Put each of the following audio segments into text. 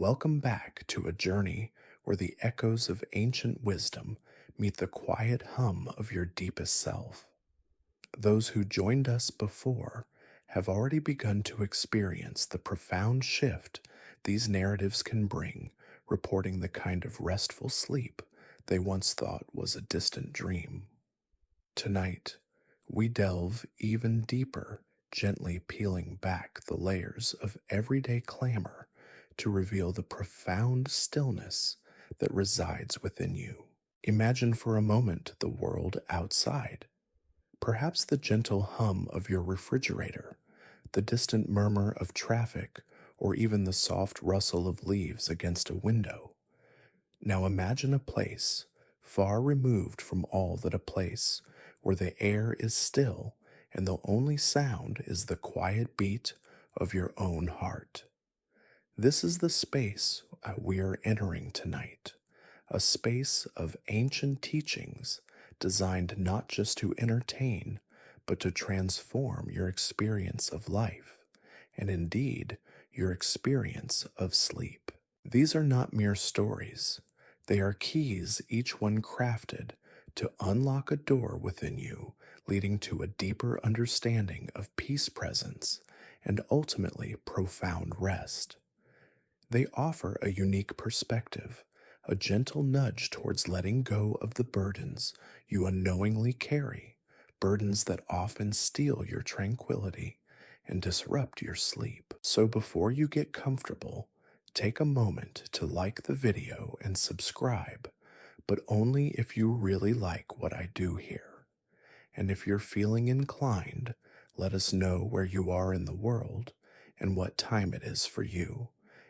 Welcome back to a journey where the echoes of ancient wisdom meet the quiet hum of your deepest self. Those who joined us before have already begun to experience the profound shift these narratives can bring, reporting the kind of restful sleep they once thought was a distant dream. Tonight, we delve even deeper, gently peeling back the layers of everyday clamor to reveal the profound stillness that resides within you. Imagine for a moment the world outside, perhaps the gentle hum of your refrigerator, the distant murmur of traffic, or even the soft rustle of leaves against a window. Now imagine a place far removed from all that a place where the air is still and the only sound is the quiet beat of your own heart. This is the space we are entering tonight, a space of ancient teachings designed not just to entertain, but to transform your experience of life, and indeed, your experience of sleep. These are not mere stories. They are keys, each one crafted to unlock a door within you, leading to a deeper understanding of peace presence and ultimately profound rest. They offer a unique perspective, a gentle nudge towards letting go of the burdens you unknowingly carry, burdens that often steal your tranquility and disrupt your sleep. So before you get comfortable, take a moment to like the video and subscribe, but only if you really like what I do here. And if you're feeling inclined, let us know where you are in the world and what time it is for you.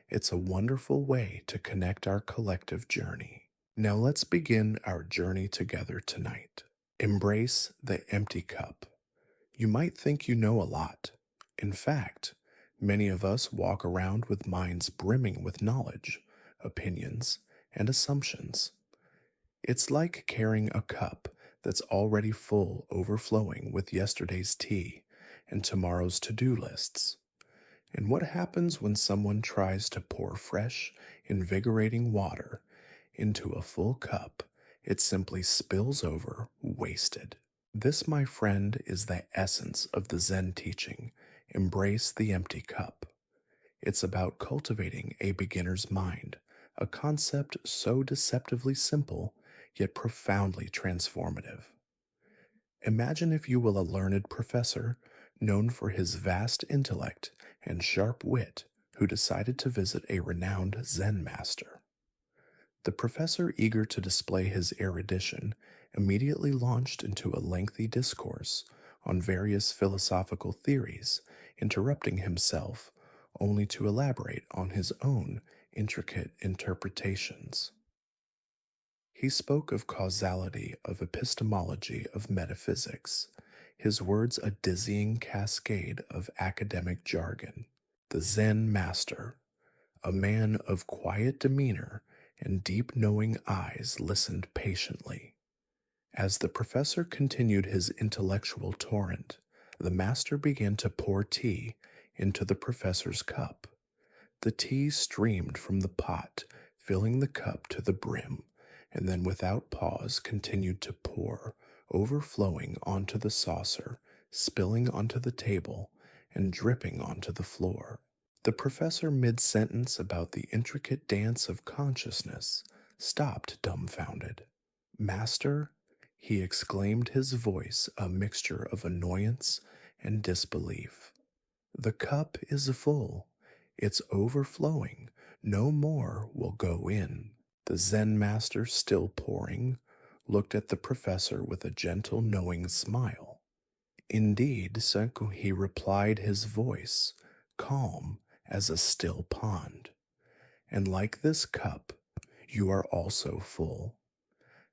It's a wonderful way to connect our collective journey. Now let's begin our journey together tonight. Embrace the empty cup. You might think you know a lot. In fact, many of us walk around with minds brimming with knowledge, opinions, and assumptions. It's like carrying a cup that's already full, overflowing with yesterday's tea and tomorrow's to-do lists. And what happens when someone tries to pour fresh, invigorating water into a full cup? It simply spills over, wasted. This, my friend, is the essence of the Zen teaching. Embrace the empty cup. It's about cultivating a beginner's mind, a concept so deceptively simple, yet profoundly transformative. Imagine, if you will, a learned professor known for his vast intellect and sharp wit who decided to visit a renowned Zen master. The professor, eager to display his erudition, immediately launched into a lengthy discourse on various philosophical theories, interrupting himself only to elaborate on his own intricate interpretations. He spoke of causality, of epistemology, of metaphysics, his words a dizzying cascade of academic jargon. The Zen master, a man of quiet demeanor and deep knowing eyes, listened patiently. As the professor continued his intellectual torrent, the master began to pour tea into the professor's cup. The tea streamed from the pot, filling the cup to the brim, and then without pause continued to pour, overflowing onto the saucer, spilling onto the table, and dripping onto the floor. The professor, mid-sentence about the intricate dance of consciousness, stopped dumbfounded. "Master," he exclaimed, his voice a mixture of annoyance and disbelief, "the cup is full. It's overflowing. No more will go in." The Zen master, still pouring, looked at the professor with a gentle, knowing smile. "Indeed, Senku," he replied, his voice calm as a still pond. "And like this cup, you are also full.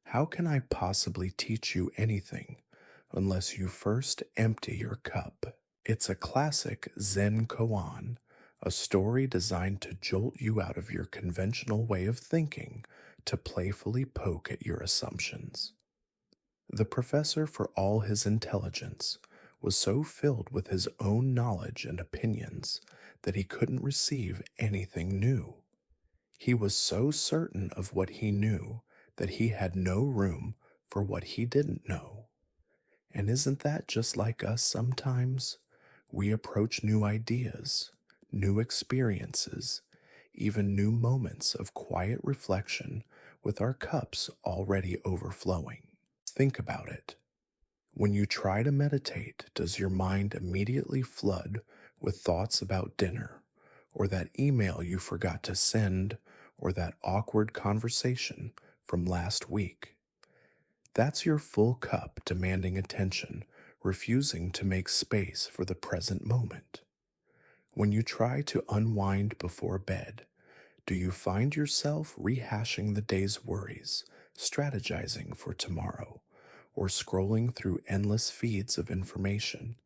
How can I possibly teach you anything unless you first empty your cup?" It's a classic Zen koan, a story designed to jolt you out of your conventional way of thinking, to playfully poke at your assumptions. The professor, for all his intelligence, was so filled with his own knowledge and opinions that he couldn't receive anything new. He was so certain of what he knew that he had no room for what he didn't know. And isn't that just like us sometimes? We approach new ideas, new experiences, even new moments of quiet reflection with our cups already overflowing. Think about it. When you try to meditate, does your mind immediately flood with thoughts about dinner, or that email you forgot to send, or that awkward conversation from last week? That's your full cup demanding attention, refusing to make space for the present moment. When you try to unwind before bed, do you find yourself rehashing the day's worries, strategizing for tomorrow, or scrolling through endless feeds of information?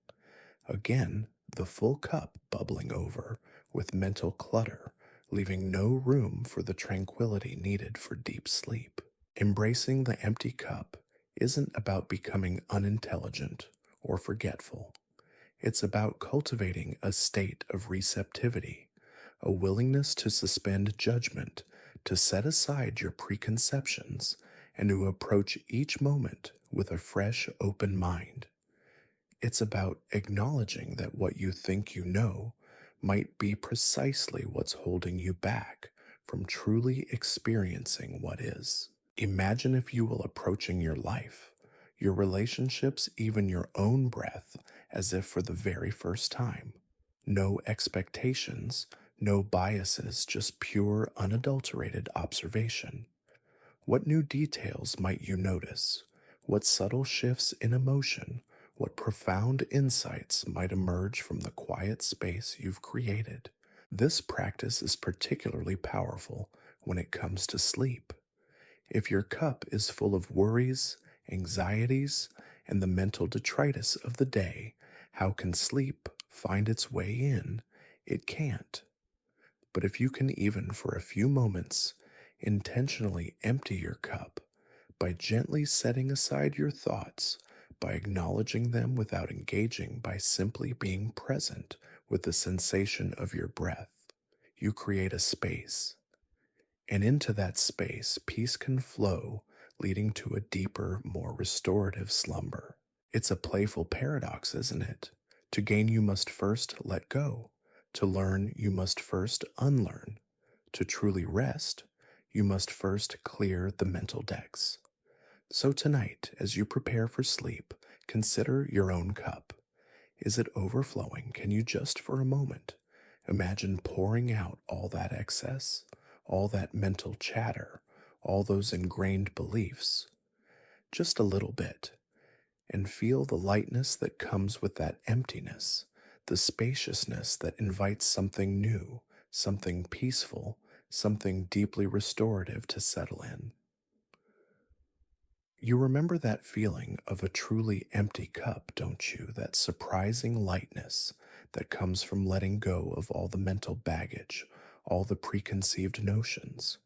Again, the full cup bubbling over with mental clutter, leaving no room for the tranquility needed for deep sleep. Embracing the empty cup isn't about becoming unintelligent or forgetful. It's about cultivating a state of receptivity, a willingness to suspend judgment, to set aside your preconceptions, and to approach each moment with a fresh, open mind. It's about acknowledging that what you think you know might be precisely what's holding you back from truly experiencing what is. Imagine, if you will, approaching your life, your relationships, even your own breath, as if for the very first time. No expectations, no biases, just pure, unadulterated observation. What new details might you notice? What subtle shifts in emotion? What profound insights might emerge from the quiet space you've created? This practice is particularly powerful when it comes to sleep. If your cup is full of worries, anxieties, and the mental detritus of the day, how can sleep find its way in? It can't. But if you can, even for a few moments, intentionally empty your cup by gently setting aside your thoughts, by acknowledging them without engaging, by simply being present with the sensation of your breath, you create a space. And into that space, peace can flow, leading to a deeper, more restorative slumber. It's a playful paradox, isn't it? To gain, you must first let go. To learn, you must first unlearn. To truly rest, you must first clear the mental decks. So tonight, as you prepare for sleep, consider your own cup. Is it overflowing? Can you just for a moment imagine pouring out all that excess, all that mental chatter, all those ingrained beliefs? Just a little bit, and feel the lightness that comes with that emptiness, the spaciousness that invites something new, something peaceful, something deeply restorative to settle in. You remember that feeling of a truly empty cup, don't you? That surprising lightness that comes from letting go of all the mental baggage, all the preconceived notions.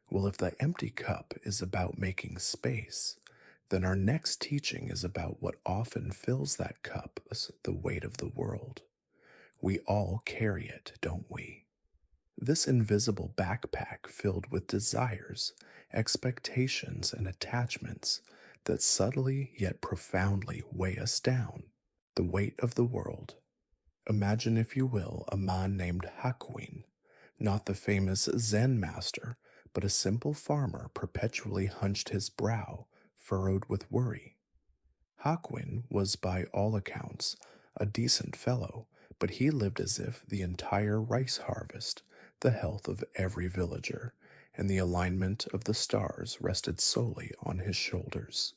Well, if the empty cup is about making space, then our next teaching is about what often fills that cup as the weight of the world. We all carry it, don't we? This invisible backpack filled with desires, expectations, and attachments that subtly yet profoundly weigh us down. The weight of the world. Imagine, if you will, a man named Hakuin, not the famous Zen master, but a simple farmer perpetually hunched his brow, furrowed with worry. Hakuin was, by all accounts, a decent fellow, but he lived as if the entire rice harvest, the health of every villager, and the alignment of the stars rested solely on his shoulders.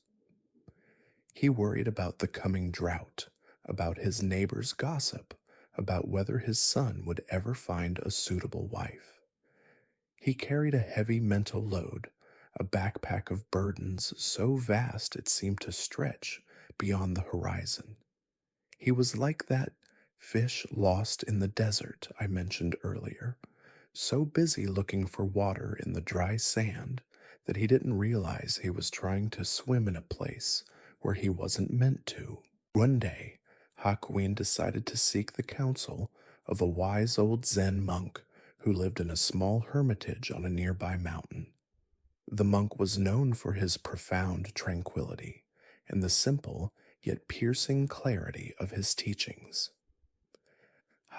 He worried about the coming drought, about his neighbor's gossip, about whether his son would ever find a suitable wife. He carried a heavy mental load, a backpack of burdens so vast it seemed to stretch beyond the horizon. He was like that fish lost in the desert I mentioned earlier, so busy looking for water in the dry sand that he didn't realize he was trying to swim in a place where he wasn't meant to. One day, Hakuin decided to seek the counsel of a wise old Zen monk who lived in a small hermitage on a nearby mountain. The monk was known for his profound tranquility and the simple yet piercing clarity of his teachings.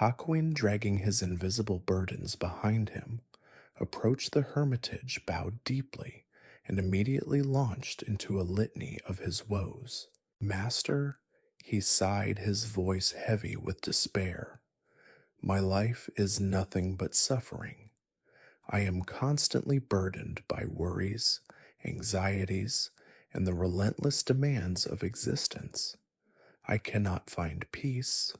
Hakuin, dragging his invisible burdens behind him, approached the hermitage, bowed deeply, and immediately launched into a litany of his woes. Master, he sighed, his voice heavy with despair, my life is nothing but suffering. I am constantly burdened by worries, anxieties, and the relentless demands of existence. I cannot find peace.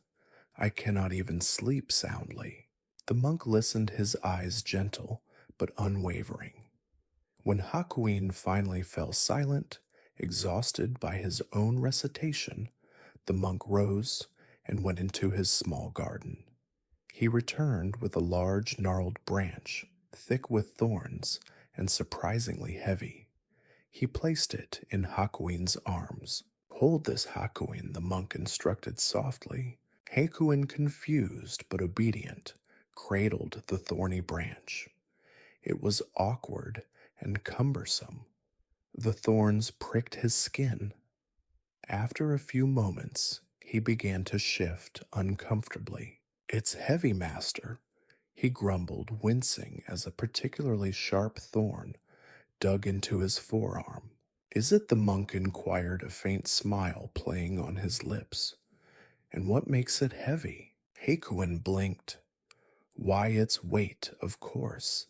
I cannot even sleep soundly. The monk listened, his eyes gentle but unwavering. When Hakuin finally fell silent, exhausted by his own recitation, the monk rose and went into his small garden. He returned with a large gnarled branch, thick with thorns and surprisingly heavy. He placed it in Hakuin's arms. Hold this, Hakuin, the monk instructed softly. Hakuin, confused but obedient, cradled the thorny branch. It was awkward and cumbersome. The thorns pricked his skin. After a few moments, he began to shift uncomfortably. It's heavy, master, he grumbled, wincing as a particularly sharp thorn dug into his forearm. Is it? The monk inquired, a faint smile playing on his lips. And what makes it heavy? Hakuin blinked. Why, its weight, of course.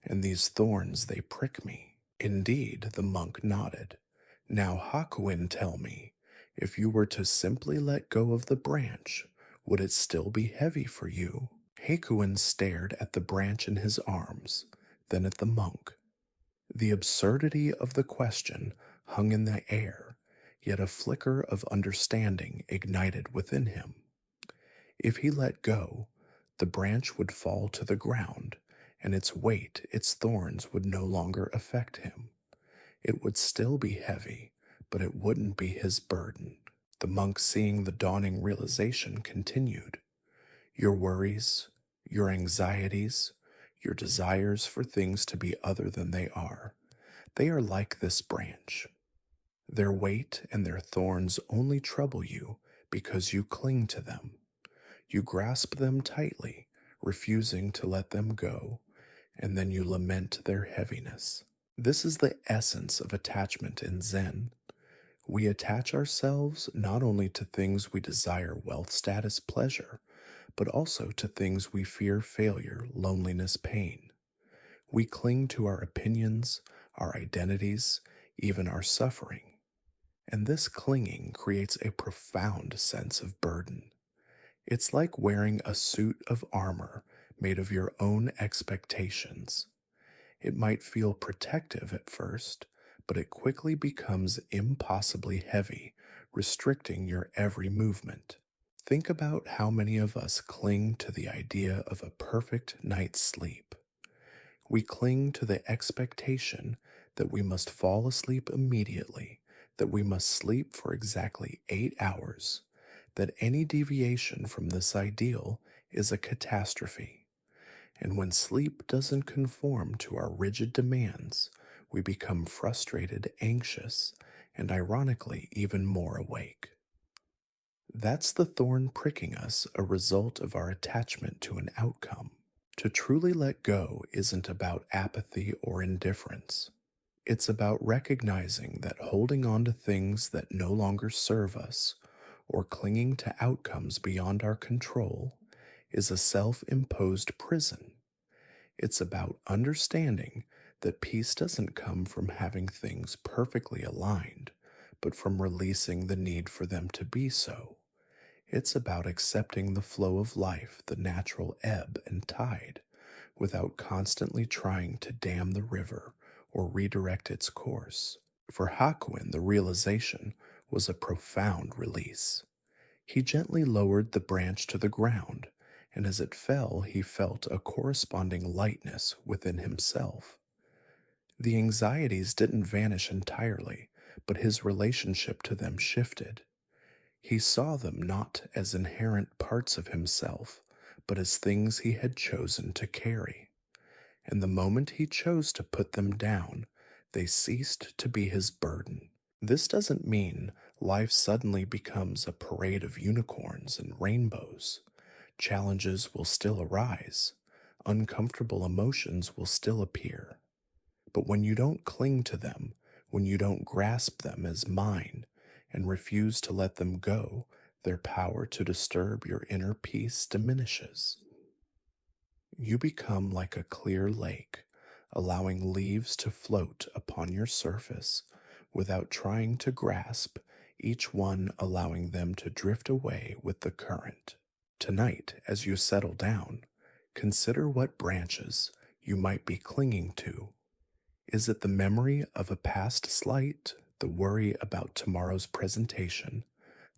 And these thorns, they prick me. Indeed, the monk nodded. Now, Hakuin, tell me, if you were to simply let go of the branch, would it still be heavy for you? Hakuin stared at the branch in his arms, then at the monk. The absurdity of the question hung in the air, yet a flicker of understanding ignited within him. If he let go, the branch would fall to the ground, and its weight, its thorns, would no longer affect him. It would still be heavy, but it wouldn't be his burden. The monk, seeing the dawning realization, continued. Your worries, your anxieties, your desires for things to be other than they are like this branch. Their weight and their thorns only trouble you because you cling to them. You grasp them tightly, refusing to let them go, and then you lament their heaviness. This is the essence of attachment in Zen. We attach ourselves not only to things we desire, wealth, status, pleasure, but also to things we fear, failure, loneliness, pain. We cling to our opinions, our identities, even our suffering. And this clinging creates a profound sense of burden. It's like wearing a suit of armor made of your own expectations. It might feel protective at first, but it quickly becomes impossibly heavy, restricting your every movement. Think about how many of us cling to the idea of a perfect night's sleep. We cling to the expectation that we must fall asleep immediately, that we must sleep for exactly 8 hours, that any deviation from this ideal is a catastrophe. And when sleep doesn't conform to our rigid demands, we become frustrated, anxious, and ironically, even more awake. That's the thorn pricking us, a result of our attachment to an outcome. To truly let go isn't about apathy or indifference. It's about recognizing that holding on to things that no longer serve us or clinging to outcomes beyond our control is a self-imposed prison. It's about understanding that peace doesn't come from having things perfectly aligned, but from releasing the need for them to be so. It's about accepting the flow of life, the natural ebb and tide, without constantly trying to dam the river or redirect its course. For Hakuin, the realization was a profound release. He gently lowered the branch to the ground, and as it fell, he felt a corresponding lightness within himself. The anxieties didn't vanish entirely, but his relationship to them shifted. He saw them not as inherent parts of himself, but as things he had chosen to carry. And the moment he chose to put them down, they ceased to be his burden. This doesn't mean life suddenly becomes a parade of unicorns and rainbows. Challenges will still arise, uncomfortable emotions will still appear. But when you don't cling to them, when you don't grasp them as mine and refuse to let them go, their power to disturb your inner peace diminishes. You become like a clear lake, allowing leaves to float upon your surface without trying to grasp, each one allowing them to drift away with the current. Tonight, as you settle down, consider what branches you might be clinging to. Is it the memory of a past slight, the worry about tomorrow's presentation,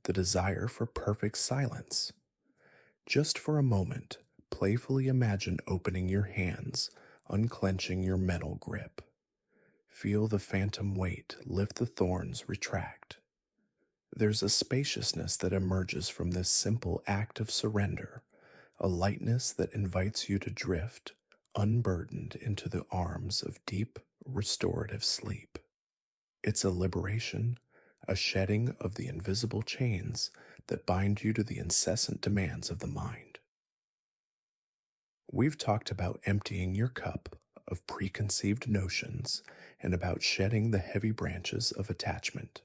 the desire for perfect silence? Just for a moment, playfully imagine opening your hands, unclenching your mental grip. Feel the phantom weight lift, the thorns retract. There's a spaciousness that emerges from this simple act of surrender, a lightness that invites you to drift, unburdened, into the arms of deep, restorative sleep. It's a liberation, a shedding of the invisible chains that bind you to the incessant demands of the mind. We've talked about emptying your cup of preconceived notions and about shedding the heavy branches of attachment.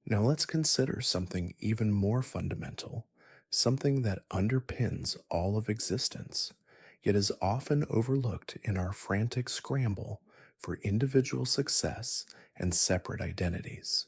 Now let's consider something even more fundamental, something that underpins all of existence, yet is often overlooked in our frantic scramble for individual success and separate identities.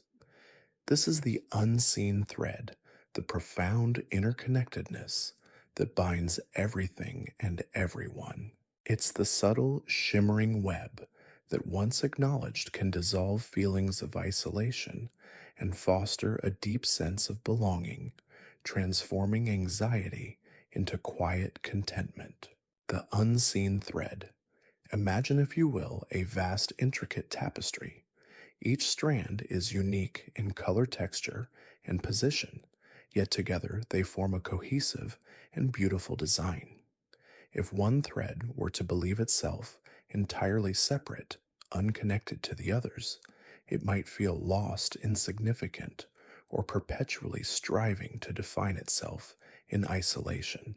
This is the unseen thread, the profound interconnectedness that binds everything and everyone. It's the subtle, shimmering web that, once acknowledged, can dissolve feelings of isolation and foster a deep sense of belonging, transforming anxiety into quiet contentment. The unseen thread. Imagine, if you will, a vast, intricate tapestry. Each strand is unique in color, texture, and position, yet together they form a cohesive and beautiful design. If one thread were to believe itself entirely separate, unconnected to the others, it might feel lost, insignificant, or perpetually striving to define itself in isolation.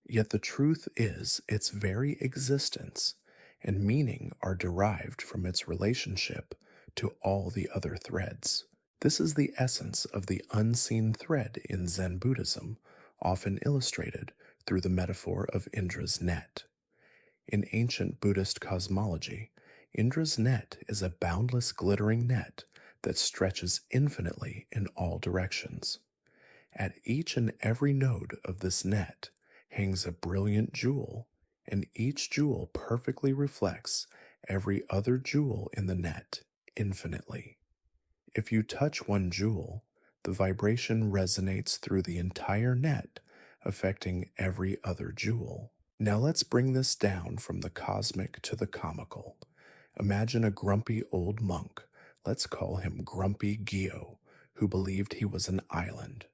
Yet the truth is, its very existence and meaning are derived from its relationship to all the other threads. This is the essence of the unseen thread in Zen Buddhism, often illustrated through the metaphor of Indra's net. In ancient Buddhist cosmology, Indra's net is a boundless glittering net that stretches infinitely in all directions. At each and every node of this net hangs a brilliant jewel, and each jewel perfectly reflects every other jewel in the net infinitely. If you touch one jewel, the vibration resonates through the entire net, affecting every other jewel. Now let's bring this down from the cosmic to the comical. Imagine a grumpy old monk, let's call him Grumpy Gyo, who believed he was an island.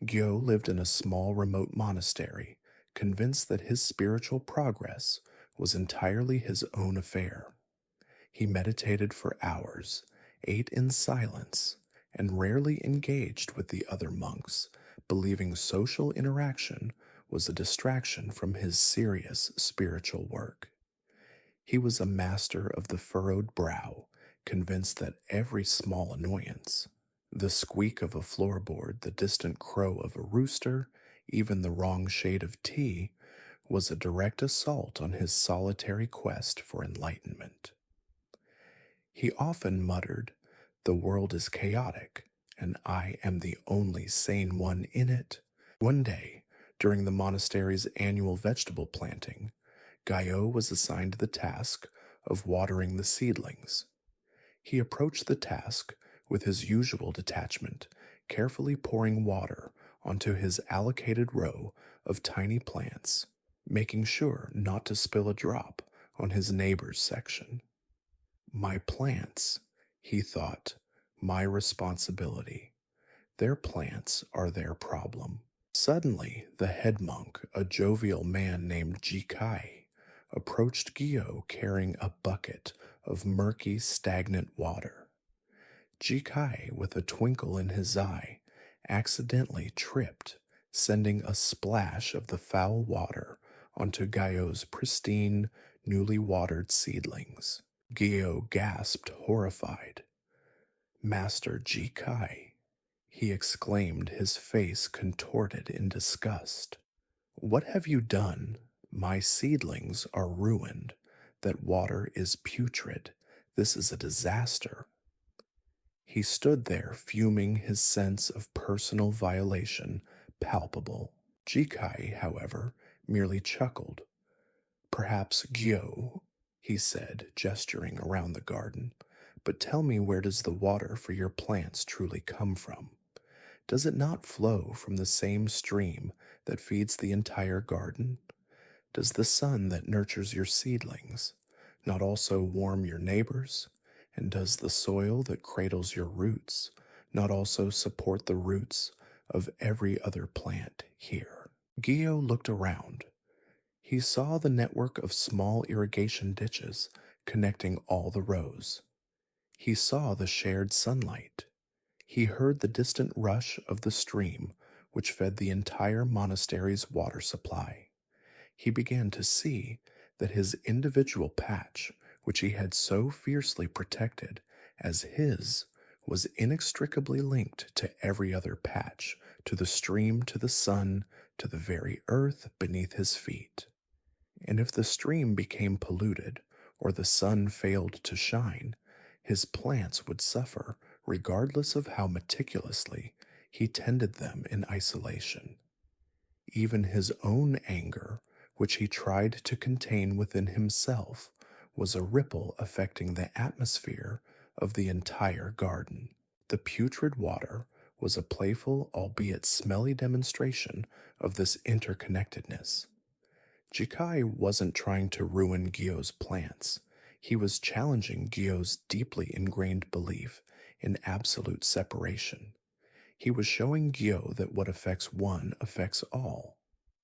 Gyo lived in a small remote monastery, convinced that his spiritual progress was entirely his own affair. He meditated for hours, ate in silence, and rarely engaged with the other monks, believing social interaction was a distraction from his serious spiritual work. He was a master of the furrowed brow, convinced that every small annoyance, the squeak of a floorboard, the distant crow of a rooster, even the wrong shade of tea, was a direct assault on his solitary quest for enlightenment. He often muttered, "The world is chaotic, and I am the only sane one in it." One day, during the monastery's annual vegetable planting, Gaio was assigned the task of watering the seedlings. He approached the task with his usual detachment, carefully pouring water onto his allocated row of tiny plants, making sure not to spill a drop on his neighbor's section. My plants, he thought, my responsibility. Their plants are their problem. Suddenly, the head monk, a jovial man named Jikai, approached Gyo carrying a bucket of murky, stagnant water. Jikai, with a twinkle in his eye, accidentally tripped, sending a splash of the foul water onto Gyo's pristine, newly watered seedlings. Gyo gasped, horrified. Master Jikai, he exclaimed, his face contorted in disgust. What have you done? My seedlings are ruined. That water is putrid. This is a disaster. He stood there, fuming, his sense of personal violation palpable. Jikai, however, merely chuckled. Perhaps Gyo, he said, gesturing around the garden. But tell me, where does the water for your plants truly come from? Does it not flow from the same stream that feeds the entire garden? Does the sun that nurtures your seedlings not also warm your neighbors? And does the soil that cradles your roots not also support the roots of every other plant here? Gio looked around. He saw the network of small irrigation ditches connecting all the rows. He saw the shared sunlight. He heard the distant rush of the stream which fed the entire monastery's water supply. He began to see that his individual patch, which he had so fiercely protected as his, was inextricably linked to every other patch, to the stream, to the sun, to the very earth beneath his feet. And if the stream became polluted, or the sun failed to shine, his plants would suffer, regardless of how meticulously he tended them in isolation. Even his own anger, which he tried to contain within himself, was a ripple affecting the atmosphere of the entire garden. The putrid water was a playful, albeit smelly demonstration of this interconnectedness. Jikai wasn't trying to ruin Gyo's plants. He was challenging Gyo's deeply ingrained belief in absolute separation. He was showing Gyo that what affects one affects all.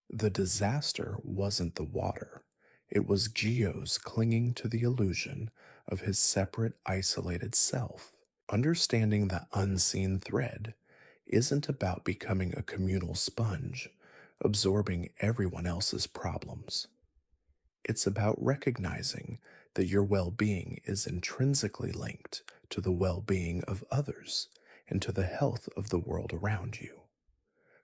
The disaster wasn't the water. It was Gyo's clinging to the illusion of his separate, isolated self. Understanding the unseen thread isn't about becoming a communal sponge, absorbing everyone else's problems. It's about recognizing that your well being is intrinsically linked to the well being of others and to the health of the world around you.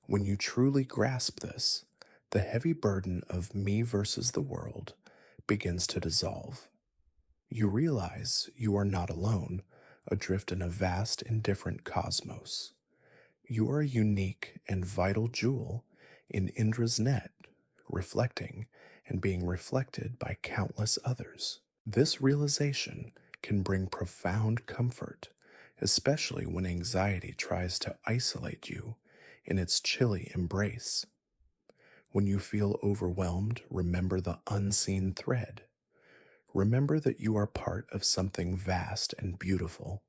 When you truly grasp this, the heavy burden of me versus the world begins to dissolve. You realize you are not alone, adrift in a vast, indifferent cosmos. You are a unique and vital jewel in Indra's net, reflecting and being reflected by countless others. This realization can bring profound comfort, especially when anxiety tries to isolate you in its chilly embrace. When you feel overwhelmed, remember the unseen thread. Remember that you are part of something vast and beautiful.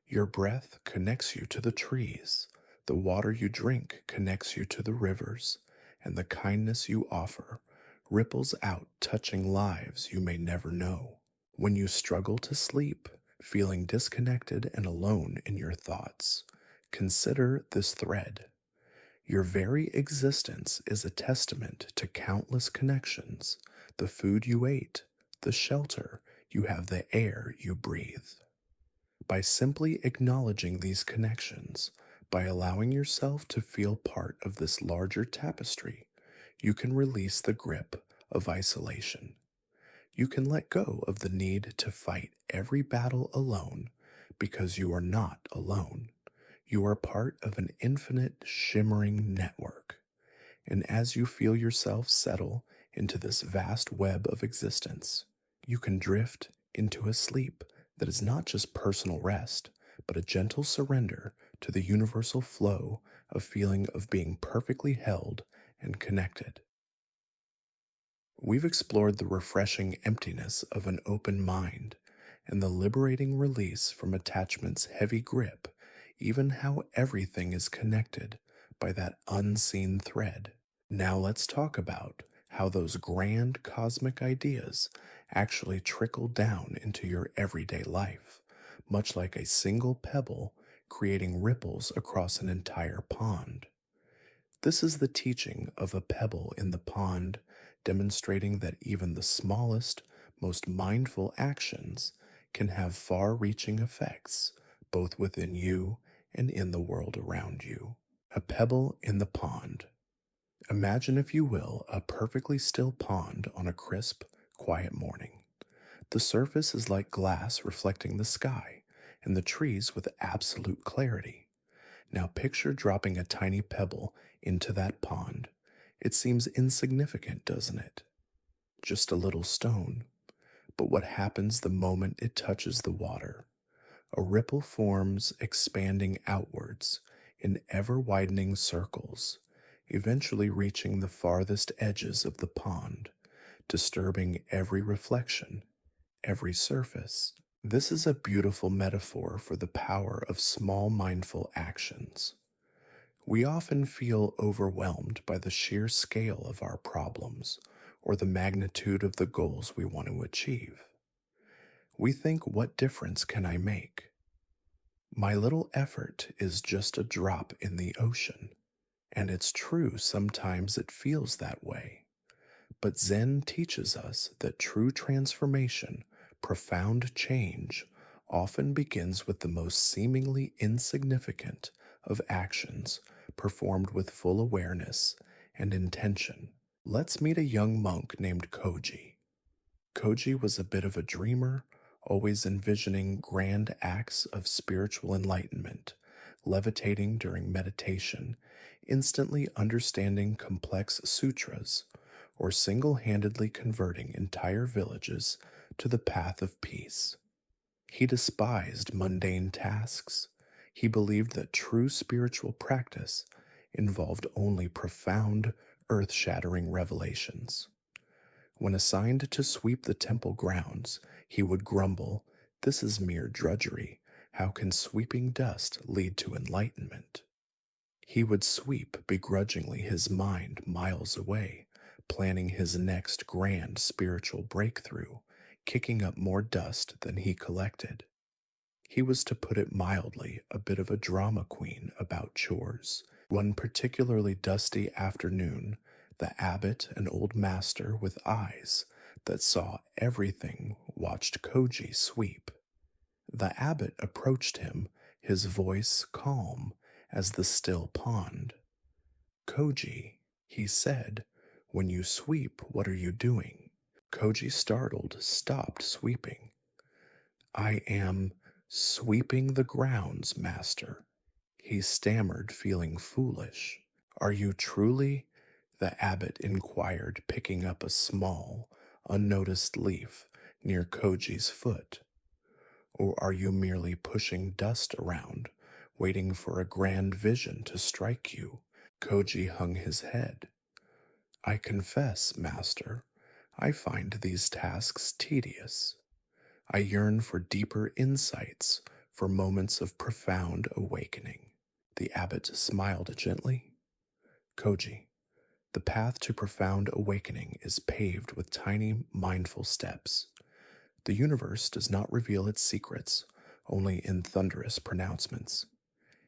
Your breath connects you to the trees, the water you drink connects you to the rivers, and the kindness you offer ripples out, touching lives you may never know. When you struggle to sleep, feeling disconnected and alone in your thoughts, consider this thread. Your very existence is a testament to countless connections, the food you ate, the shelter you have, the air you breathe. By simply acknowledging these connections, by allowing yourself to feel part of this larger tapestry, you can release the grip of isolation. You can let go of the need to fight every battle alone because you are not alone. You are part of an infinite, shimmering network. And as you feel yourself settle into this vast web of existence, you can drift into a sleep that is not just personal rest, but a gentle surrender to the universal flow of feeling of being perfectly held and connected. We've explored the refreshing emptiness of an open mind and the liberating release from attachment's heavy grip, even how everything is connected by that unseen thread. Now let's talk about how those grand cosmic ideas actually trickle down into your everyday life, much like a single pebble creating ripples across an entire pond. This is the teaching of a pebble in the pond, demonstrating that even the smallest, most mindful actions can have far reaching effects, both within you and in the world around you. A pebble in the pond. Imagine, if you will, a perfectly still pond on a crisp, quiet morning. The surface is like glass reflecting the sky, and the trees with absolute clarity. Now picture dropping a tiny pebble into that pond. It seems insignificant, doesn't it? Just a little stone. But what happens the moment it touches the water? A ripple forms, expanding outwards in ever widening circles, eventually reaching the farthest edges of the pond, disturbing every reflection, every surface. This is a beautiful metaphor for the power of small mindful actions. We often feel overwhelmed by the sheer scale of our problems or the magnitude of the goals we want to achieve. We think, what difference can I make? My little effort is just a drop in the ocean. And it's true, sometimes it feels that way. But Zen teaches us that true transformation, profound change, often begins with the most seemingly insignificant of actions performed with full awareness and intention. Let's meet a young monk named Koji. Koji was a bit of a dreamer, always envisioning grand acts of spiritual enlightenment, levitating during meditation, instantly understanding complex sutras, or single handedly converting entire villages to the path of peace. He despised mundane tasks. He believed that true spiritual practice involved only profound, earth shattering revelations. When assigned to sweep the temple grounds, he would grumble, "This is mere drudgery. How can sweeping dust lead to enlightenment?" He would sweep begrudgingly, his mind miles away, planning his next grand spiritual breakthrough, kicking up more dust than he collected. He was, to put it mildly, a bit of a drama queen about chores. One particularly dusty afternoon, the abbot, an old master with eyes that saw everything, watched Koji sweep. The abbot approached him, his voice calm as the still pond. "Koji," he said, "when you sweep, what are you doing?" Koji, startled, stopped sweeping. "I am sweeping the grounds, master," he stammered, feeling foolish. "Are you truly?" the abbot inquired, picking up a small, unnoticed leaf near Koji's foot. "Or are you merely pushing dust around, waiting for a grand vision to strike you?" Koji hung his head. "I confess, master, I find these tasks tedious. I yearn for deeper insights, for moments of profound awakening." The abbot smiled gently. "Koji, the path to profound awakening is paved with tiny, mindful steps. The universe does not reveal its secrets only in thunderous pronouncements.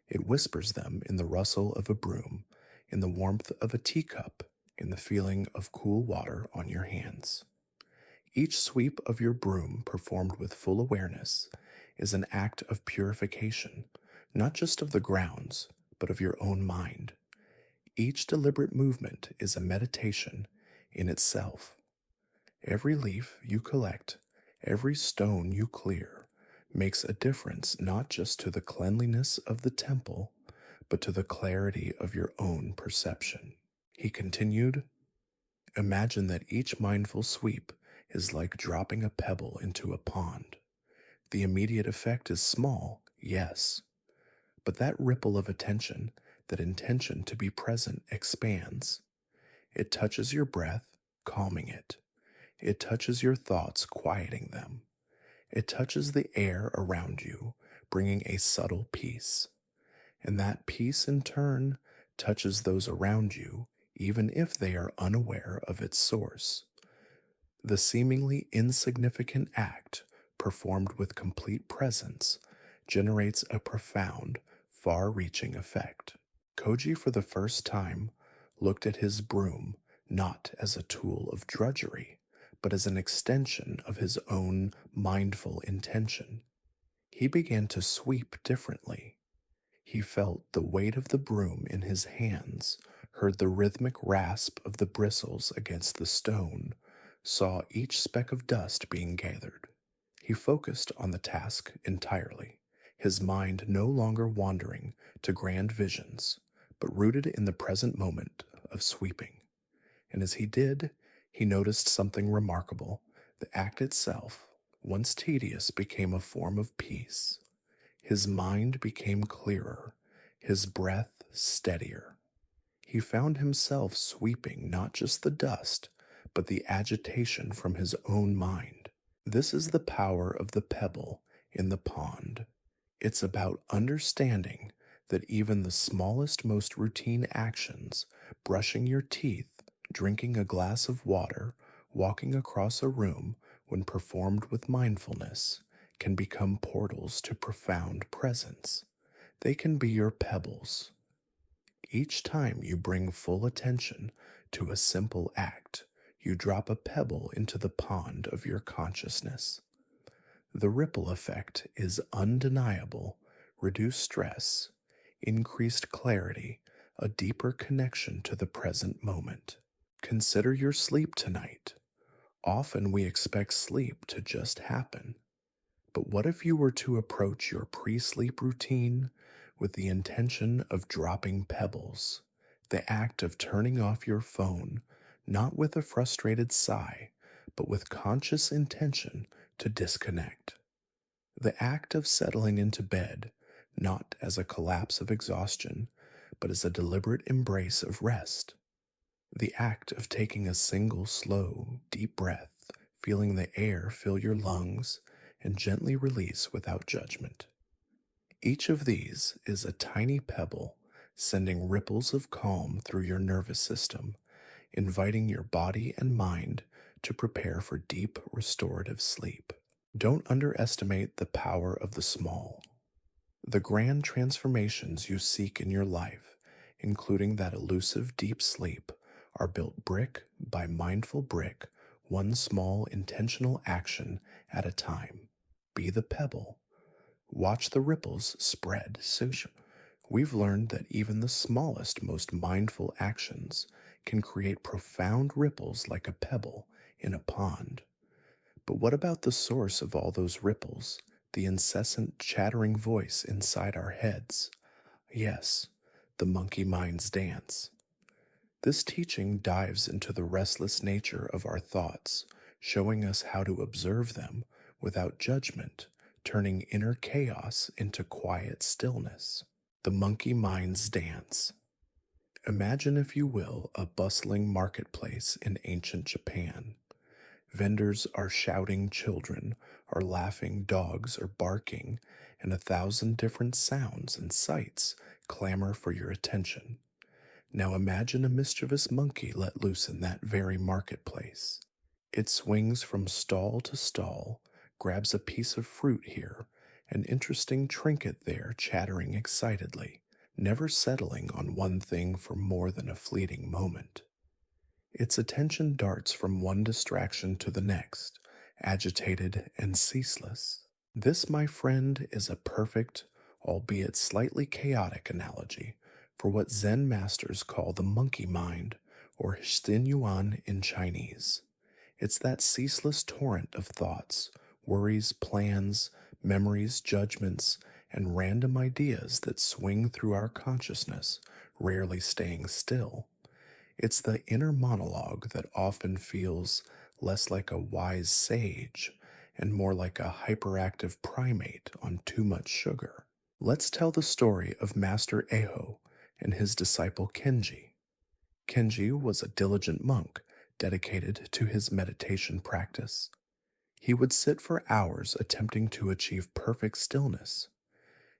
It whispers them in the rustle of a broom, in the warmth of a teacup, in the feeling of cool water on your hands. Each sweep of your broom, performed with full awareness, is an act of purification, not just of the grounds, but of your own mind. Each deliberate movement is a meditation in itself. Every leaf you collect, every stone you clear, makes a difference not just to the cleanliness of the temple, but to the clarity of your own perception." He continued, "Imagine that each mindful sweep is like dropping a pebble into a pond. The immediate effect is small, yes, but that ripple of attention, that intention to be present, expands. It touches your breath, calming it. It touches your thoughts, quieting them. It touches the air around you, bringing a subtle peace. And that peace, in turn, touches those around you, even if they are unaware of its source. The seemingly insignificant act, performed with complete presence, generates a profound, far reaching effect. Koji, for the first time, looked at his broom not as a tool of drudgery, but as an extension of his own mindful intention. He began to sweep differently. He felt the weight of the broom in his hands, heard the rhythmic rasp of the bristles against the stone, saw each speck of dust being gathered. He focused on the task entirely, his mind no longer wandering to grand visions, but rooted in the present moment of sweeping. And as he did, he noticed something remarkable. The act itself, once tedious, became a form of peace. His mind became clearer, his breath steadier. He found himself sweeping not just the dust, but the agitation from his own mind. This is the power of the pebble in the pond. It's about understanding that even the smallest, most routine actions, brushing your teeth, drinking a glass of water, walking across a room, when performed with mindfulness, can become portals to profound presence. They can be your pebbles. Each time you bring full attention to a simple act, you drop a pebble into the pond of your consciousness. The ripple effect is undeniable: reduced stress, increased clarity, a deeper connection to the present moment. Consider your sleep tonight. Often we expect sleep to just happen. But what if you were to approach your pre sleep routine with the intention of dropping pebbles, the act of turning off your phone, not with a frustrated sigh, but with conscious intention to disconnect? The act of settling into bed, not as a collapse of exhaustion, but as a deliberate embrace of rest. The act of taking a single slow, deep breath, feeling the air fill your lungs, and gently release without judgment. Each of these is a tiny pebble sending ripples of calm through your nervous system, inviting your body and mind to prepare for deep restorative sleep. Don't underestimate the power of the small. The grand transformations you seek in your life, including that elusive deep sleep, are built brick by mindful brick, one small intentional action at a time. Be the pebble. Watch the ripples spread. We've learned that even the smallest, most mindful actions can create profound ripples like a pebble in a pond. But what about the source of all those ripples, the incessant chattering voice inside our heads? Yes, the monkey mind's dance. This teaching dives into the restless nature of our thoughts, showing us how to observe them without judgment, turning inner chaos into quiet stillness. The monkey mind's dance. Imagine, if you will, a bustling marketplace in ancient Japan. Vendors are shouting, children are laughing, dogs are barking, and 1,000 different sounds and sights clamor for your attention. Now imagine a mischievous monkey let loose in that very marketplace. It swings from stall to stall, grabs a piece of fruit here, an interesting trinket there, chattering excitedly, never settling on one thing for more than a fleeting moment. Its attention darts from one distraction to the next, agitated and ceaseless. This, my friend, is a perfect, albeit slightly chaotic analogy for what Zen masters call the monkey mind, or Xinyuan in Chinese. It's that ceaseless torrent of thoughts, worries, plans, memories, judgments, and random ideas that swing through our consciousness, rarely staying still. It's the inner monologue that often feels less like a wise sage and more like a hyperactive primate on too much sugar. Let's tell the story of Master Eho and his disciple Kenji. Kenji was a diligent monk dedicated to his meditation practice. He would sit for hours attempting to achieve perfect stillness.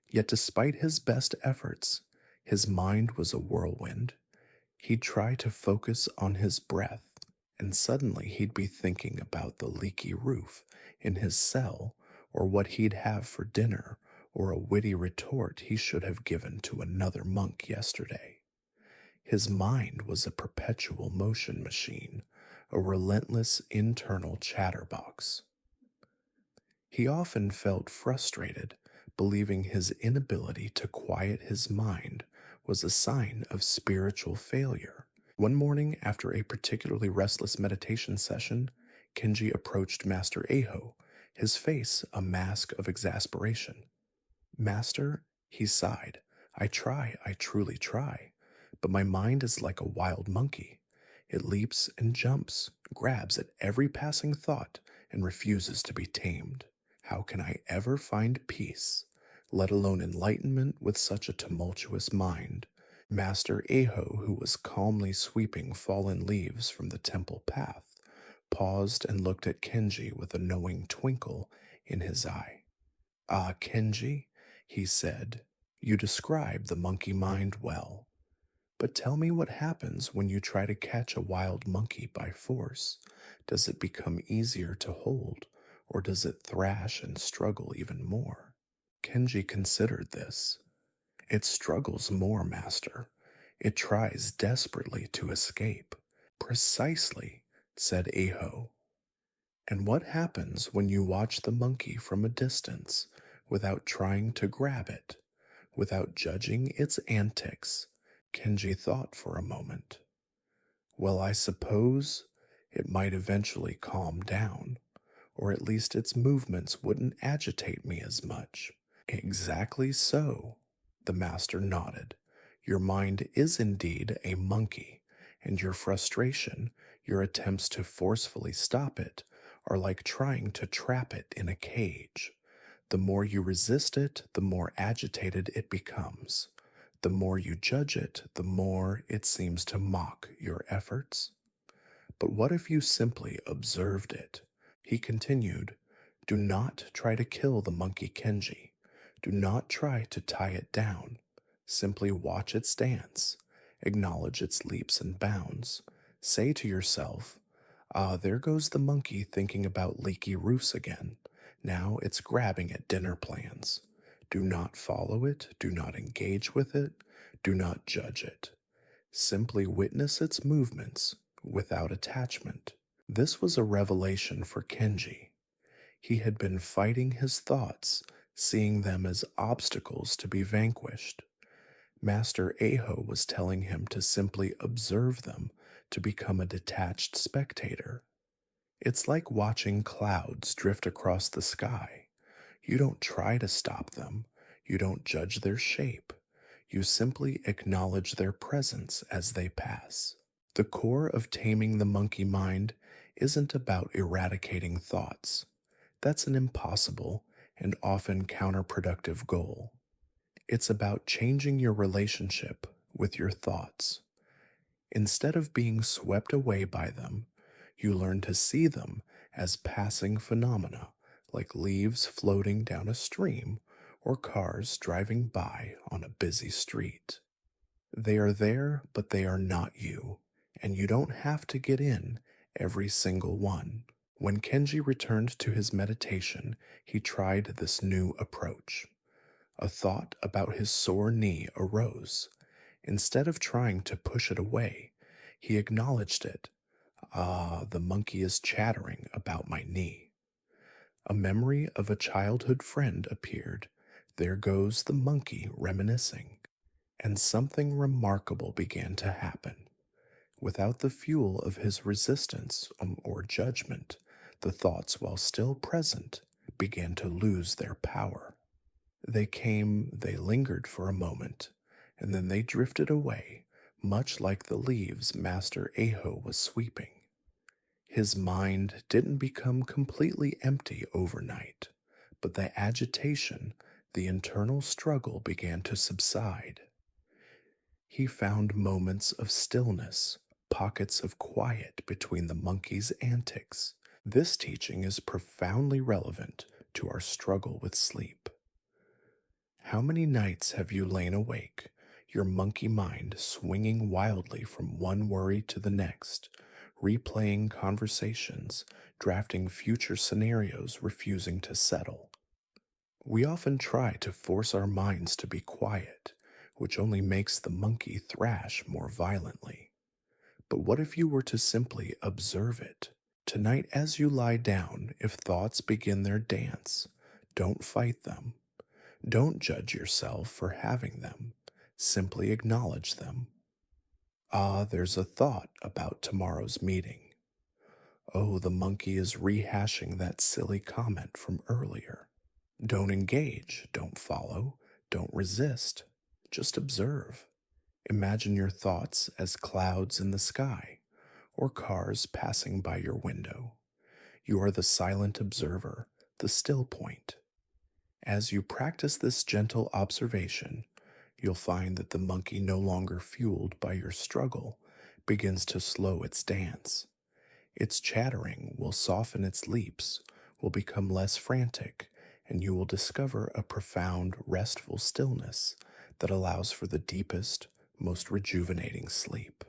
Yet despite his best efforts, His mind was a whirlwind. He'd try to focus on his breath, and suddenly he'd be thinking about the leaky roof in his cell, or what he'd have for dinner, or a witty retort he should have given to another monk yesterday. His mind was a perpetual motion machine, a relentless internal chatterbox. He often felt frustrated, believing his inability to quiet his mind was a sign of spiritual failure. One morning, after a particularly restless meditation session, Kenji approached Master Aho, his face a mask of exasperation. Master, he sighed, I truly try, but my mind is like a wild monkey. It leaps and jumps, grabs at every passing thought, and refuses to be tamed. How can I ever find peace, let alone enlightenment with such a tumultuous mind? Master Aho, who was calmly sweeping fallen leaves from the temple path, paused and looked at Kenji with a knowing twinkle in his eye. Ah, Kenji, he said, you describe the monkey mind well. But tell me what happens when you try to catch a wild monkey by force. Does it become easier to hold, or does it thrash and struggle even more? Kenji considered this. It struggles more, master. It tries desperately to escape. Precisely, said Aho. And what happens when you watch the monkey from a distance without trying to grab it, without judging its antics? Kenji thought for a moment. Well, I suppose it might eventually calm down, or at least its movements wouldn't agitate me as much. Exactly so, the master nodded. Your mind is indeed a monkey, and your frustration, your attempts to forcefully stop it, are like trying to trap it in a cage. The more you resist it, the more agitated it becomes. The more you judge it, the more it seems to mock your efforts. But what if you simply observed it? He continued, do not try to kill the monkey Kenji. Do not try to tie it down. Simply watch its dance. Acknowledge its leaps and bounds. Say to yourself, ah, there goes the monkey thinking about leaky roofs again. Now it's grabbing at dinner plans. Do not follow it. Do not engage with it. Do not judge it. Simply witness its movements without attachment. This was a revelation for Kenji. He had been fighting his thoughts, seeing them as obstacles to be vanquished. Master Aho was telling him to simply observe them, to become a detached spectator. It's like watching clouds drift across the sky. You don't try to stop them. You don't judge their shape. You simply acknowledge their presence as they pass. The core of taming the monkey mind isn't about eradicating thoughts. That's an impossible and often counterproductive goal. It's about changing your relationship with your thoughts. Instead of being swept away by them, you learn to see them as passing phenomena, like leaves floating down a stream or cars driving by on a busy street. They are there, but they are not you, and you don't have to get in every single one. When Kenji returned to his meditation, he tried this new approach. A thought about his sore knee arose. Instead of trying to push it away, he acknowledged it. Ah, the monkey is chattering about my knee. A memory of a childhood friend appeared. There goes the monkey reminiscing. And something remarkable began to happen. Without the fuel of his resistance or judgment, the thoughts, while still present, began to lose their power. They came, they lingered for a moment, and then they drifted away, much like the leaves Master Aho was sweeping. His mind didn't become completely empty overnight, but the agitation, the internal struggle began to subside. He found moments of stillness, pockets of quiet between the monkey's antics. This teaching is profoundly relevant to our struggle with sleep. How many nights have you lain awake, your monkey mind swinging wildly from one worry to the next, replaying conversations, drafting future scenarios, refusing to settle. We often try to force our minds to be quiet, which only makes the monkey thrash more violently. But what if you were to simply observe it? Tonight, as you lie down, if thoughts begin their dance, don't fight them. Don't judge yourself for having them. Simply acknowledge them. Ah, there's a thought about tomorrow's meeting. Oh, the monkey is rehashing that silly comment from earlier. Don't engage, don't follow, don't resist. Just observe. Imagine your thoughts as clouds in the sky or cars passing by your window. You are the silent observer, the still point. As you practice this gentle observation, you'll find that the monkey, no longer fueled by your struggle, begins to slow its dance. Its chattering will soften its leaps, will become less frantic, and you will discover a profound, restful stillness that allows for the deepest, most rejuvenating sleep.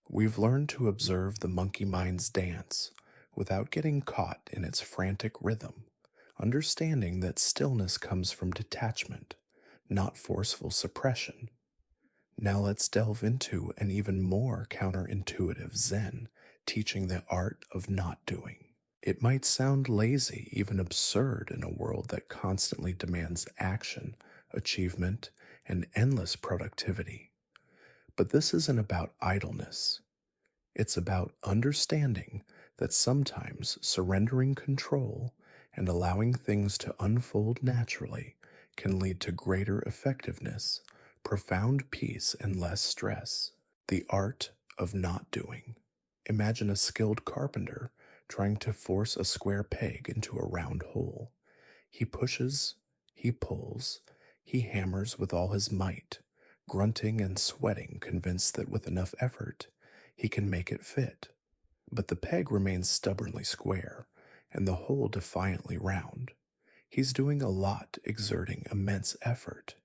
We've learned to observe the monkey mind's dance without getting caught in its frantic rhythm, understanding that stillness comes from detachment, not forceful suppression. Now let's delve into an even more counterintuitive Zen, teaching the art of not doing. It might sound lazy, even absurd in a world that constantly demands action, achievement, and endless productivity. But this isn't about idleness. It's about understanding that sometimes surrendering control and allowing things to unfold naturally can lead to greater effectiveness, profound peace, and less stress. The art of not doing. Imagine a skilled carpenter trying to force a square peg into a round hole. He pushes, he pulls, he hammers with all his might, grunting and sweating, convinced that with enough effort, he can make it fit. But the peg remains stubbornly square, and the hole defiantly round. He's doing a lot, exerting immense effort,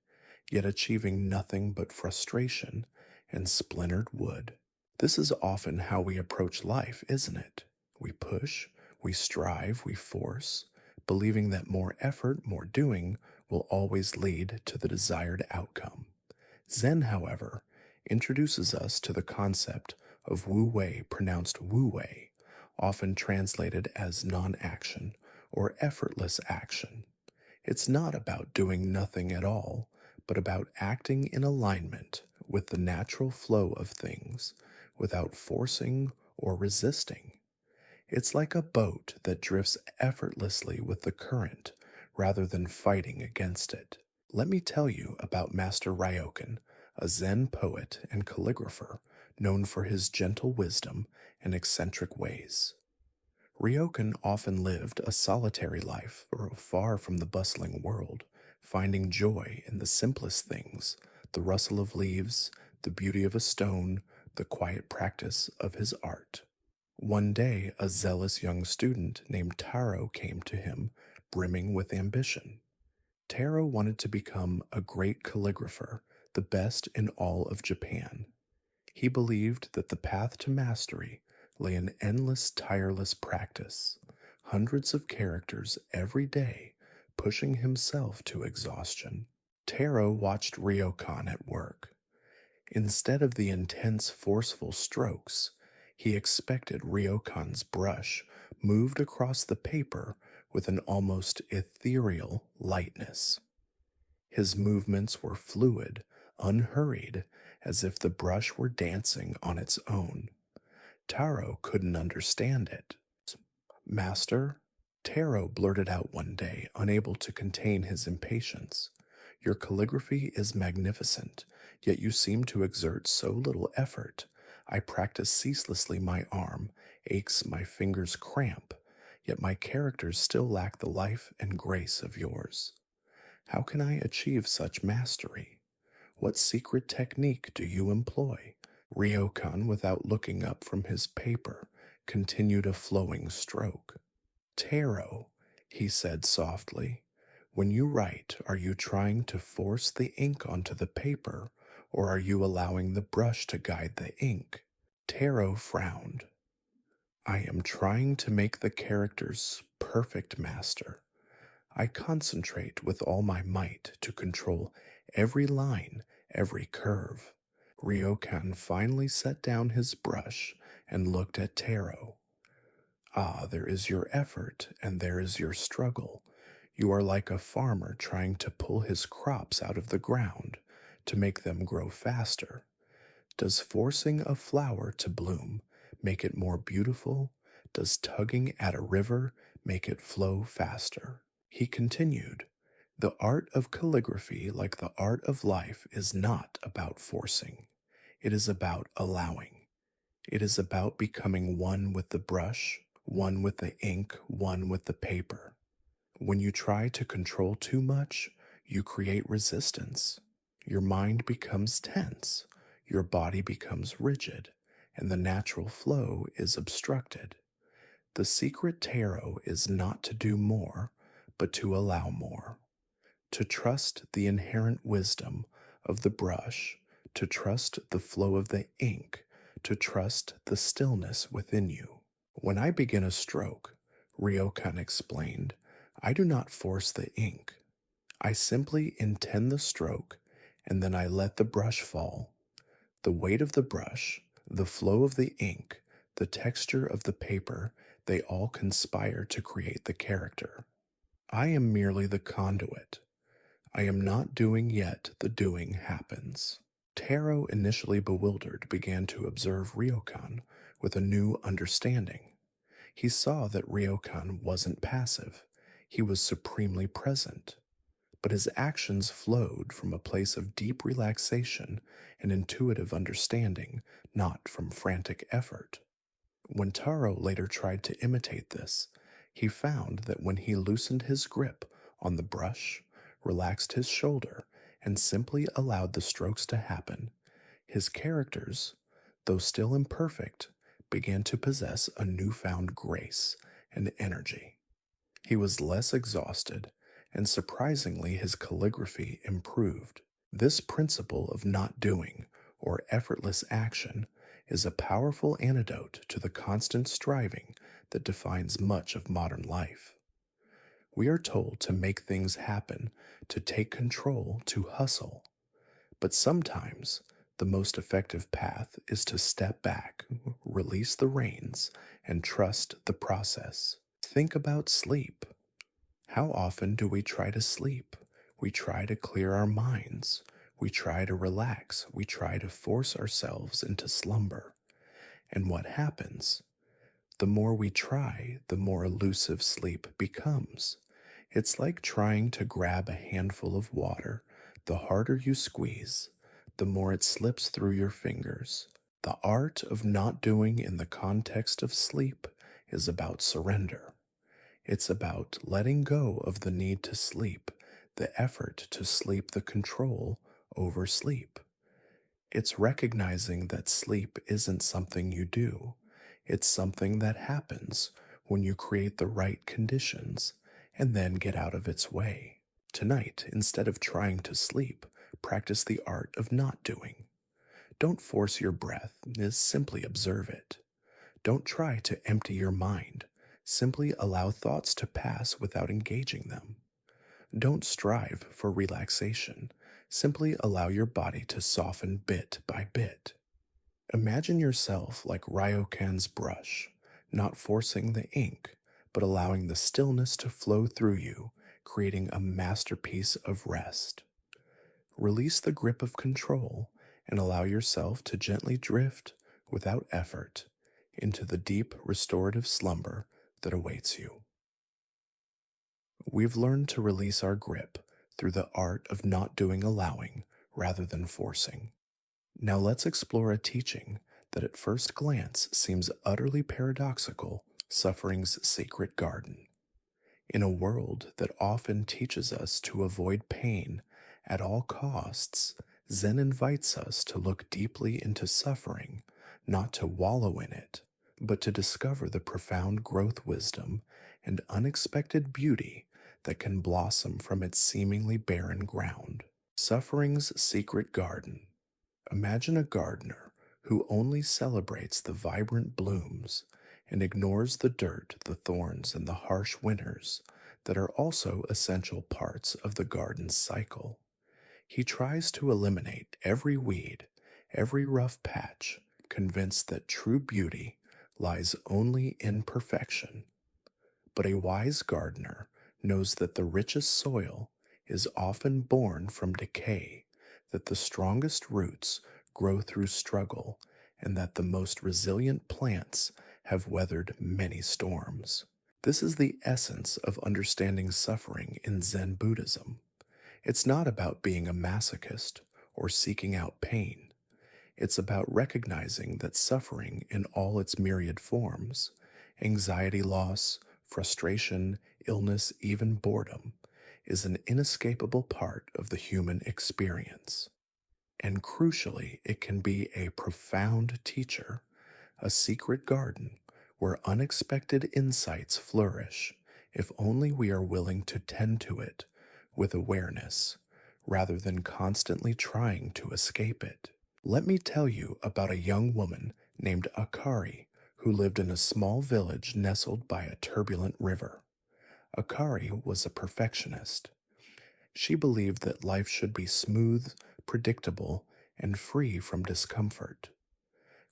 yet achieving nothing but frustration and splintered wood. This is often how we approach life, isn't it? We push, we strive, we force, believing that more effort, more doing will always lead to the desired outcome. Zen, however, introduces us to the concept of wu wei, pronounced wu wei, often translated as non-action or effortless action. It's not about doing nothing at all, but about acting in alignment with the natural flow of things without forcing or resisting. It's like a boat that drifts effortlessly with the current rather than fighting against it. Let me tell you about Master Ryokan, a Zen poet and calligrapher known for his gentle wisdom and eccentric ways. Ryokan often lived a solitary life, far from the bustling world, finding joy in the simplest things, the rustle of leaves, the beauty of a stone, the quiet practice of his art. One day, a zealous young student named Taro came to him, brimming with ambition. Taro wanted to become a great calligrapher, the best in all of Japan. He believed that the path to mastery lay in endless, tireless practice, hundreds of characters every day, pushing himself to exhaustion. Taro watched Ryokan at work. Instead of the intense, forceful strokes, he expected Ryokan's brush moved across the paper with an almost ethereal lightness. His movements were fluid, unhurried, as if the brush were dancing on its own. Taro couldn't understand it. Master, Taro blurted out one day, unable to contain his impatience. Your calligraphy is magnificent, yet you seem to exert so little effort. I practice ceaselessly, my arm aches, my fingers cramp, yet my characters still lack the life and grace of yours. How can I achieve such mastery? What secret technique do you employ? Ryokan, without looking up from his paper, continued a flowing stroke. Taro, he said softly, When you write, are you trying to force the ink onto the paper, or are you allowing the brush to guide the ink? Taro frowned. I am trying to make the characters perfect, master. I concentrate with all my might to control every line, every curve. Ryokan finally set down his brush and looked at Taro. Ah, there is your effort, and there is your struggle. You are like a farmer trying to pull his crops out of the ground to make them grow faster. Does forcing a flower to bloom make it more beautiful? Does tugging at a river make it flow faster? He continued, the art of calligraphy, like the art of life, is not about forcing. It is about allowing. It is about becoming one with the brush, one with the ink, one with the paper. When you try to control too much, you create resistance. Your mind becomes tense, your body becomes rigid, and the natural flow is obstructed. The secret tarot is not to do more, but to allow more. To trust the inherent wisdom of the brush, to trust the flow of the ink, to trust the stillness within you. When I begin a stroke, Ryokan explained, I do not force the ink. I simply intend the stroke, and then I let the brush fall. The weight of the brush, the flow of the ink, the texture of the paper, they all conspire to create the character. I am merely the conduit. I am not doing yet, the doing happens. Taro, initially bewildered, began to observe Ryokan with a new understanding. He saw that Ryokan wasn't passive, he was supremely present. But his actions flowed from a place of deep relaxation and intuitive understanding, not from frantic effort. When Taro later tried to imitate this, he found that when he loosened his grip on the brush, relaxed his shoulder, and simply allowed the strokes to happen, his characters, though still imperfect, began to possess a newfound grace and energy. He was less exhausted, and surprisingly, his calligraphy improved. This principle of not doing, or effortless action, is a powerful antidote to the constant striving that defines much of modern life. We are told to make things happen, to take control, to hustle. But sometimes, the most effective path is to step back, release the reins, and trust the process. Think about sleep. How often do we try to sleep? We try to clear our minds. We try to relax. We try to force ourselves into slumber. And what happens? The more we try, the more elusive sleep becomes. It's like trying to grab a handful of water. The harder you squeeze, the more it slips through your fingers. The art of not doing in the context of sleep is about surrender. It's about letting go of the need to sleep, the effort to sleep, the control over sleep. It's recognizing that sleep isn't something you do. It's something that happens when you create the right conditions and then get out of its way. Tonight, instead of trying to sleep, practice the art of not doing. Don't force your breath, simply observe it. Don't try to empty your mind. Simply allow thoughts to pass without engaging them. Don't strive for relaxation. Simply allow your body to soften bit by bit. Imagine yourself like Ryokan's brush, not forcing the ink, but allowing the stillness to flow through you, creating a masterpiece of rest. Release the grip of control and allow yourself to gently drift without effort into the deep restorative slumber that awaits you. We've learned to release our grip through the art of not doing allowing rather than forcing. Now let's explore a teaching that at first glance seems utterly paradoxical, suffering's sacred garden. In a world that often teaches us to avoid pain at all costs, Zen invites us to look deeply into suffering, not to wallow in it, but to discover the profound growth wisdom and unexpected beauty that can blossom from its seemingly barren ground. Suffering's secret garden. Imagine a gardener who only celebrates the vibrant blooms and ignores the dirt, the thorns, and the harsh winters that are also essential parts of the garden's cycle. He tries to eliminate every weed, every rough patch, convinced that true beauty lies only in perfection. But a wise gardener knows that the richest soil is often born from decay, that the strongest roots grow through struggle, and that the most resilient plants have weathered many storms. This is the essence of understanding suffering in Zen Buddhism. It's not about being a masochist or seeking out pain. It's about recognizing that suffering in all its myriad forms, anxiety, loss, frustration, illness, even boredom, is an inescapable part of the human experience. And crucially, it can be a profound teacher, a secret garden where unexpected insights flourish if only we are willing to tend to it with awareness rather than constantly trying to escape it. Let me tell you about a young woman named Akari who lived in a small village nestled by a turbulent river. Akari was a perfectionist. She believed that life should be smooth, predictable, and free from discomfort.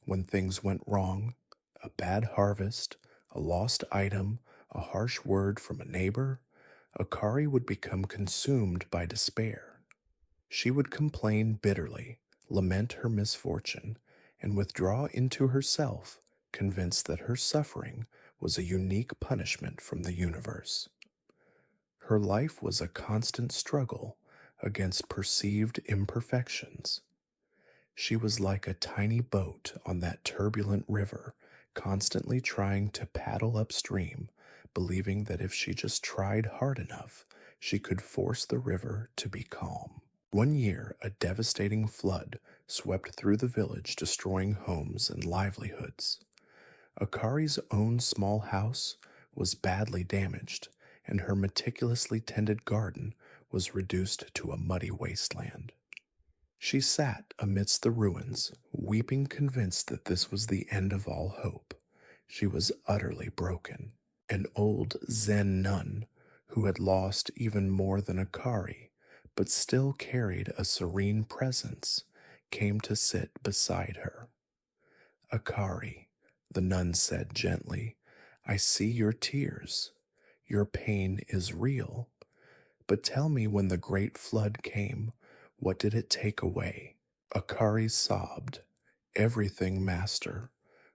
When things went wrong, a bad harvest, a lost item, a harsh word from a neighbor, Akari would become consumed by despair. She would complain bitterly, lament her misfortune, and withdraw into herself, convinced that her suffering was a unique punishment from the universe. Her life was a constant struggle against perceived imperfections. She was like a tiny boat on that turbulent river, constantly trying to paddle upstream, believing that if she just tried hard enough, she could force the river to be calm. One year, a devastating flood swept through the village, destroying homes and livelihoods. Akari's own small house was badly damaged, and her meticulously tended garden was reduced to a muddy wasteland. She sat amidst the ruins, weeping, convinced that this was the end of all hope. She was utterly broken. An old Zen nun, who had lost even more than Akari, but still carried a serene presence, came to sit beside her. Akari, the nun said gently, I see your tears. Your pain is real. But tell me, when the great flood came, what did it take away? Akari sobbed, everything, master.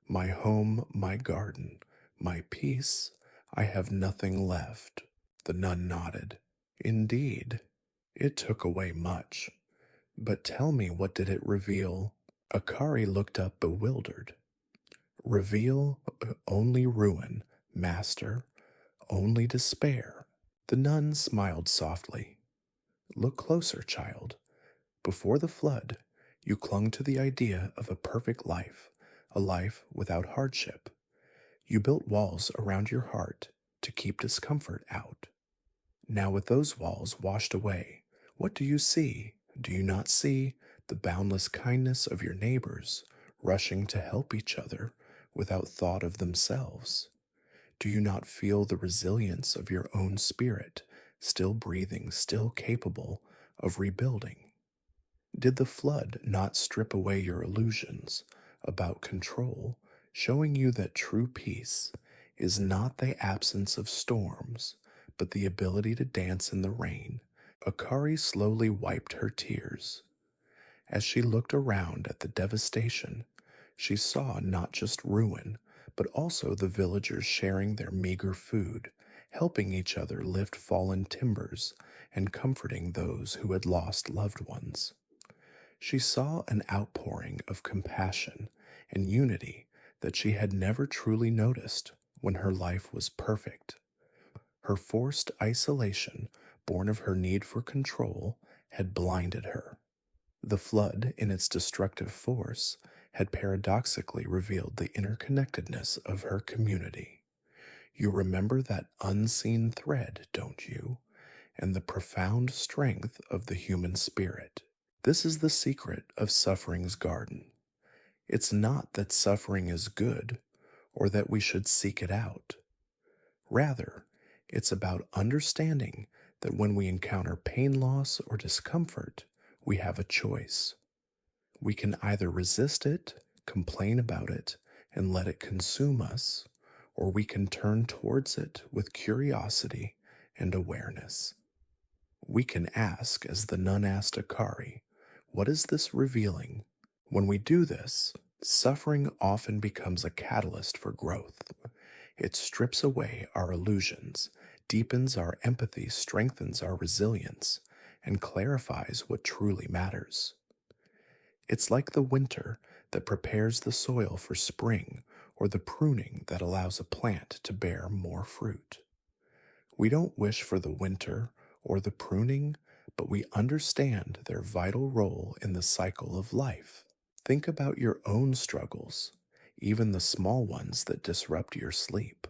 My home, my garden, my peace. I have nothing left. The nun nodded. Indeed, it took away much. But tell me, what did it reveal? Akari looked up bewildered. Reveal only ruin, master, only despair. The nun smiled softly. Look closer, child. Before the flood, you clung to the idea of a perfect life, a life without hardship. You built walls around your heart to keep discomfort out. Now, with those walls washed away, what do you see? Do you not see the boundless kindness of your neighbors rushing to help each other without thought of themselves? Do you not feel the resilience of your own spirit, still breathing, still capable of rebuilding? Did the flood not strip away your illusions about control, showing you that true peace is not the absence of storms, but the ability to dance in the rain? Akari slowly wiped her tears. As she looked around at the devastation, she saw not just ruin, but also the villagers sharing their meager food, helping each other lift fallen timbers, and comforting those who had lost loved ones. She saw an outpouring of compassion and unity that she had never truly noticed when her life was perfect. Her forced isolation, born of her need for control, had blinded her. The flood, in its destructive force, had paradoxically revealed the interconnectedness of her community. You remember that unseen thread, don't you? and the profound strength of the human spirit. This is the secret of suffering's garden. It's not that suffering is good or that we should seek it out. Rather, it's about understanding that when we encounter pain, loss, or discomfort, we have a choice. We can either resist it, complain about it, and let it consume us, or we can turn towards it with curiosity and awareness. We can ask, as the nun asked Akari, what is this revealing? When we do this, suffering often becomes a catalyst for growth. It strips away our illusions, deepens our empathy, strengthens our resilience, and clarifies what truly matters. It's like the winter that prepares the soil for spring, or the pruning that allows a plant to bear more fruit. We don't wish for the winter or the pruning, but we understand their vital role in the cycle of life. Think about your own struggles, even the small ones that disrupt your sleep.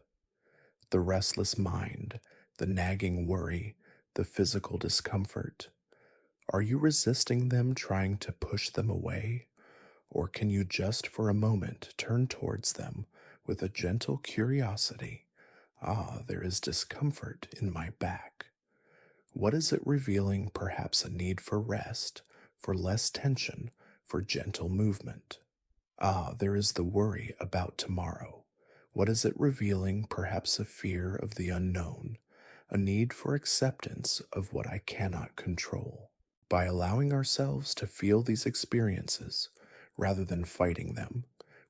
The restless mind, the nagging worry, the physical discomfort. Are you resisting them, trying to push them away? Or can you just for a moment turn towards them with a gentle curiosity? Ah, there is discomfort in my back. What is it revealing? Perhaps a need for rest, for less tension, for gentle movement. Ah, there is the worry about tomorrow. What is it revealing? Perhaps a fear of the unknown, a need for acceptance of what I cannot control. By allowing ourselves to feel these experiences, rather than fighting them,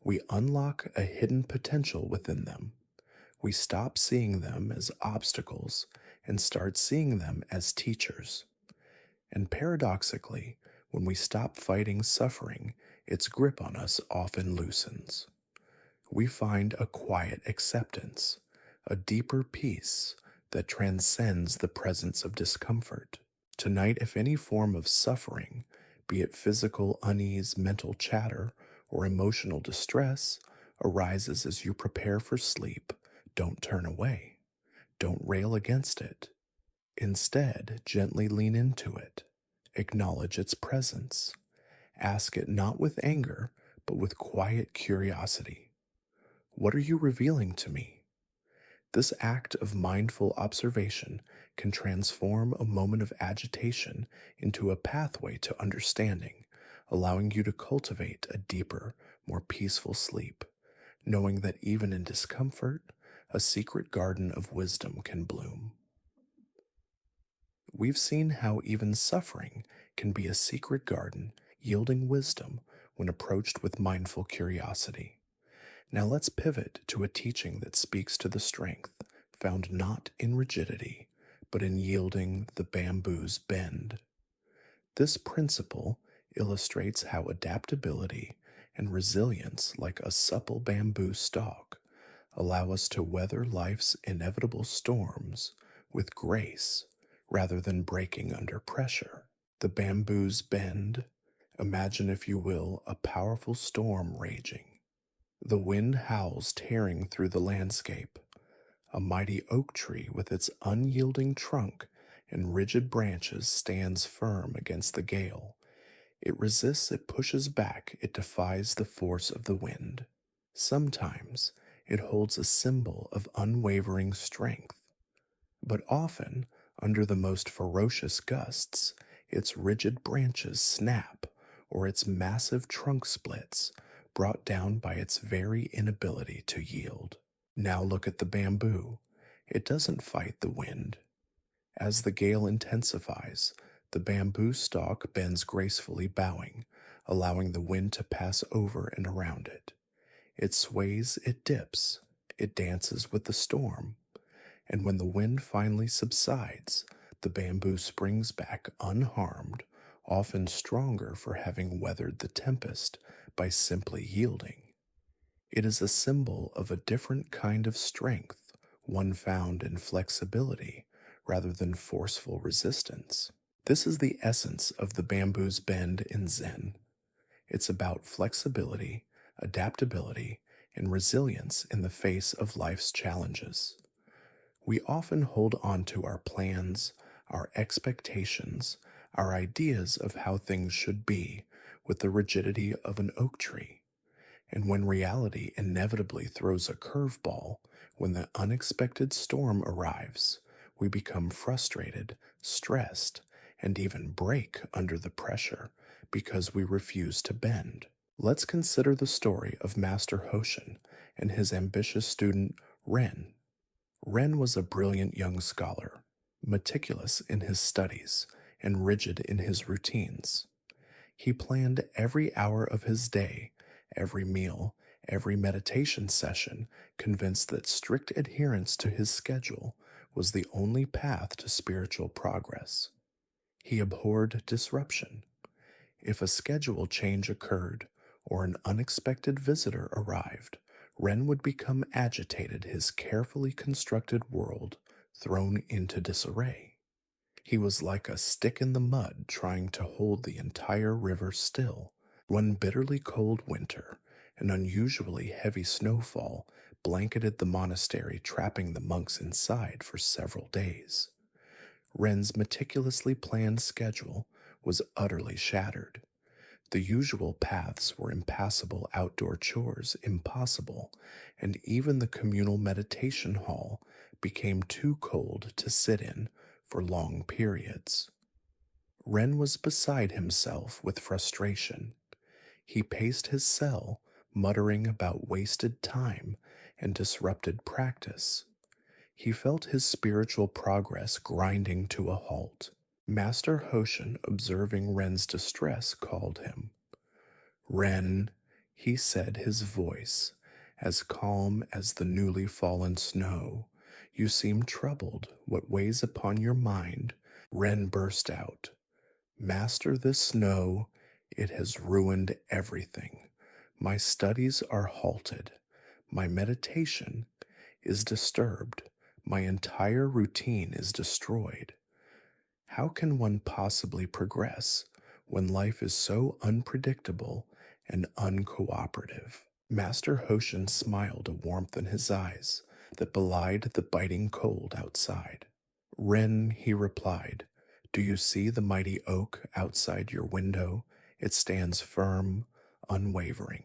we unlock a hidden potential within them. We stop seeing them as obstacles and start seeing them as teachers. And paradoxically, when we stop fighting suffering, its grip on us often loosens. We find a quiet acceptance, a deeper peace that transcends the presence of discomfort. Tonight, if any form of suffering, be it physical unease, mental chatter, or emotional distress, arises as you prepare for sleep, don't turn away. Don't rail against it. Instead, gently lean into it. Acknowledge its presence. Ask it not with anger, but with quiet curiosity. What are you revealing to me? This act of mindful observation can transform a moment of agitation into a pathway to understanding, allowing you to cultivate a deeper, more peaceful sleep, knowing that even in discomfort, a secret garden of wisdom can bloom. We've seen how even suffering can be a secret garden yielding wisdom when approached with mindful curiosity. Now let's pivot to a teaching that speaks to the strength found not in rigidity, but in yielding the bamboo's bend. This principle illustrates how adaptability and resilience, like a supple bamboo stalk, allow us to weather life's inevitable storms with grace rather than breaking under pressure. The bamboos bend. Imagine, if you will, a powerful storm raging. The wind howls, tearing through the landscape. A mighty oak tree with its unyielding trunk and rigid branches stands firm against the gale. It resists, it pushes back, it defies the force of the wind. Sometimes it holds a symbol of unwavering strength, but often, under the most ferocious gusts, its rigid branches snap or its massive trunk splits, brought down by its very inability to yield. Now look at the bamboo. It doesn't fight the wind. As the gale intensifies, the bamboo stalk bends gracefully, bowing, allowing the wind to pass over and around it. It sways, it dips, it dances with the storm, and when the wind finally subsides, the bamboo springs back unharmed, often stronger for having weathered the tempest by simply yielding. It is a symbol of a different kind of strength, one found in flexibility rather than forceful resistance. This is the essence of the bamboo's bend in Zen. It's about flexibility, adaptability, and resilience in the face of life's challenges. We often hold on to our plans, our expectations, our ideas of how things should be, with the rigidity of an oak tree. And when reality inevitably throws a curveball, when the unexpected storm arrives, we become frustrated, stressed, and even break under the pressure because we refuse to bend. Let's consider the story of Master Hoshin and his ambitious student Ren. Ren was a brilliant young scholar, meticulous in his studies and rigid in his routines. He planned every hour of his day, every meal, every meditation session, convinced that strict adherence to his schedule was the only path to spiritual progress. He abhorred disruption. If a schedule change occurred or an unexpected visitor arrived, Ren would become agitated, his carefully constructed world thrown into disarray. He was like a stick in the mud trying to hold the entire river still. One bitterly cold winter, an unusually heavy snowfall blanketed the monastery, trapping the monks inside for several days. Ren's meticulously planned schedule was utterly shattered. The usual paths were impassable, outdoor chores impossible, and even the communal meditation hall became too cold to sit in for long periods. Ren was beside himself with frustration. He paced his cell, muttering about wasted time and disrupted practice. He felt his spiritual progress grinding to a halt. Master Hoshin, observing Ren's distress, called him. Ren, he said, his voice as calm as the newly fallen snow. You seem troubled. What weighs upon your mind? Ren burst out. Master this snow. It has ruined everything. My studies are halted. My meditation is disturbed. My entire routine is destroyed. How can one possibly progress when life is so unpredictable and uncooperative? Master Hoshin smiled, a warmth in his eyes that belied the biting cold outside. Ren, he replied, do you see the mighty oak outside your window? It stands firm, unwavering.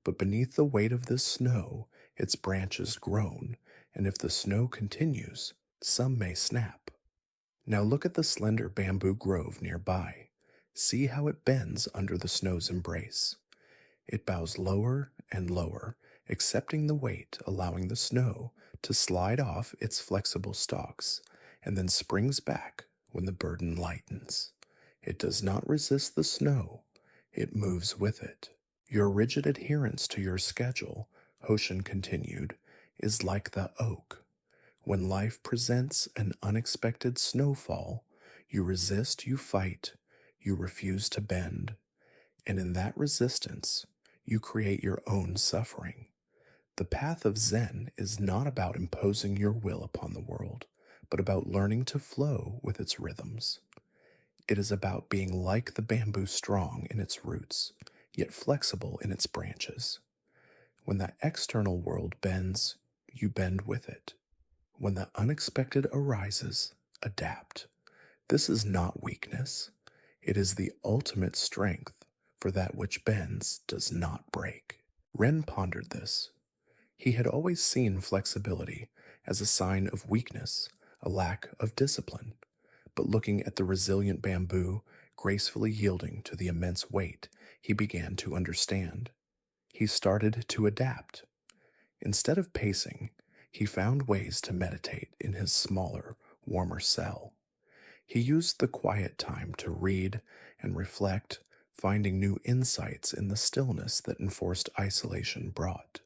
But beneath the weight of this snow, its branches groan, and if the snow continues, some may snap. Now look at the slender bamboo grove nearby. See how it bends under the snow's embrace. It bows lower and lower, accepting the weight, allowing the snow to slide off its flexible stalks, and then springs back when the burden lightens. It does not resist the snow, it moves with it. Your rigid adherence to your schedule, Hoshin continued, is like the oak. When life presents an unexpected snowfall, you resist, you fight, you refuse to bend, and in that resistance, you create your own suffering. The path of Zen is not about imposing your will upon the world, but about learning to flow with its rhythms. It is about being like the bamboo, strong in its roots, yet flexible in its branches. When the external world bends, you bend with it. When the unexpected arises, adapt. This is not weakness. It is the ultimate strength, for that which bends does not break. Ren pondered this. He had always seen flexibility as a sign of weakness, a lack of discipline. But looking at the resilient bamboo, gracefully yielding to the immense weight, he began to understand. He started to adapt. Instead of pacing, he found ways to meditate in his smaller, warmer cell. He used the quiet time to read and reflect, finding new insights in the stillness that enforced isolation brought.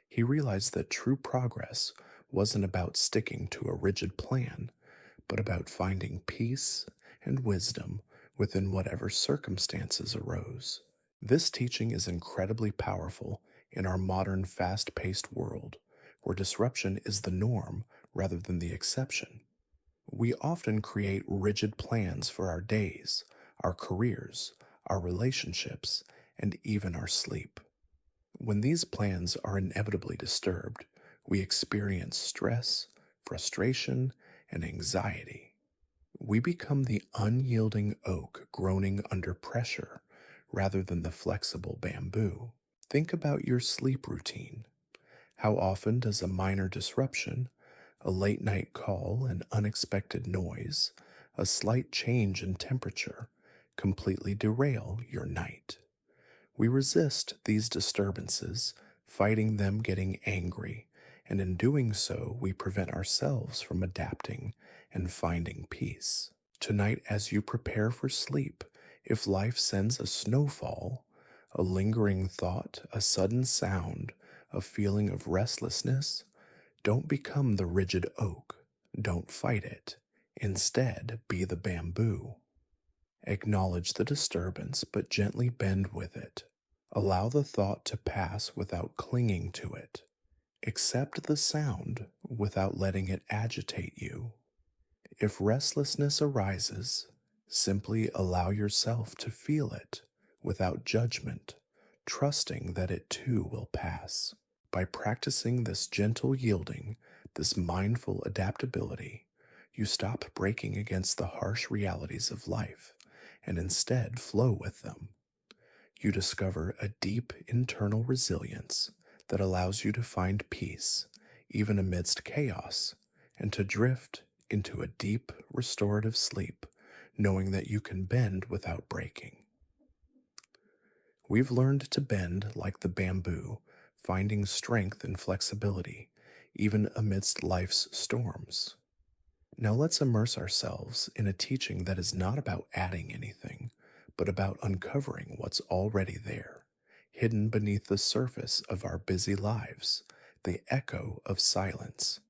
He realized that true progress wasn't about sticking to a rigid plan, but about finding peace and wisdom within whatever circumstances arose. This teaching is incredibly powerful in our modern fast-paced world, where disruption is the norm rather than the exception. We often create rigid plans for our days, our careers, our relationships, and even our sleep. When these plans are inevitably disturbed, we experience stress, frustration, and anxiety. We become the unyielding oak groaning under pressure rather than the flexible bamboo. Think about your sleep routine. How often does a minor disruption, a late night call, an unexpected noise, a slight change in temperature, completely derail your night? We resist these disturbances, fighting them, getting angry, and in doing so, we prevent ourselves from adapting and finding peace. Tonight, as you prepare for sleep, if life sends a snowfall, a lingering thought, a sudden sound, a feeling of restlessness, don't become the rigid oak. Don't fight it. Instead, be the bamboo. Acknowledge the disturbance, but gently bend with it. Allow the thought to pass without clinging to it. Accept the sound without letting it agitate you. If restlessness arises, simply allow yourself to feel it without judgment, trusting that it too will pass. By practicing this gentle yielding, this mindful adaptability, you stop breaking against the harsh realities of life and instead flow with them. You discover a deep internal resilience that allows you to find peace, even amidst chaos, and to drift into a deep, restorative sleep, knowing that you can bend without breaking. We've learned to bend like the bamboo, finding strength and flexibility, even amidst life's storms. Now let's immerse ourselves in a teaching that is not about adding anything, but about uncovering what's already there, hidden beneath the surface of our busy lives, the echo of silence.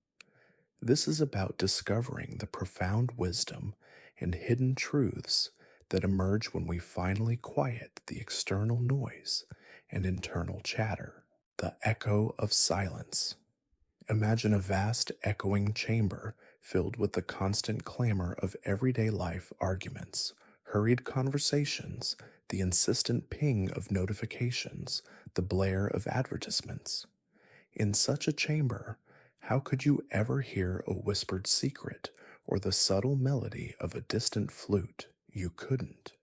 This is about discovering the profound wisdom and hidden truths that emerge when we finally quiet the external noise and internal chatter. The echo of silence. Imagine a vast echoing chamber filled with the constant clamor of everyday life arguments, hurried conversations, the insistent ping of notifications, the blare of advertisements. In such a chamber, how could you ever hear a whispered secret or the subtle melody of a distant flute? You couldn't.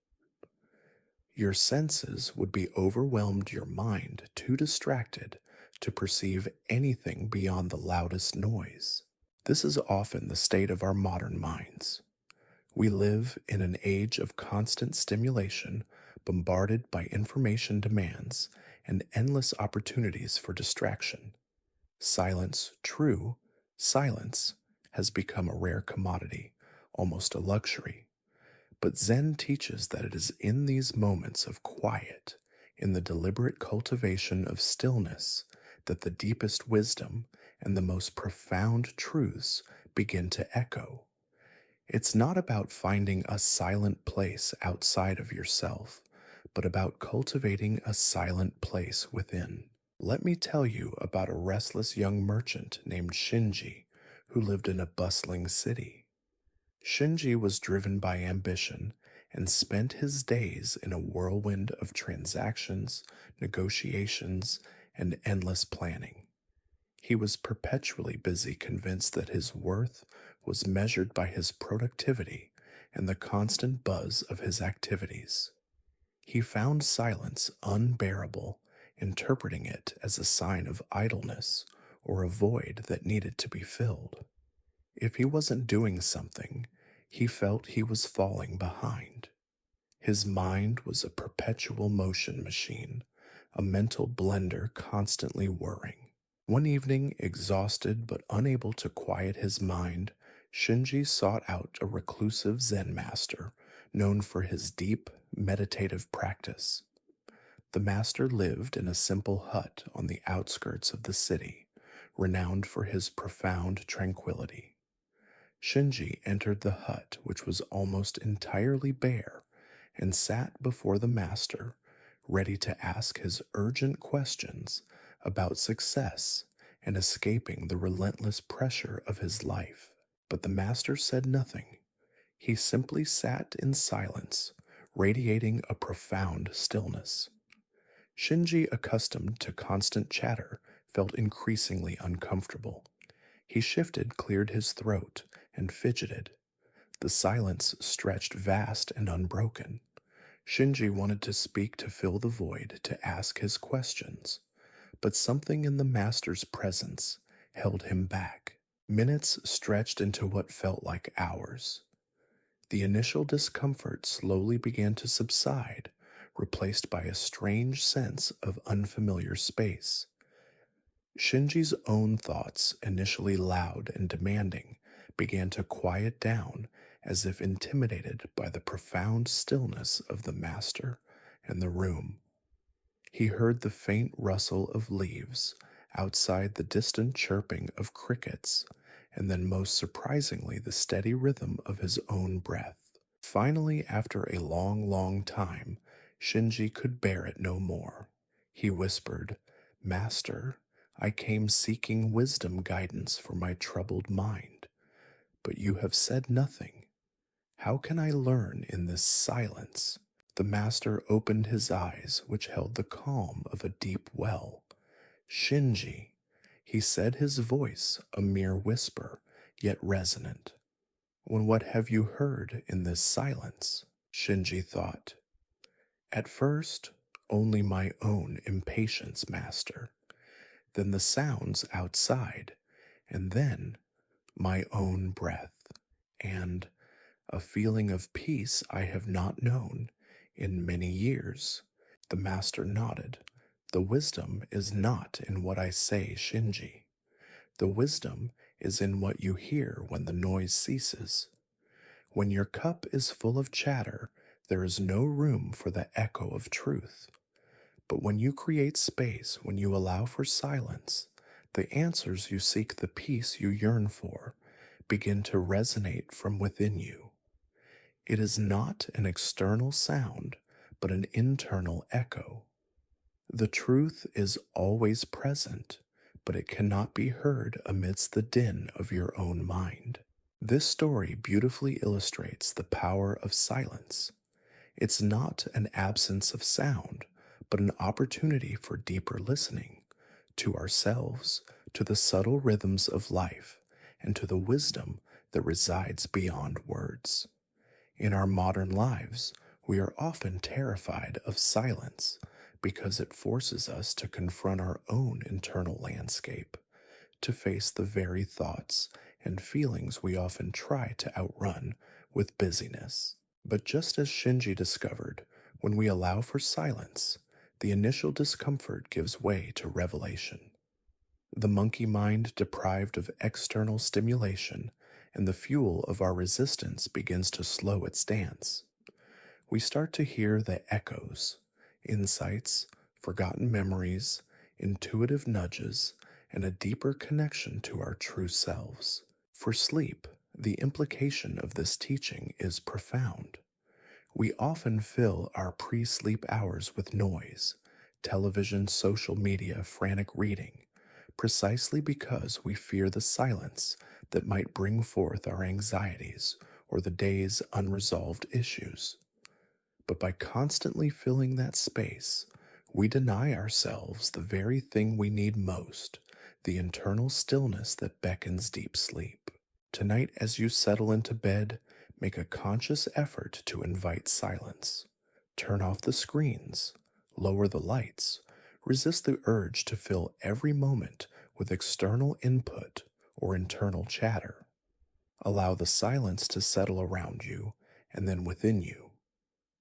Your senses would be overwhelmed, your mind too distracted to perceive anything beyond the loudest noise. This is often the state of our modern minds. We live in an age of constant stimulation, bombarded by information demands and endless opportunities for distraction. Silence, true silence, has become a rare commodity, almost a luxury. But Zen teaches that it is in these moments of quiet, in the deliberate cultivation of stillness, that the deepest wisdom and the most profound truths begin to echo. It's not about finding a silent place outside of yourself, but about cultivating a silent place within. Let me tell you about a restless young merchant named Shinji who lived in a bustling city. Shinji was driven by ambition and spent his days in a whirlwind of transactions, negotiations, and endless planning. He was perpetually busy, convinced that his worth was measured by his productivity and the constant buzz of his activities. He found silence unbearable, interpreting it as a sign of idleness or a void that needed to be filled. If he wasn't doing something, he felt he was falling behind. His mind was a perpetual motion machine, a mental blender constantly whirring. One evening, exhausted but unable to quiet his mind, Shinji sought out a reclusive Zen master known for his deep, meditative practice. The master lived in a simple hut on the outskirts of the city, renowned for his profound tranquility. Shinji entered the hut, which was almost entirely bare, and sat before the master, ready to ask his urgent questions about success and escaping the relentless pressure of his life. But the master said nothing. He simply sat in silence, radiating a profound stillness. Shinji, accustomed to constant chatter, felt increasingly uncomfortable. He shifted, cleared his throat, and fidgeted. The silence stretched vast and unbroken. Shinji wanted to speak to fill the void, to ask his questions, but something in the master's presence held him back. Minutes stretched into what felt like hours. The initial discomfort slowly began to subside, replaced by a strange sense of unfamiliar space. Shinji's own thoughts, initially loud and demanding, began to quiet down as if intimidated by the profound stillness of the master and the room. He heard the faint rustle of leaves outside, the distant chirping of crickets, and then, most surprisingly, the steady rhythm of his own breath. Finally, after a long, long time, Shinji could bear it no more. He whispered, "Master, I came seeking wisdom guidance for my troubled mind, but you have said nothing. How can I learn in this silence?" The master opened his eyes, which held the calm of a deep well. "Shinji," he said, his voice a mere whisper, yet resonant. What have you heard in this silence?" Shinji thought. "At first, only my own impatience, master. Then the sounds outside, and then my own breath, and a feeling of peace I have not known in many years." The master nodded. "The wisdom is not in what I say, Shinji. The wisdom is in what you hear when the noise ceases. When your cup is full of chatter, there is no room for the echo of truth. But when you create space, when you allow for silence, the answers you seek, the peace you yearn for, begin to resonate from within you. It is not an external sound, but an internal echo. The truth is always present, but it cannot be heard amidst the din of your own mind." This story beautifully illustrates the power of silence. It's not an absence of sound, but an opportunity for deeper listening to ourselves, to the subtle rhythms of life, and to the wisdom that resides beyond words. In our modern lives, we are often terrified of silence because it forces us to confront our own internal landscape, to face the very thoughts and feelings we often try to outrun with busyness. But just as Shinji discovered, when we allow for silence, the initial discomfort gives way to revelation. The monkey mind, deprived of external stimulation, and the fuel of our resistance, begins to slow its dance. We start to hear the echoes, insights, forgotten memories, intuitive nudges, and a deeper connection to our true selves. For sleep, the implication of this teaching is profound. We often fill our pre-sleep hours with noise, television, social media, frantic reading, precisely because we fear the silence that might bring forth our anxieties or the day's unresolved issues. But by constantly filling that space, we deny ourselves the very thing we need most, the internal stillness that beckons deep sleep. Tonight, as you settle into bed, make a conscious effort to invite silence. Turn off the screens, lower the lights, resist the urge to fill every moment with external input or internal chatter. Allow the silence to settle around you and then within you.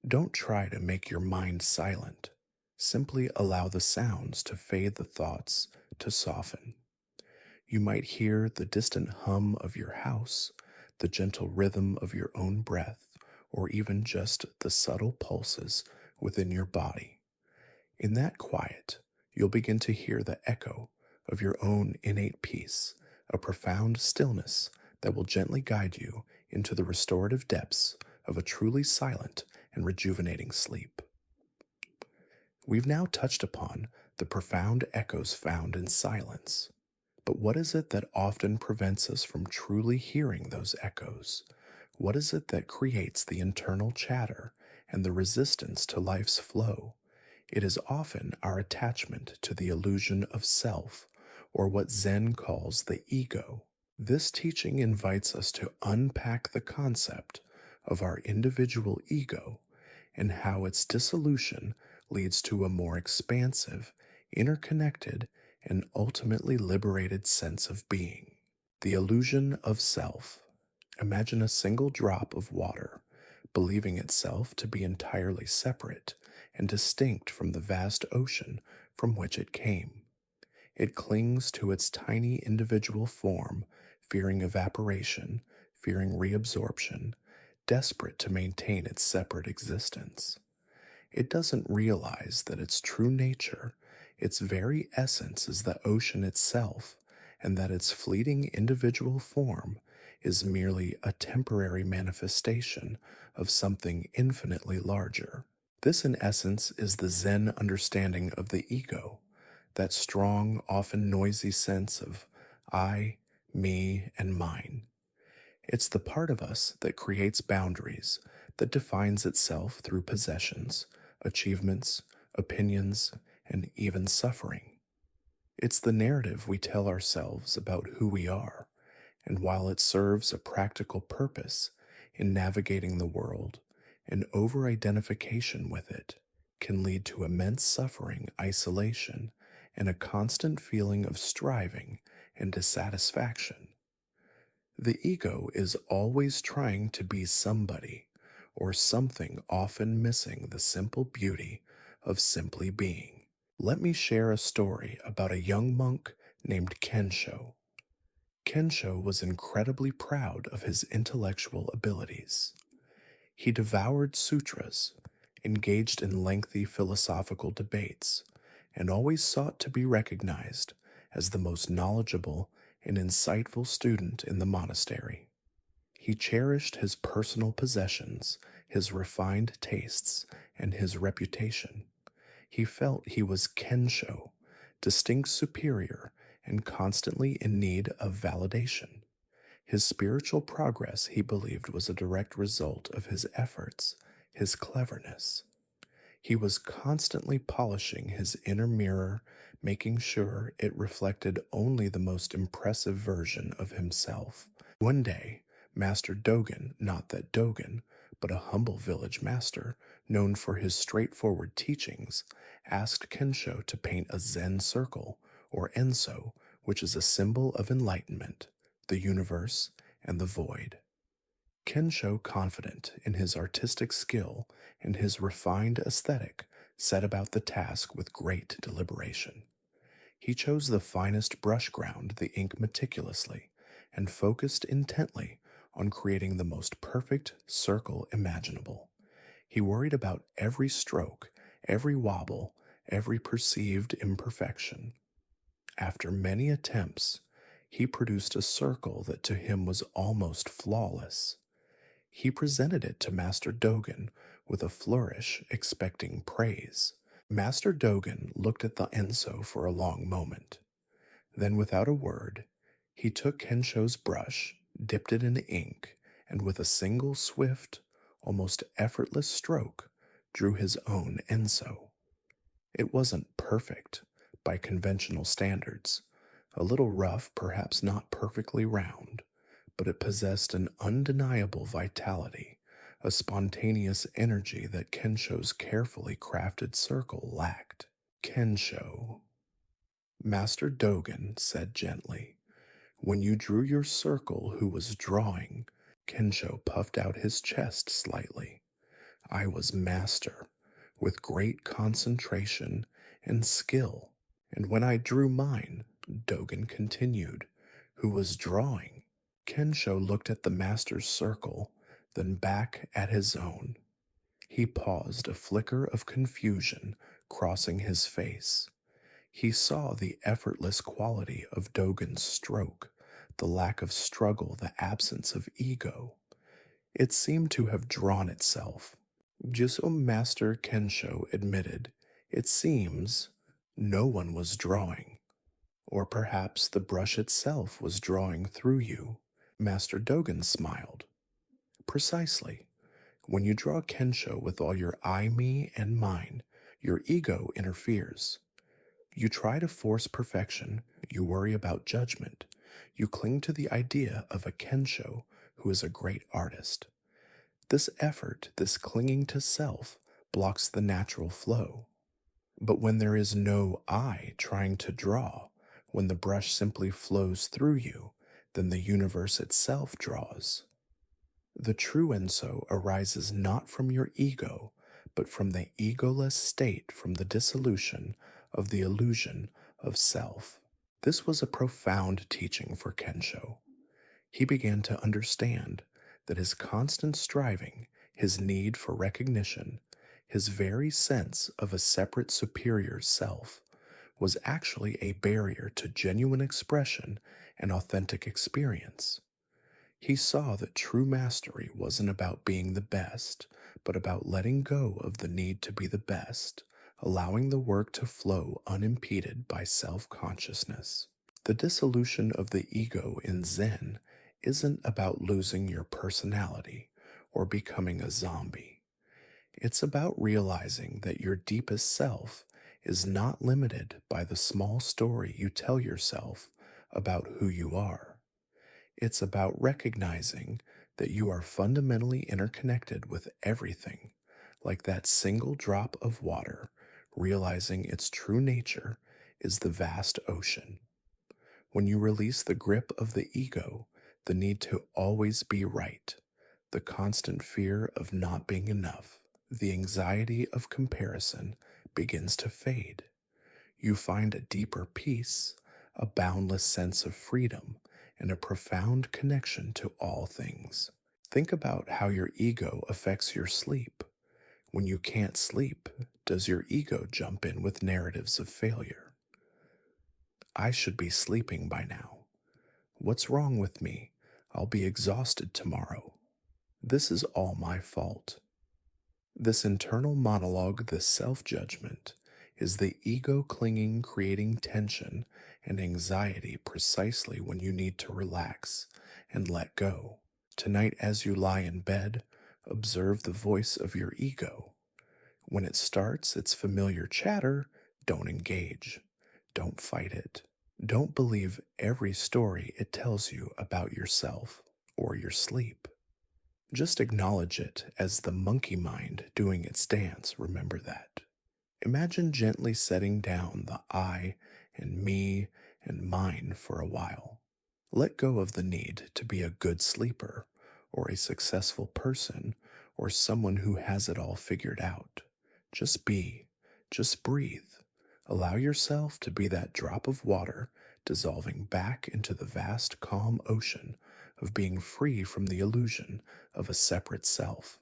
Don't try to make your mind silent. Simply allow the sounds to fade, the thoughts to soften. You might hear the distant hum of your house, the gentle rhythm of your own breath, or even just the subtle pulses within your body. In that quiet, you'll begin to hear the echo of your own innate peace, a profound stillness that will gently guide you into the restorative depths of a truly silent and rejuvenating sleep. We've now touched upon the profound echoes found in silence. But what is it that often prevents us from truly hearing those echoes? What is it that creates the internal chatter and the resistance to life's flow? It is often our attachment to the illusion of self, or what Zen calls the ego. This teaching invites us to unpack the concept of our individual ego and how its dissolution leads to a more expansive, interconnected, and ultimately liberated sense of being. The illusion of self. Imagine a single drop of water, believing itself to be entirely separate and distinct from the vast ocean from which it came. It clings to its tiny individual form, fearing evaporation, fearing reabsorption, desperate to maintain its separate existence. It doesn't realize that its true nature, its very essence, is the ocean itself, and that its fleeting individual form is merely a temporary manifestation of something infinitely larger. This, in essence, is the Zen understanding of the ego, that strong, often noisy sense of I, me, and mine. It's the part of us that creates boundaries, that defines itself through possessions, achievements, opinions, and even suffering. It's the narrative we tell ourselves about who we are, and while it serves a practical purpose in navigating the world, an over identification with it can lead to immense suffering, isolation, and a constant feeling of striving and dissatisfaction. The ego is always trying to be somebody or something, often missing the simple beauty of simply being. Let me share a story about a young monk named Kensho. Kensho was incredibly proud of his intellectual abilities. He devoured sutras, engaged in lengthy philosophical debates, and always sought to be recognized as the most knowledgeable and insightful student in the monastery. He cherished his personal possessions, his refined tastes, and his reputation. He felt he was Kensho, distinct superior, and constantly in need of validation. His spiritual progress, he believed, was a direct result of his efforts, his cleverness. He was constantly polishing his inner mirror, making sure it reflected only the most impressive version of himself. One day, Master Dogen, not that Dogen, but a humble village master, known for his straightforward teachings, asked Kensho to paint a Zen circle, or Enso, which is a symbol of enlightenment, the universe, and the void. Kensho, confident in his artistic skill and his refined aesthetic, set about the task with great deliberation. He chose the finest brush, ground the ink meticulously, and focused intently on creating the most perfect circle imaginable. He worried about every stroke, every wobble, every perceived imperfection. After many attempts, he produced a circle that to him was almost flawless. He presented it to Master Dogen with a flourish, expecting praise. Master Dogen looked at the Enso for a long moment. Then, without a word, he took Kensho's brush, dipped it in ink, and with a single swift, almost effortless stroke, drew his own Enso. It wasn't perfect by conventional standards, a little rough, perhaps not perfectly round, but it possessed an undeniable vitality, a spontaneous energy that Kensho's carefully crafted circle lacked. Kensho, Master Dogen said gently, when you drew your circle, who was drawing? Kensho puffed out his chest slightly. I was master, with great concentration and skill. And when I drew mine, Dogen continued, who was drawing? Kensho looked at the master's circle, then back at his own. He paused, a flicker of confusion crossing his face. He saw the effortless quality of Dogen's stroke, the lack of struggle, the absence of ego. It seemed to have drawn itself. Jiso Master Kensho admitted, it seems no one was drawing. Or perhaps the brush itself was drawing through you. Master Dogen smiled. Precisely. When you draw Kensho with all your I, me, and mine, your ego interferes. You try to force perfection, you worry about judgment, you cling to the idea of a kensho who is a great artist. This effort, this clinging to self, blocks the natural flow. But when there is no I trying to draw, when the brush simply flows through you, then the universe itself draws. The true Enso arises not from your ego, but from the egoless state, from the dissolution of the illusion of self. This was a profound teaching for Kensho. He began to understand that his constant striving, his need for recognition, his very sense of a separate superior self, was actually a barrier to genuine expression and authentic experience. He saw that true mastery wasn't about being the best, but about letting go of the need to be the best, allowing the work to flow unimpeded by self consciousness. The dissolution of the ego in Zen isn't about losing your personality or becoming a zombie. It's about realizing that your deepest self is not limited by the small story you tell yourself about who you are. It's about recognizing that you are fundamentally interconnected with everything, like that single drop of water, realizing its true nature is the vast ocean. When you release the grip of the ego, the need to always be right, the constant fear of not being enough, the anxiety of comparison begins to fade. You find a deeper peace, a boundless sense of freedom, and a profound connection to all things. Think about how your ego affects your sleep. When you can't sleep, does your ego jump in with narratives of failure? I should be sleeping by now. What's wrong with me? I'll be exhausted tomorrow. This is all my fault. This internal monologue, this self judgment, is the ego clinging, creating tension and anxiety precisely when you need to relax and let go. Tonight, as you lie in bed, observe the voice of your ego. When it starts its familiar chatter, don't engage. Don't fight it. Don't believe every story it tells you about yourself or your sleep. Just acknowledge it as the monkey mind doing its dance, remember that. Imagine gently setting down the I and me and mine for a while. Let go of the need to be a good sleeper or a successful person or someone who has it all figured out. Just be, just breathe. Allow yourself to be that drop of water dissolving back into the vast calm ocean of being free from the illusion of a separate self.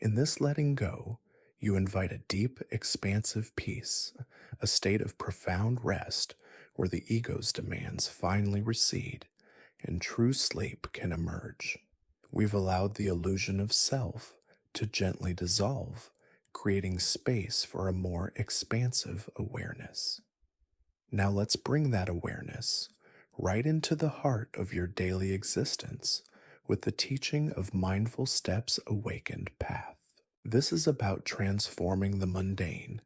In this letting go, you invite a deep, expansive peace, a state of profound rest where the ego's demands finally recede and true sleep can emerge. We've allowed the illusion of self to gently dissolve, creating space for a more expansive awareness. Now let's bring that awareness right into the heart of your daily existence with the teaching of Mindful Steps Awakened Path. This is about transforming the mundane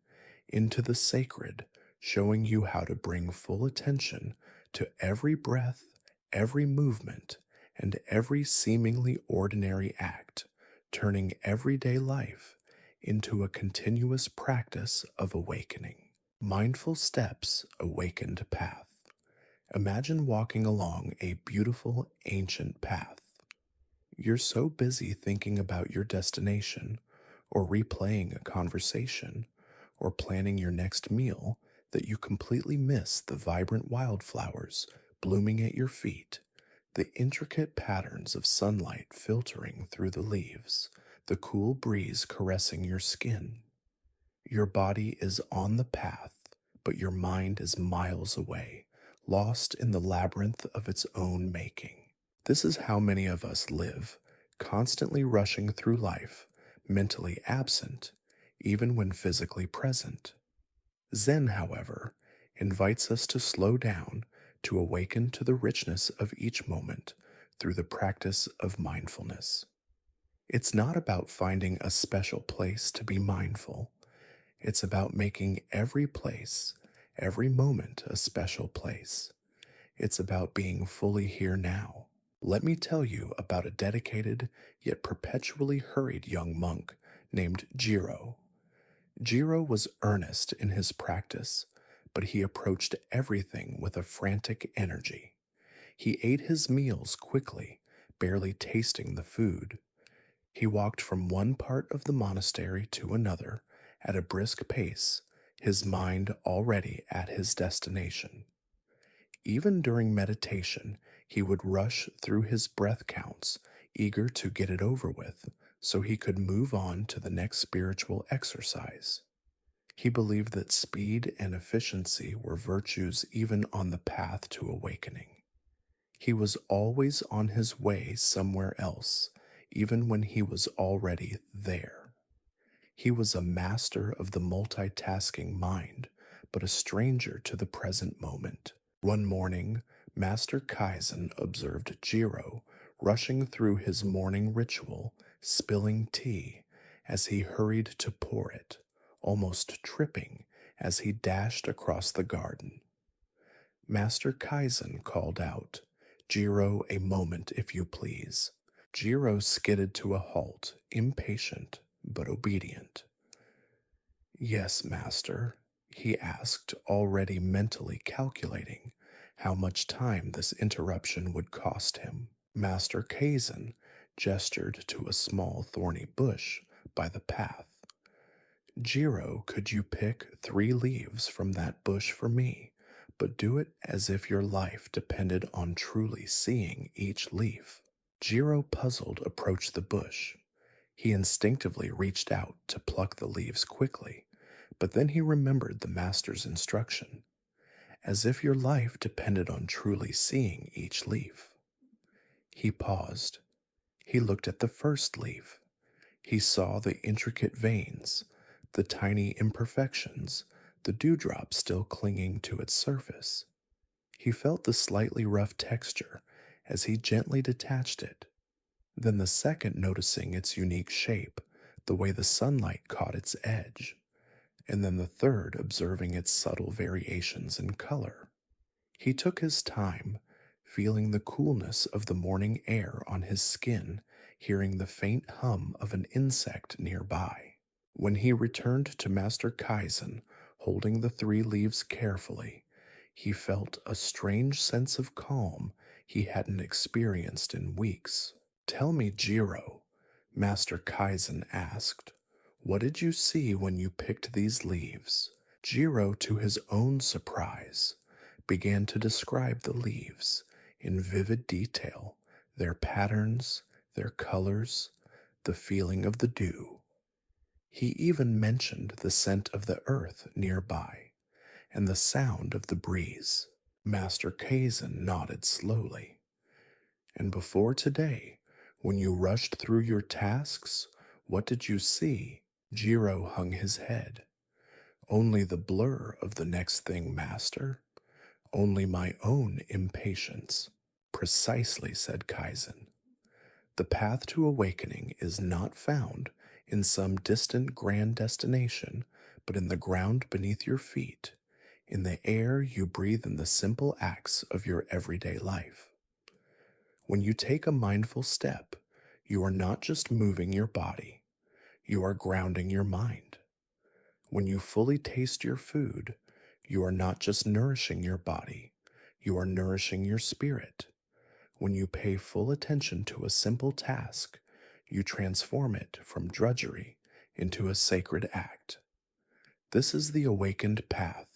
into the sacred, showing you how to bring full attention to every breath, every movement, and every seemingly ordinary act, turning everyday life into a continuous practice of awakening. Mindful Steps Awakened Path. Imagine walking along a beautiful ancient path. You're so busy thinking about your destination, or replaying a conversation, or planning your next meal that you completely miss the vibrant wildflowers blooming at your feet, the intricate patterns of sunlight filtering through the leaves, the cool breeze caressing your skin. Your body is on the path, but your mind is miles away, lost in the labyrinth of its own making. This is how many of us live, constantly rushing through life, mentally absent, even when physically present. Zen, however, invites us to slow down, to awaken to the richness of each moment through the practice of mindfulness. It's not about finding a special place to be mindful. It's about making every place, every moment a special place. It's about being fully here now. Let me tell you about a dedicated yet perpetually hurried young monk named Jiro. Jiro was earnest in his practice, but he approached everything with a frantic energy. He ate his meals quickly, barely tasting the food. He walked from one part of the monastery to another at a brisk pace, his mind already at his destination. Even during meditation, he would rush through his breath counts, eager to get it over with, so he could move on to the next spiritual exercise. He believed that speed and efficiency were virtues even on the path to awakening. He was always on his way somewhere else, even when he was already there. He was a master of the multitasking mind, but a stranger to the present moment. One morning, Master Kaizen observed Jiro rushing through his morning ritual, spilling tea as he hurried to pour it, almost tripping as he dashed across the garden. Master Kaizen called out, "Jiro, a moment, if you please." Jiro skidded to a halt, impatient but obedient. "Yes, master," he asked, already mentally calculating how much time this interruption would cost him. Master Kaizen gestured to a small thorny bush by the path. "Jiro, could you pick 3 leaves from that bush for me, but do it as if your life depended on truly seeing each leaf?" Jiro, puzzled, approached the bush. He instinctively reached out to pluck the leaves quickly, but then he remembered the master's instruction, as if your life depended on truly seeing each leaf. He paused. He looked at the first leaf. He saw the intricate veins, the tiny imperfections, the dewdrop still clinging to its surface. He felt the slightly rough texture as he gently detached it. Then the second, noticing its unique shape, the way the sunlight caught its edge. And then the third, observing its subtle variations in color. He took his time, feeling the coolness of the morning air on his skin, hearing the faint hum of an insect nearby. When he returned to Master Kaizen, holding the 3 leaves carefully, he felt a strange sense of calm he hadn't experienced in weeks. "Tell me, Jiro," Master Kaizen asked, "what did you see when you picked these leaves?" Jiro, to his own surprise, began to describe the leaves in vivid detail, their patterns, their colors, the feeling of the dew. He even mentioned the scent of the earth nearby and the sound of the breeze. Master Kaizen nodded slowly. "And before today, when you rushed through your tasks, what did you see?" Jiro hung his head. "Only the blur of the next thing, master. Only my own impatience." "Precisely," said Kaizen. "The path to awakening is not found in some distant grand destination, but in the ground beneath your feet, in the air you breathe, in the simple acts of your everyday life. When you take a mindful step, you are not just moving your body, you are grounding your mind. When you fully taste your food, you are not just nourishing your body, you are nourishing your spirit. When you pay full attention to a simple task, you transform it from drudgery into a sacred act. This is the awakened path,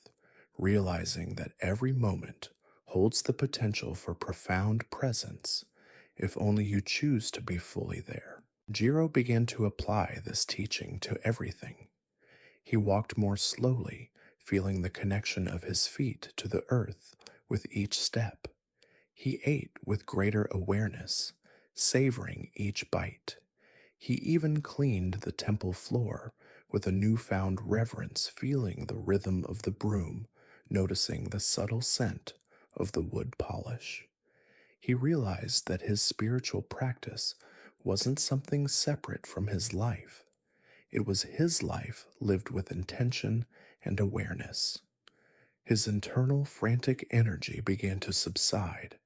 realizing that every moment holds the potential for profound presence, if only you choose to be fully there." Jiro began to apply this teaching to everything. He walked more slowly, feeling the connection of his feet to the earth with each step. He ate with greater awareness, savoring each bite. He even cleaned the temple floor with a newfound reverence, feeling the rhythm of the broom, noticing the subtle scent of the wood polish. He realized that his spiritual practice wasn't something separate from his life. It was his life lived with intention and awareness. His internal frantic energy began to subside,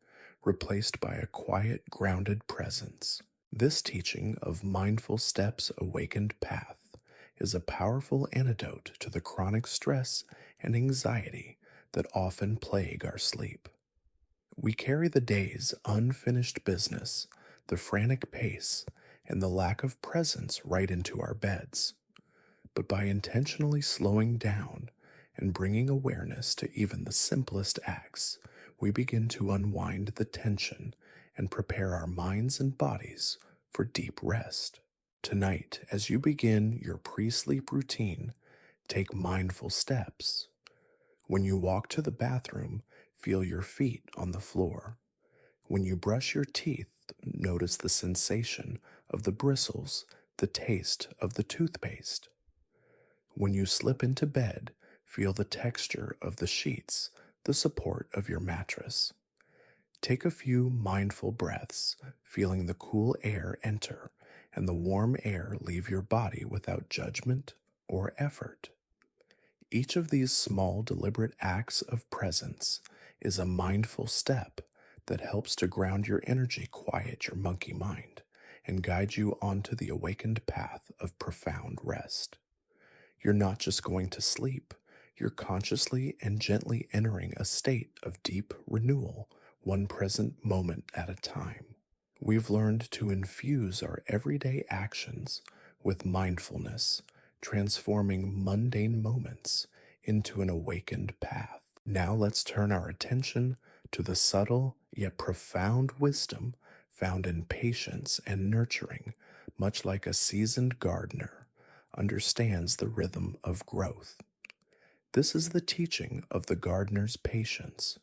replaced by a quiet, grounded presence. This teaching of mindful steps awakened path is a powerful antidote to the chronic stress and anxiety that often plague our sleep. We carry the day's unfinished business, the frantic pace, and the lack of presence right into our beds. But by intentionally slowing down and bringing awareness to even the simplest acts, we begin to unwind the tension and prepare our minds and bodies for deep rest. Tonight, as you begin your pre sleep routine, take mindful steps. When you walk to the bathroom, feel your feet on the floor. When you brush your teeth, notice the sensation of the bristles, the taste of the toothpaste. When you slip into bed, feel the texture of the sheets, the support of your mattress. Take a few mindful breaths, feeling the cool air enter and the warm air leave your body without judgment or effort. Each of these small, deliberate acts of presence is a mindful step that helps to ground your energy, quiet your monkey mind, and guide you onto the awakened path of profound rest. You're not just going to sleep, you're consciously and gently entering a state of deep renewal, one present moment at a time. We've learned to infuse our everyday actions with mindfulness, transforming mundane moments into an awakened path. Now let's turn our attention to the subtle yet profound wisdom found in patience and nurturing, much like a seasoned gardener understands the rhythm of growth. This is the teaching of the gardener's patience,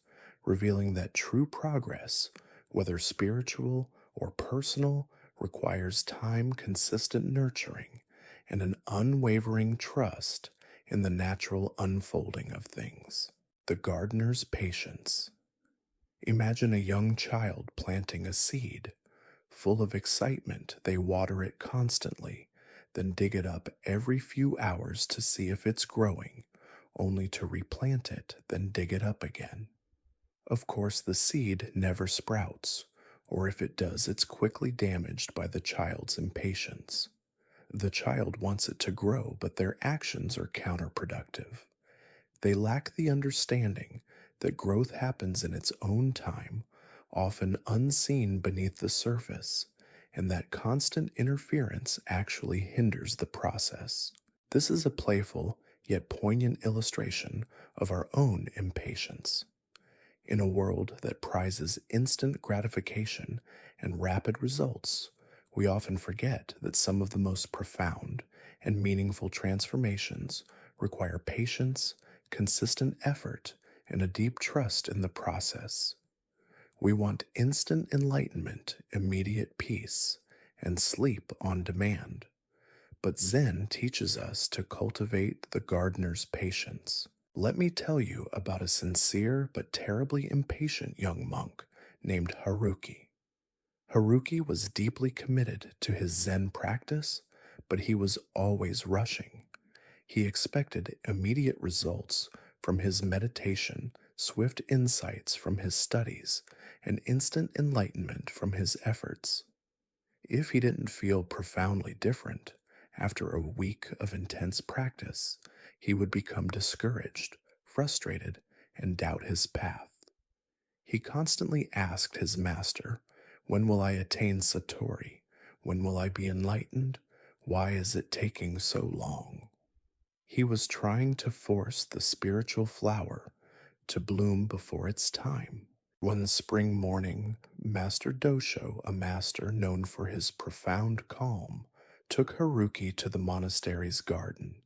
revealing that true progress, whether spiritual or personal, requires time, consistent nurturing, and an unwavering trust in the natural unfolding of things. The gardener's patience. Imagine a young child planting a seed. Full of excitement, they water it constantly, then dig it up every few hours to see if it's growing, only to replant it, then dig it up again. Of course, the seed never sprouts, or if it does, it's quickly damaged by the child's impatience. The child wants it to grow, but their actions are counterproductive. They lack the understanding that growth happens in its own time, often unseen beneath the surface, and that constant interference actually hinders the process. This is a playful yet poignant illustration of our own impatience. In a world that prizes instant gratification and rapid results, we often forget that some of the most profound and meaningful transformations require patience, consistent effort, and a deep trust in the process. We want instant enlightenment, immediate peace, and sleep on demand. But Zen teaches us to cultivate the gardener's patience. Let me tell you about a sincere but terribly impatient young monk named Haruki. Haruki was deeply committed to his Zen practice, but he was always rushing. He expected immediate results from his meditation, swift insights from his studies, and instant enlightenment from his efforts. If he didn't feel profoundly different after a week of intense practice, he would become discouraged, frustrated, and doubt his path. He constantly asked his master, "When will I attain Satori? When will I be enlightened? Why is it taking so long?" He was trying to force the spiritual flower to bloom before its time. One spring morning, Master Dosho, a master known for his profound calm, took Haruki to the monastery's garden.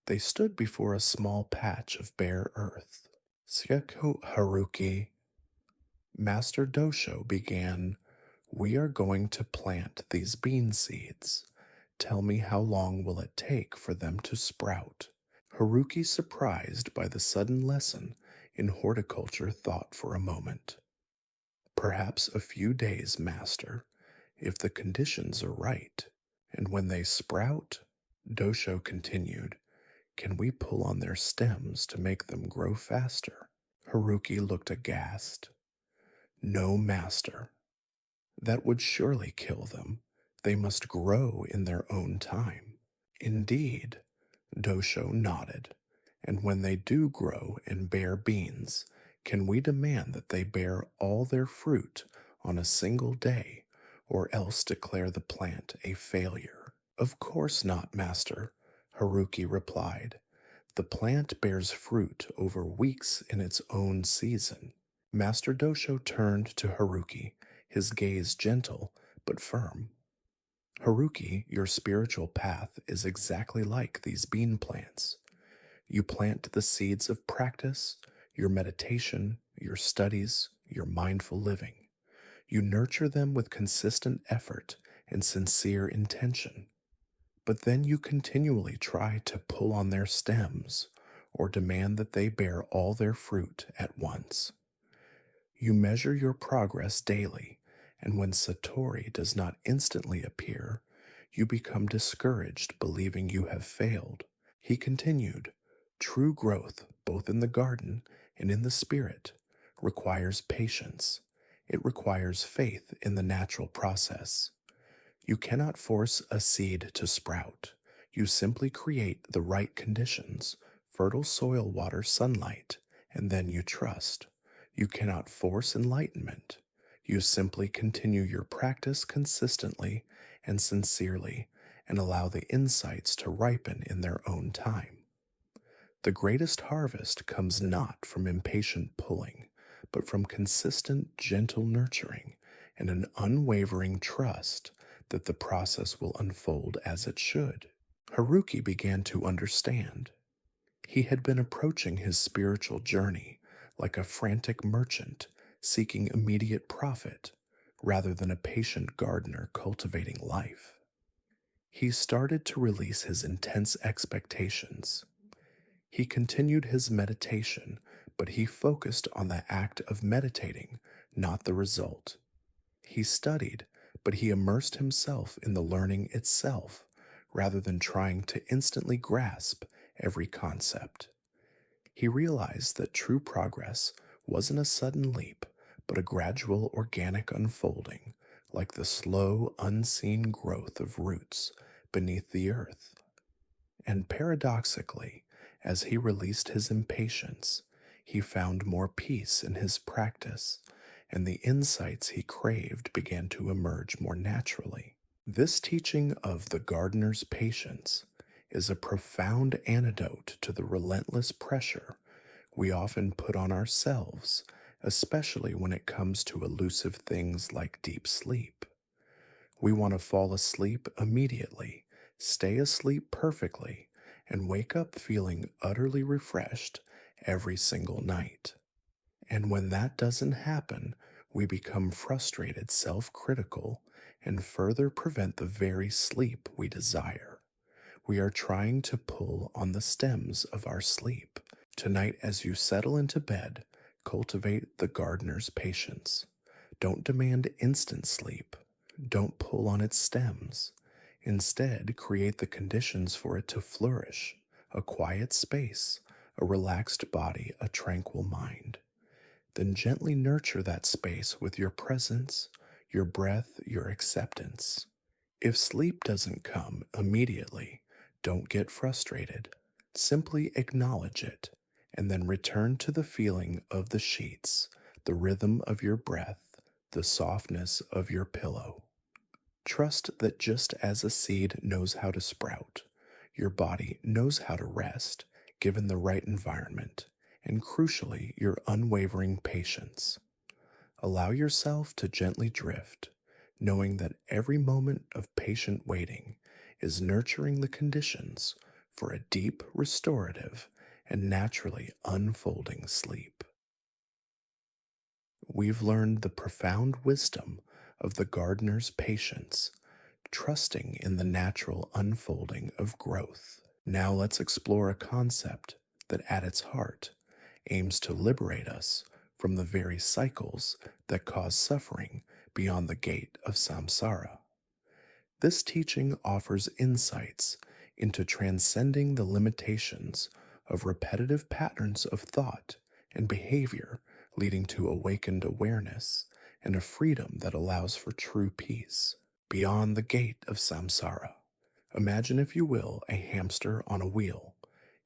They stood before a small patch of bare earth. "Seiko Haruki," Master Dosho began, "we are going to plant these bean seeds. Tell me, how long will it take for them to sprout?" Haruki, surprised by the sudden lesson in horticulture, thought for a moment. "Perhaps a few days, master, if the conditions are right. And when they sprout," Dosho continued, Can we pull on their stems to make them grow faster? Haruki looked aghast. No, master. That would surely kill them. They must grow in their own time. Indeed, Dosho nodded. And when they do grow and bear beans, can we demand that they bear all their fruit on a single day, or else declare the plant a failure? Of course not, master, Haruki replied. The plant bears fruit over weeks in its own season. Master Dosho turned to Haruki, his gaze gentle but firm. Haruki, your spiritual path is exactly like these bean plants. You plant the seeds of practice, your meditation, your studies, your mindful living. You nurture them with consistent effort and sincere intention. But then you continually try to pull on their stems or demand that they bear all their fruit at once. You measure your progress daily, and when Satori does not instantly appear, you become discouraged, believing you have failed. He continued, true growth, both in the garden and in the spirit, requires patience. It requires faith in the natural process. You cannot force a seed to sprout. You simply create the right conditions, fertile soil, water, sunlight, and then you trust. You cannot force enlightenment. You simply continue your practice consistently and sincerely and allow the insights to ripen in their own time. The greatest harvest comes not from impatient pulling, but from consistent, gentle nurturing and an unwavering trust that the process will unfold as it should. Haruki began to understand. He had been approaching his spiritual journey like a frantic merchant seeking immediate profit rather than a patient gardener cultivating life. He started to release his intense expectations. He continued his meditation, but he focused on the act of meditating, not the result. He studied, but he immersed himself in the learning itself rather than trying to instantly grasp every concept. He realized that true progress wasn't a sudden leap, but a gradual organic unfolding, like the slow, unseen growth of roots beneath the earth. And paradoxically, as he released his impatience, he found more peace in his practice, and the insights he craved began to emerge more naturally. This teaching of the gardener's patience is a profound antidote to the relentless pressure we often put on ourselves, especially when it comes to elusive things like deep sleep. We want to fall asleep immediately, stay asleep perfectly, and wake up feeling utterly refreshed every single night. And when that doesn't happen, we become frustrated, self critical, and further prevent the very sleep we desire. We are trying to pull on the stems of our sleep. Tonight, as you settle into bed, cultivate the gardener's patience. Don't demand instant sleep. Don't pull on its stems. Instead, create the conditions for it to flourish: a quiet space, a relaxed body, a tranquil mind. Then gently nurture that space with your presence, your breath, your acceptance. If sleep doesn't come immediately, don't get frustrated. Simply acknowledge it, and then return to the feeling of the sheets, the rhythm of your breath, the softness of your pillow. Trust that just as a seed knows how to sprout, your body knows how to rest given the right environment, and crucially, your unwavering patience. Allow yourself to gently drift, knowing that every moment of patient waiting is nurturing the conditions for a deep, restorative, and naturally unfolding sleep. We've learned the profound wisdom of the gardener's patience, trusting in the natural unfolding of growth. Now let's explore a concept that at its heart aims to liberate us from the very cycles that cause suffering beyond the gate of samsara. This teaching offers insights into transcending the limitations of repetitive patterns of thought and behavior, leading to awakened awareness and a freedom that allows for true peace. Beyond the gate of samsara, imagine, if you will, a hamster on a wheel.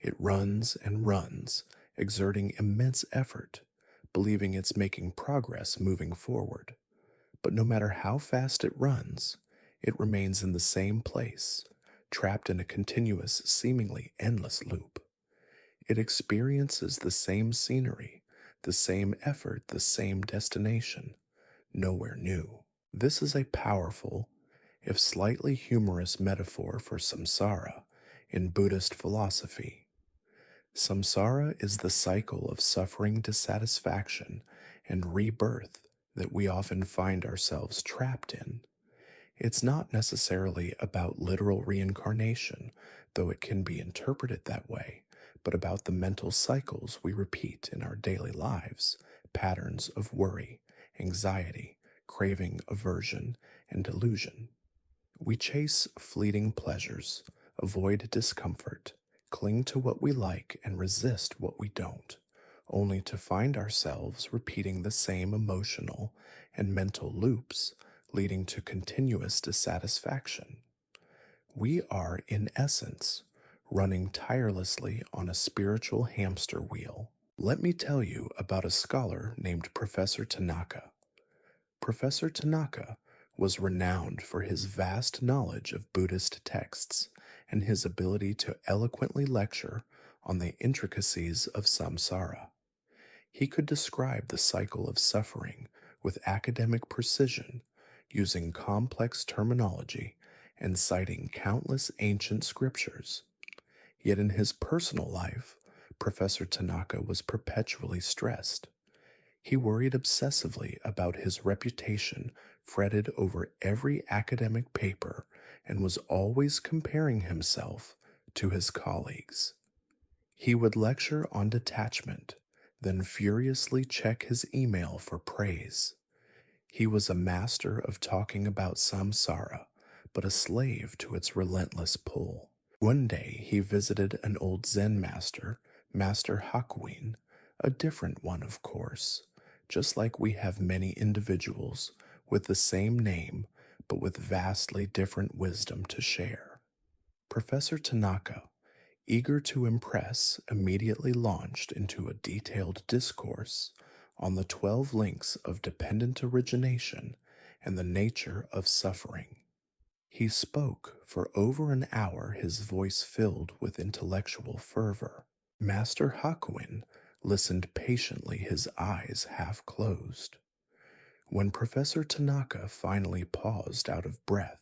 It runs and runs, exerting immense effort, believing it's making progress moving forward. But no matter how fast it runs, it remains in the same place, trapped in a continuous, seemingly endless loop. It experiences the same scenery, the same effort, the same destination, nowhere new. This is a powerful, if slightly humorous metaphor for samsara in Buddhist philosophy. Samsara is the cycle of suffering, dissatisfaction, and rebirth that we often find ourselves trapped in. It's not necessarily about literal reincarnation, though it can be interpreted that way, but about the mental cycles we repeat in our daily lives, patterns of worry, anxiety, craving, aversion, and delusion. We chase fleeting pleasures, avoid discomfort, cling to what we like, and resist what we don't, only to find ourselves repeating the same emotional and mental loops, leading to continuous dissatisfaction. We are, in essence, running tirelessly on a spiritual hamster wheel. Let me tell you about a scholar named Professor Tanaka. Professor Tanaka was renowned for his vast knowledge of Buddhist texts and his ability to eloquently lecture on the intricacies of samsara. He could describe the cycle of suffering with academic precision, using complex terminology and citing countless ancient scriptures. Yet in his personal life, Professor Tanaka was perpetually stressed. He worried obsessively about his reputation, fretted over every academic paper, and was always comparing himself to his colleagues. He would lecture on detachment, then furiously check his email for praise. He was a master of talking about samsara, but a slave to its relentless pull. One day he visited an old Zen master, Master Hakuin, a different one, of course, just like we have many individuals with the same name but with vastly different wisdom to share. Professor Tanaka, eager to impress, immediately launched into a detailed discourse on the 12 links of dependent origination and the nature of suffering. He spoke for over an hour, his voice filled with intellectual fervor. Master Hakuin listened patiently, his eyes half closed. When Professor Tanaka finally paused out of breath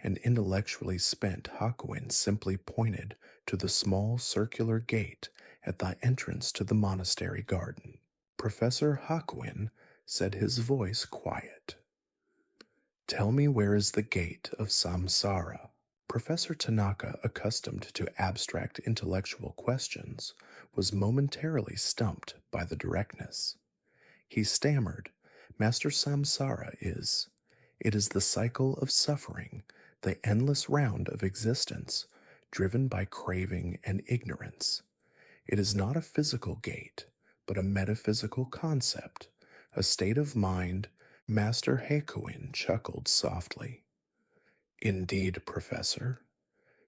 and intellectually spent, Hakuin simply pointed to the small circular gate at the entrance to the monastery garden. Professor Hakuin said, his voice quiet, "Tell me, where is the gate of samsara?" Professor Tanaka, accustomed to abstract intellectual questions, was momentarily stumped by the directness. He stammered, "Master, samsara is. It is the cycle of suffering, the endless round of existence, driven by craving and ignorance. It is not a physical gate, but a metaphysical concept, a state of mind." Master Hakuin chuckled softly. "Indeed, Professor,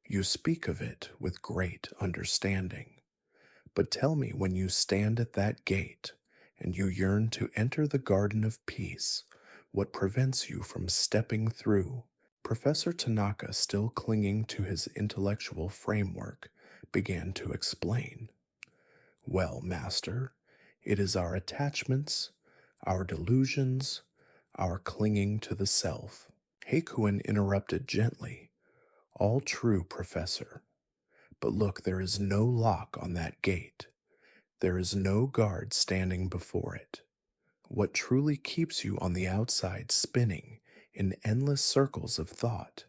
you speak of it with great understanding. But tell me, when you stand at that gate and you yearn to enter the garden of peace, what prevents you from stepping through?" Professor Tanaka, still clinging to his intellectual framework, began to explain. "Well, Master, it is our attachments, our delusions, our clinging to the self." Hakuin interrupted gently. "All true, Professor. But look, there is no lock on that gate. There is no guard standing before it. What truly keeps you on the outside spinning in endless circles of thought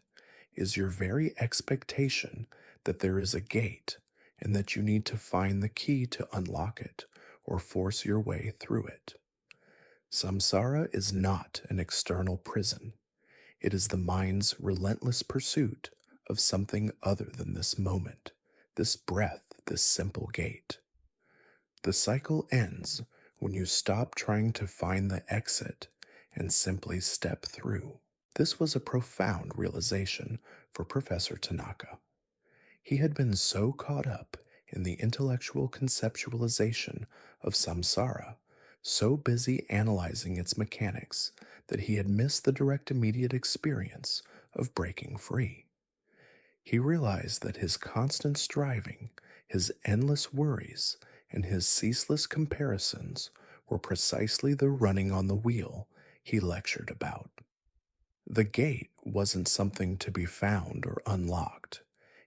is your very expectation that there is a gate and that you need to find the key to unlock it or force your way through it. Samsara is not an external prison. It is the mind's relentless pursuit of something other than this moment, this breath, this simple gate. The cycle ends when you stop trying to find the exit and simply step through. This was a profound realization for Professor Tanaka. He had been so caught up in the intellectual conceptualization of samsara, so busy analyzing its mechanics, that he had missed the direct immediate experience of breaking free. He realized that his constant striving, his endless worries, and his ceaseless comparisons were precisely the running on the wheel he lectured about. The gate wasn't something to be found or unlocked.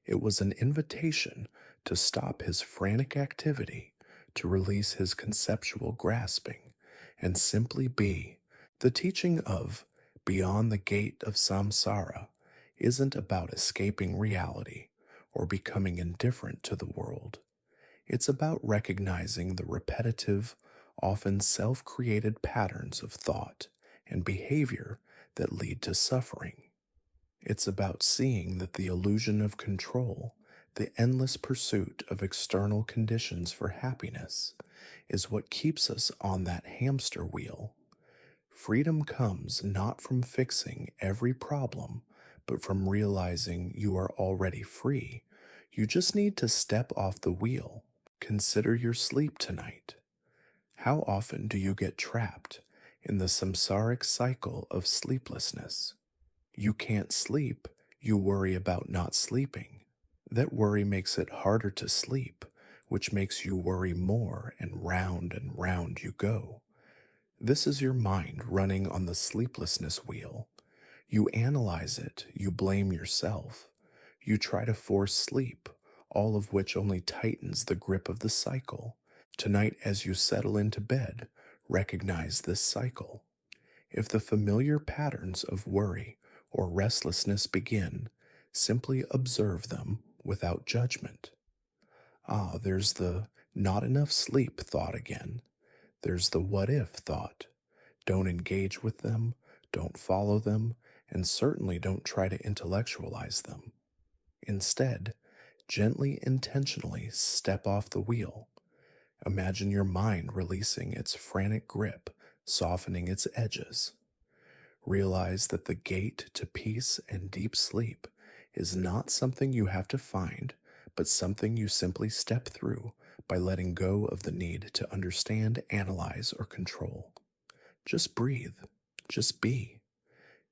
It was an invitation to stop his frantic activity, to release his conceptual grasping, and simply be. The teaching of Beyond the Gate of Samsara isn't about escaping reality or becoming indifferent to the world. It's about recognizing the repetitive, often self created patterns of thought and behavior that lead to suffering. It's about seeing that the illusion of control, the endless pursuit of external conditions for happiness, is what keeps us on that hamster wheel. Freedom comes not from fixing every problem, but from realizing you are already free. You just need to step off the wheel. Consider your sleep tonight. How often do you get trapped in the samsaric cycle of sleeplessness? You can't sleep, you worry about not sleeping. That worry makes it harder to sleep, which makes you worry more, and round you go. This is your mind running on the sleeplessness wheel. You analyze it, you blame yourself, you try to force sleep, all of which only tightens the grip of the cycle. Tonight, as you settle into bed, recognize this cycle. If the familiar patterns of worry or restlessness begin, simply observe them without judgment. There's the not enough sleep thought again. There's the what if thought. Don't engage with them, don't follow them, and certainly don't try to intellectualize them. Instead, gently, intentionally step off the wheel. Imagine your mind releasing its frantic grip, softening its edges. Realize that the gate to peace and deep sleep is not something you have to find, but something you simply step through by letting go of the need to understand, analyze, or control. Just breathe, just be,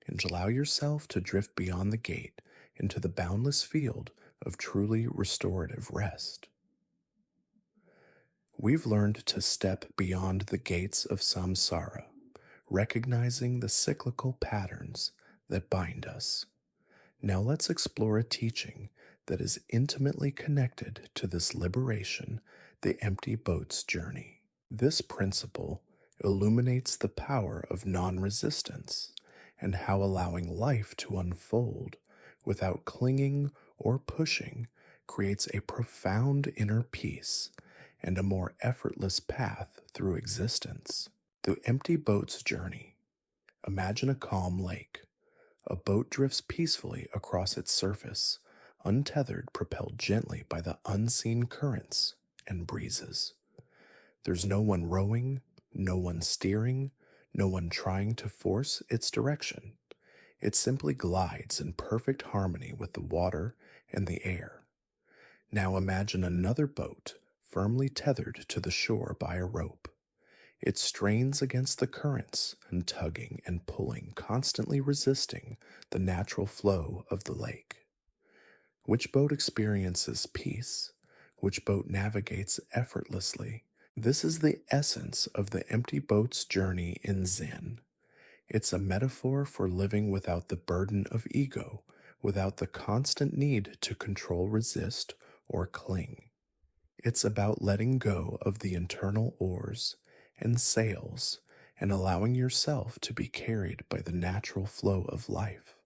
and allow yourself to drift beyond the gate into the boundless field of truly restorative rest. We've learned to step beyond the gates of samsara, recognizing the cyclical patterns that bind us. Now let's explore a teaching that is intimately connected to this liberation, the empty boat's journey. This principle illuminates the power of non resistance and how allowing life to unfold without clinging or pushing creates a profound inner peace and a more effortless path through existence. The empty boat's journey. Imagine a calm lake. A boat drifts peacefully across its surface, untethered, propelled gently by the unseen currents and breezes. There's no one rowing, no one steering, no one trying to force its direction. It simply glides in perfect harmony with the water and the air. Now imagine another boat firmly tethered to the shore by a rope. It strains against the currents and tugging and pulling, constantly resisting the natural flow of the lake. Which boat experiences peace? Which boat navigates effortlessly? This is the essence of the empty boat's journey in Zen. It's a metaphor for living without the burden of ego, without the constant need to control, resist, or cling. It's about letting go of the internal oars and sails and allowing yourself to be carried by the natural flow of life,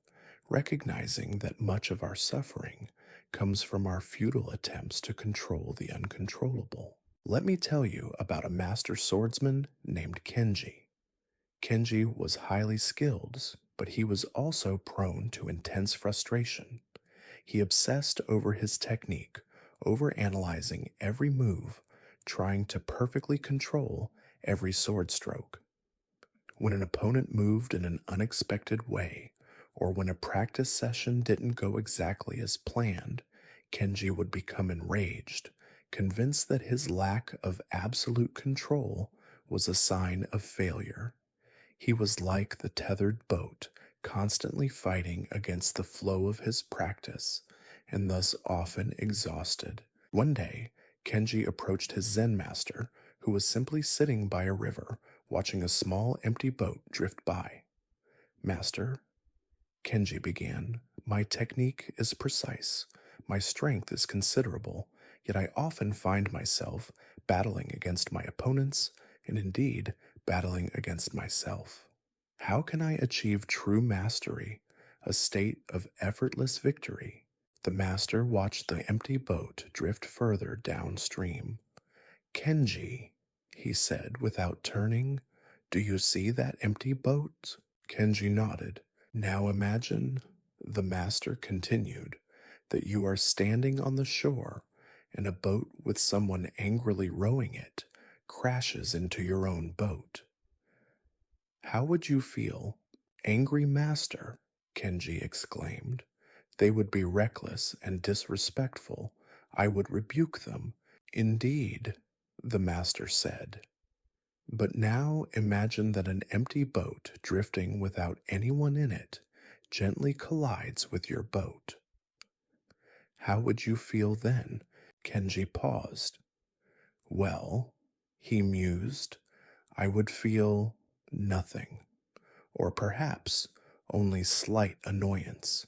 recognizing that much of our suffering comes from our futile attempts to control the uncontrollable. Let me tell you about a master swordsman named Kenji. Kenji was highly skilled, but he was also prone to intense frustration. He obsessed over his technique, overanalyzing every move, trying to perfectly control every sword stroke. When an opponent moved in an unexpected way, or when a practice session didn't go exactly as planned, Kenji would become enraged, convinced that his lack of absolute control was a sign of failure. He was like the tethered boat, constantly fighting against the flow of his practice, and thus often exhausted. One day, Kenji approached his Zen master, who was simply sitting by a river, watching a small empty boat drift by. "Master," Kenji began, "my technique is precise, my strength is considerable, yet I often find myself battling against my opponents, and indeed battling against myself. How can I achieve true mastery, a state of effortless victory?" The master watched the empty boat drift further downstream. "Kenji," he said without turning, "do you see that empty boat?" Kenji nodded. "Now imagine," the master continued, "that you are standing on the shore and a boat with someone angrily rowing it crashes into your own boat. How would you feel?" "Angry master," Kenji exclaimed. "They would be reckless and disrespectful. I would rebuke them." "Indeed," the master said. "But now imagine that an empty boat drifting without anyone in it gently collides with your boat. How would you feel then?" Kenji paused. "Well," he mused, "I would feel nothing, or perhaps only slight annoyance.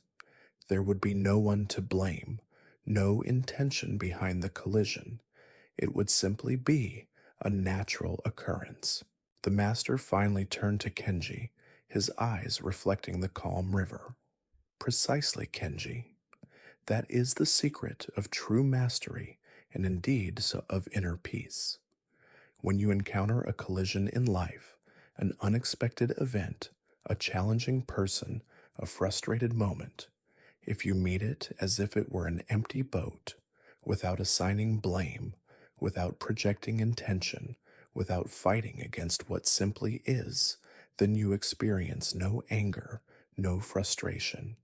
There would be no one to blame, no intention behind the collision. It would simply be a natural occurrence." The master finally turned to Kenji, his eyes reflecting the calm river. "Precisely, Kenji. That is the secret of true mastery and indeed of inner peace. When you encounter a collision in life, an unexpected event, a challenging person, a frustrated moment, if you meet it as if it were an empty boat, without assigning blame, without projecting intention, without fighting against what simply is, then you experience no anger, no frustration.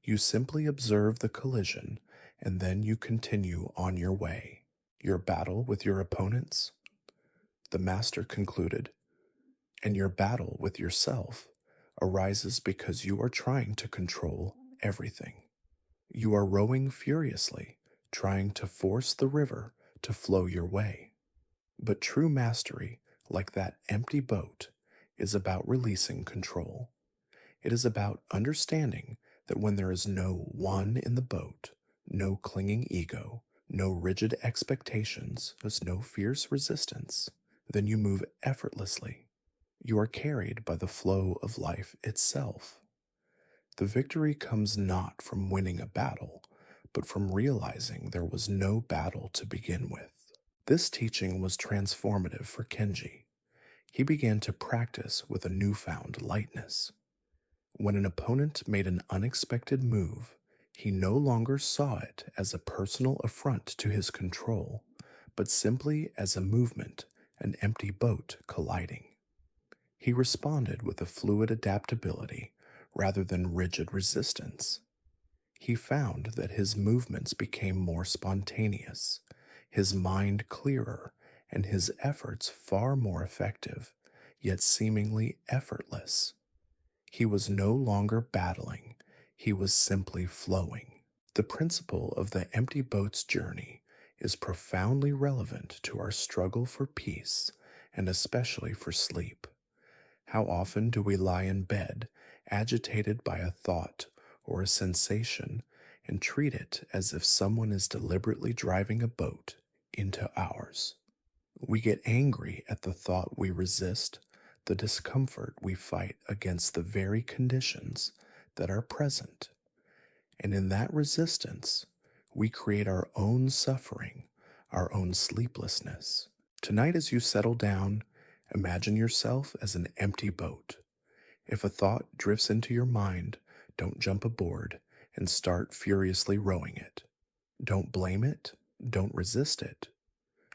You simply observe the collision, and then you continue on your way. Your battle with your opponents," the master concluded, "and your battle with yourself arises because you are trying to control everything. You are rowing furiously, trying to force the river to flow your way. But true mastery, like that empty boat, is about releasing control. It is about understanding that when there is no one in the boat, no clinging ego, no rigid expectations, there's no fierce resistance, then you move effortlessly. You are carried by the flow of life itself. The victory comes not from winning a battle, but from realizing there was no battle to begin with." This teaching was transformative for Kenji. He began to practice with a newfound lightness. When an opponent made an unexpected move, he no longer saw it as a personal affront to his control, but simply as a movement, an empty boat colliding. He responded with a fluid adaptability rather than rigid resistance. He found that his movements became more spontaneous, his mind clearer, and his efforts far more effective, yet seemingly effortless. He was no longer battling, he was simply flowing. The principle of the empty boat's journey is profoundly relevant to our struggle for peace and especially for sleep. How often do we lie in bed, agitated by a thought or a sensation, and treat it as if someone is deliberately driving a boat into ours? We get angry at the thought we resist, the discomfort we fight against the very conditions that are present. And in that resistance, we create our own suffering, our own sleeplessness. Tonight, as you settle down, imagine yourself as an empty boat. If a thought drifts into your mind, don't jump aboard. and start furiously rowing it. Don't blame it, don't resist it.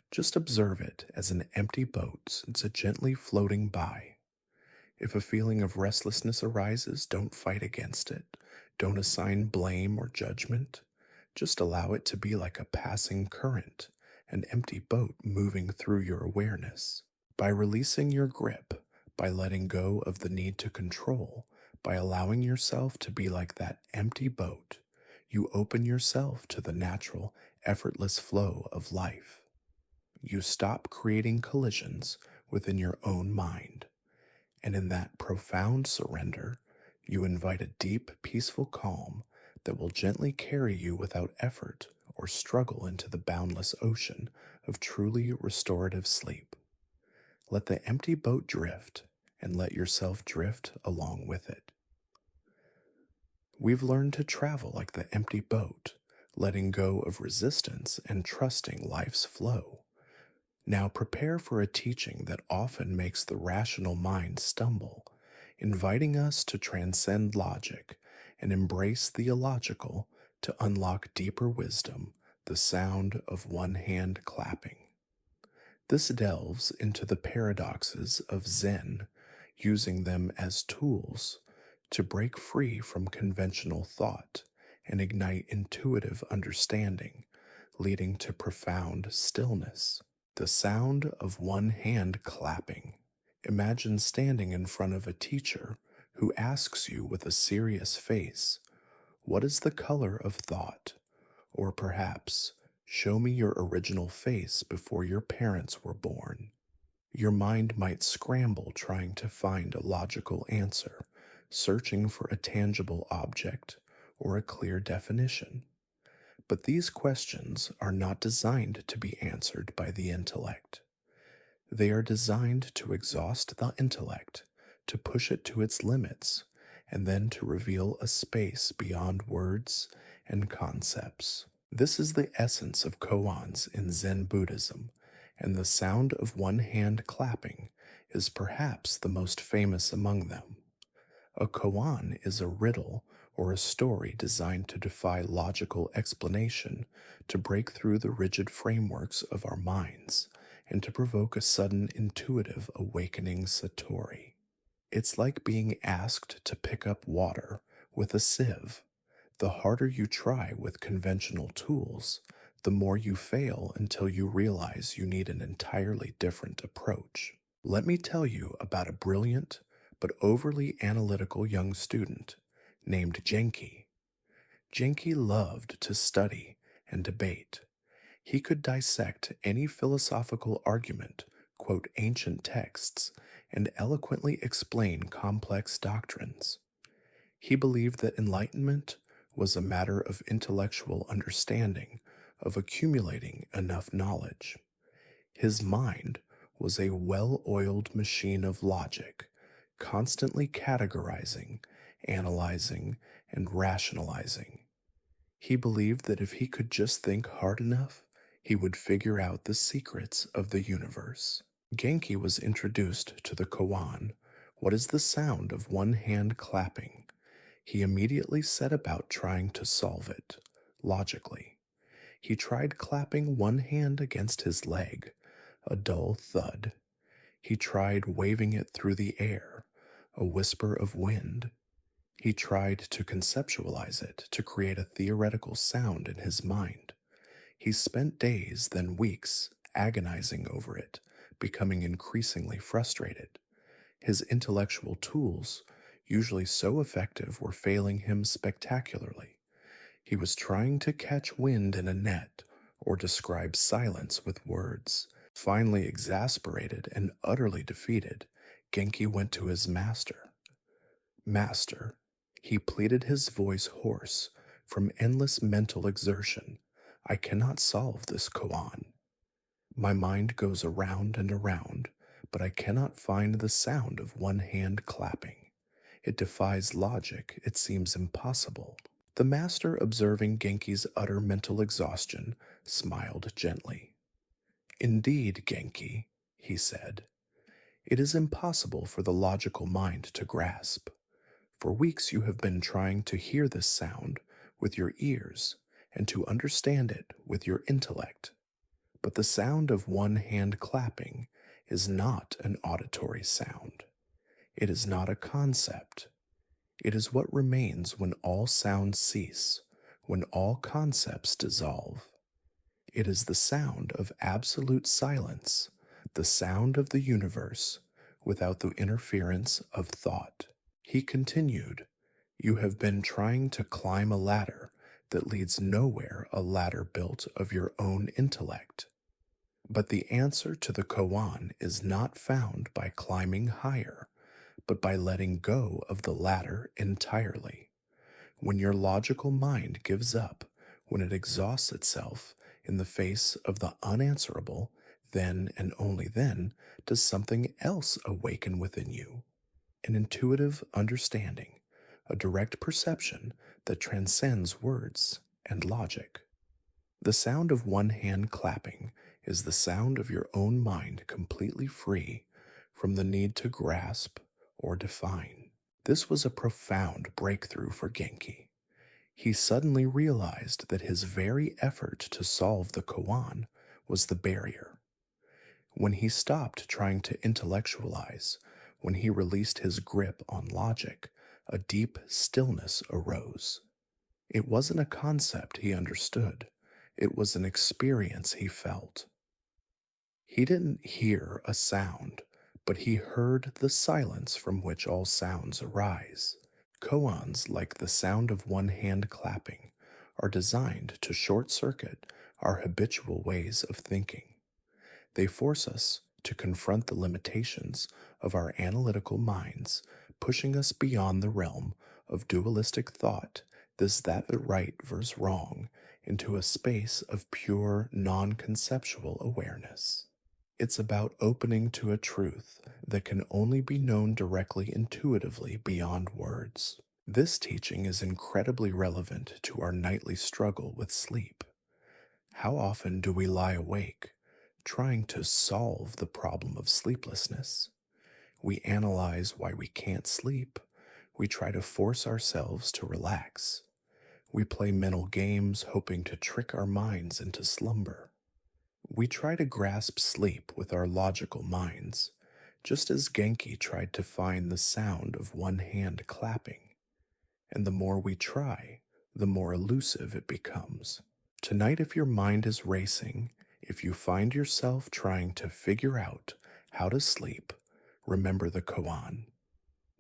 Just observe it as an empty boat it's gently floating by. If a feeling of restlessness arises, don't fight against it. Don't assign blame or judgment. Just allow it to be like a passing current, an empty boat moving through your awareness. By releasing your grip, by letting go of the need to control, by allowing yourself to be like that empty boat, you open yourself to the natural, effortless flow of life. You stop creating collisions within your own mind. And in that profound surrender, you invite a deep, peaceful calm that will gently carry you without effort or struggle into the boundless ocean of truly restorative sleep. Let the empty boat drift and let yourself drift along with it. We've learned to travel like the empty boat, letting go of resistance and trusting life's flow. Now prepare for a teaching that often makes the rational mind stumble, inviting us to transcend logic and embrace the illogical to unlock deeper wisdom, the sound of one hand clapping. This delves into the paradoxes of Zen, using them as tools to break free from conventional thought and ignite intuitive understanding, leading to profound stillness. The sound of one hand clapping. Imagine standing in front of a teacher who asks you with a serious face, "What is the color of thought?" Or perhaps, "Show me your original face before your parents were born." Your mind might scramble trying to find a logical answer, searching for a tangible object or a clear definition. But these questions are not designed to be answered by the intellect. They are designed to exhaust the intellect, to push it to its limits, and then to reveal a space beyond words and concepts. This is the essence of koans in Zen Buddhism, and the sound of one hand clapping is perhaps the most famous among them. A koan is a riddle or a story designed to defy logical explanation, to break through the rigid frameworks of our minds, and to provoke a sudden intuitive awakening satori. It's like being asked to pick up water with a sieve. The harder you try with conventional tools, the more you fail until you realize you need an entirely different approach. Let me tell you about a brilliant but overly analytical young student named Genki. Genki loved to study and debate. He could dissect any philosophical argument, quote ancient texts, and eloquently explain complex doctrines. He believed that enlightenment was a matter of intellectual understanding, of accumulating enough knowledge. His mind was a well-oiled machine of logic, constantly categorizing, analyzing, and rationalizing. He believed that if he could just think hard enough, he would figure out the secrets of the universe. Genki was introduced to the koan, "What is the sound of one hand clapping?" He immediately set about trying to solve it, logically. He tried clapping one hand against his leg, a dull thud. He tried waving it through the air, a whisper of wind. He tried to conceptualize it, to create a theoretical sound in his mind. He spent days, then weeks, agonizing over it, becoming increasingly frustrated. His intellectual tools, usually so effective, were failing him spectacularly. He was trying to catch wind in a net or describe silence with words. Finally exasperated and utterly defeated, Genki went to his master. "Master," he pleaded, his voice hoarse from endless mental exertion, "I cannot solve this koan. My mind goes around and around, but I cannot find the sound of one hand clapping. It defies logic, it seems impossible." The master, observing Genki's utter mental exhaustion, smiled gently. "Indeed, Genki," he said, "it is impossible for the logical mind to grasp. For weeks you have been trying to hear this sound with your ears and to understand it with your intellect. But the sound of one hand clapping is not an auditory sound. It is not a concept. It is what remains when all sounds cease, when all concepts dissolve. It is the sound of absolute silence, the sound of the universe, without the interference of thought. He continued, "You have been trying to climb a ladder that leads nowhere, a ladder built of your own intellect. But the answer to the koan is not found by climbing higher, but by letting go of the ladder entirely. When your logical mind gives up, when it exhausts itself in the face of the unanswerable, then and only then does something else awaken within you, an intuitive understanding, a direct perception that transcends words and logic. The sound of one hand clapping is the sound of your own mind completely free from the need to grasp or define." This was a profound breakthrough for Genki. He suddenly realized that his very effort to solve the koan was the barrier. When he stopped trying to intellectualize, when he released his grip on logic, a deep stillness arose. It wasn't a concept he understood, it was an experience he felt. He didn't hear a sound, but he heard the silence from which all sounds arise. Koans, like the sound of one hand clapping, are designed to short circuit our habitual ways of thinking. They force us to confront the limitations of our analytical minds, pushing us beyond the realm of dualistic thought, this, that, the right versus wrong, into a space of pure, non conceptual awareness. It's about opening to a truth that can only be known directly intuitively beyond words. This teaching is incredibly relevant to our nightly struggle with sleep. How often do we lie awake, trying to solve the problem of sleeplessness? We analyze why we can't sleep. We try to force ourselves to relax. We play mental games hoping to trick our minds into slumber. We try to grasp sleep with our logical minds, just as Genki tried to find the sound of one hand clapping. And the more we try, the more elusive it becomes. Tonight, if your mind is racing, if you find yourself trying to figure out how to sleep, remember the koan.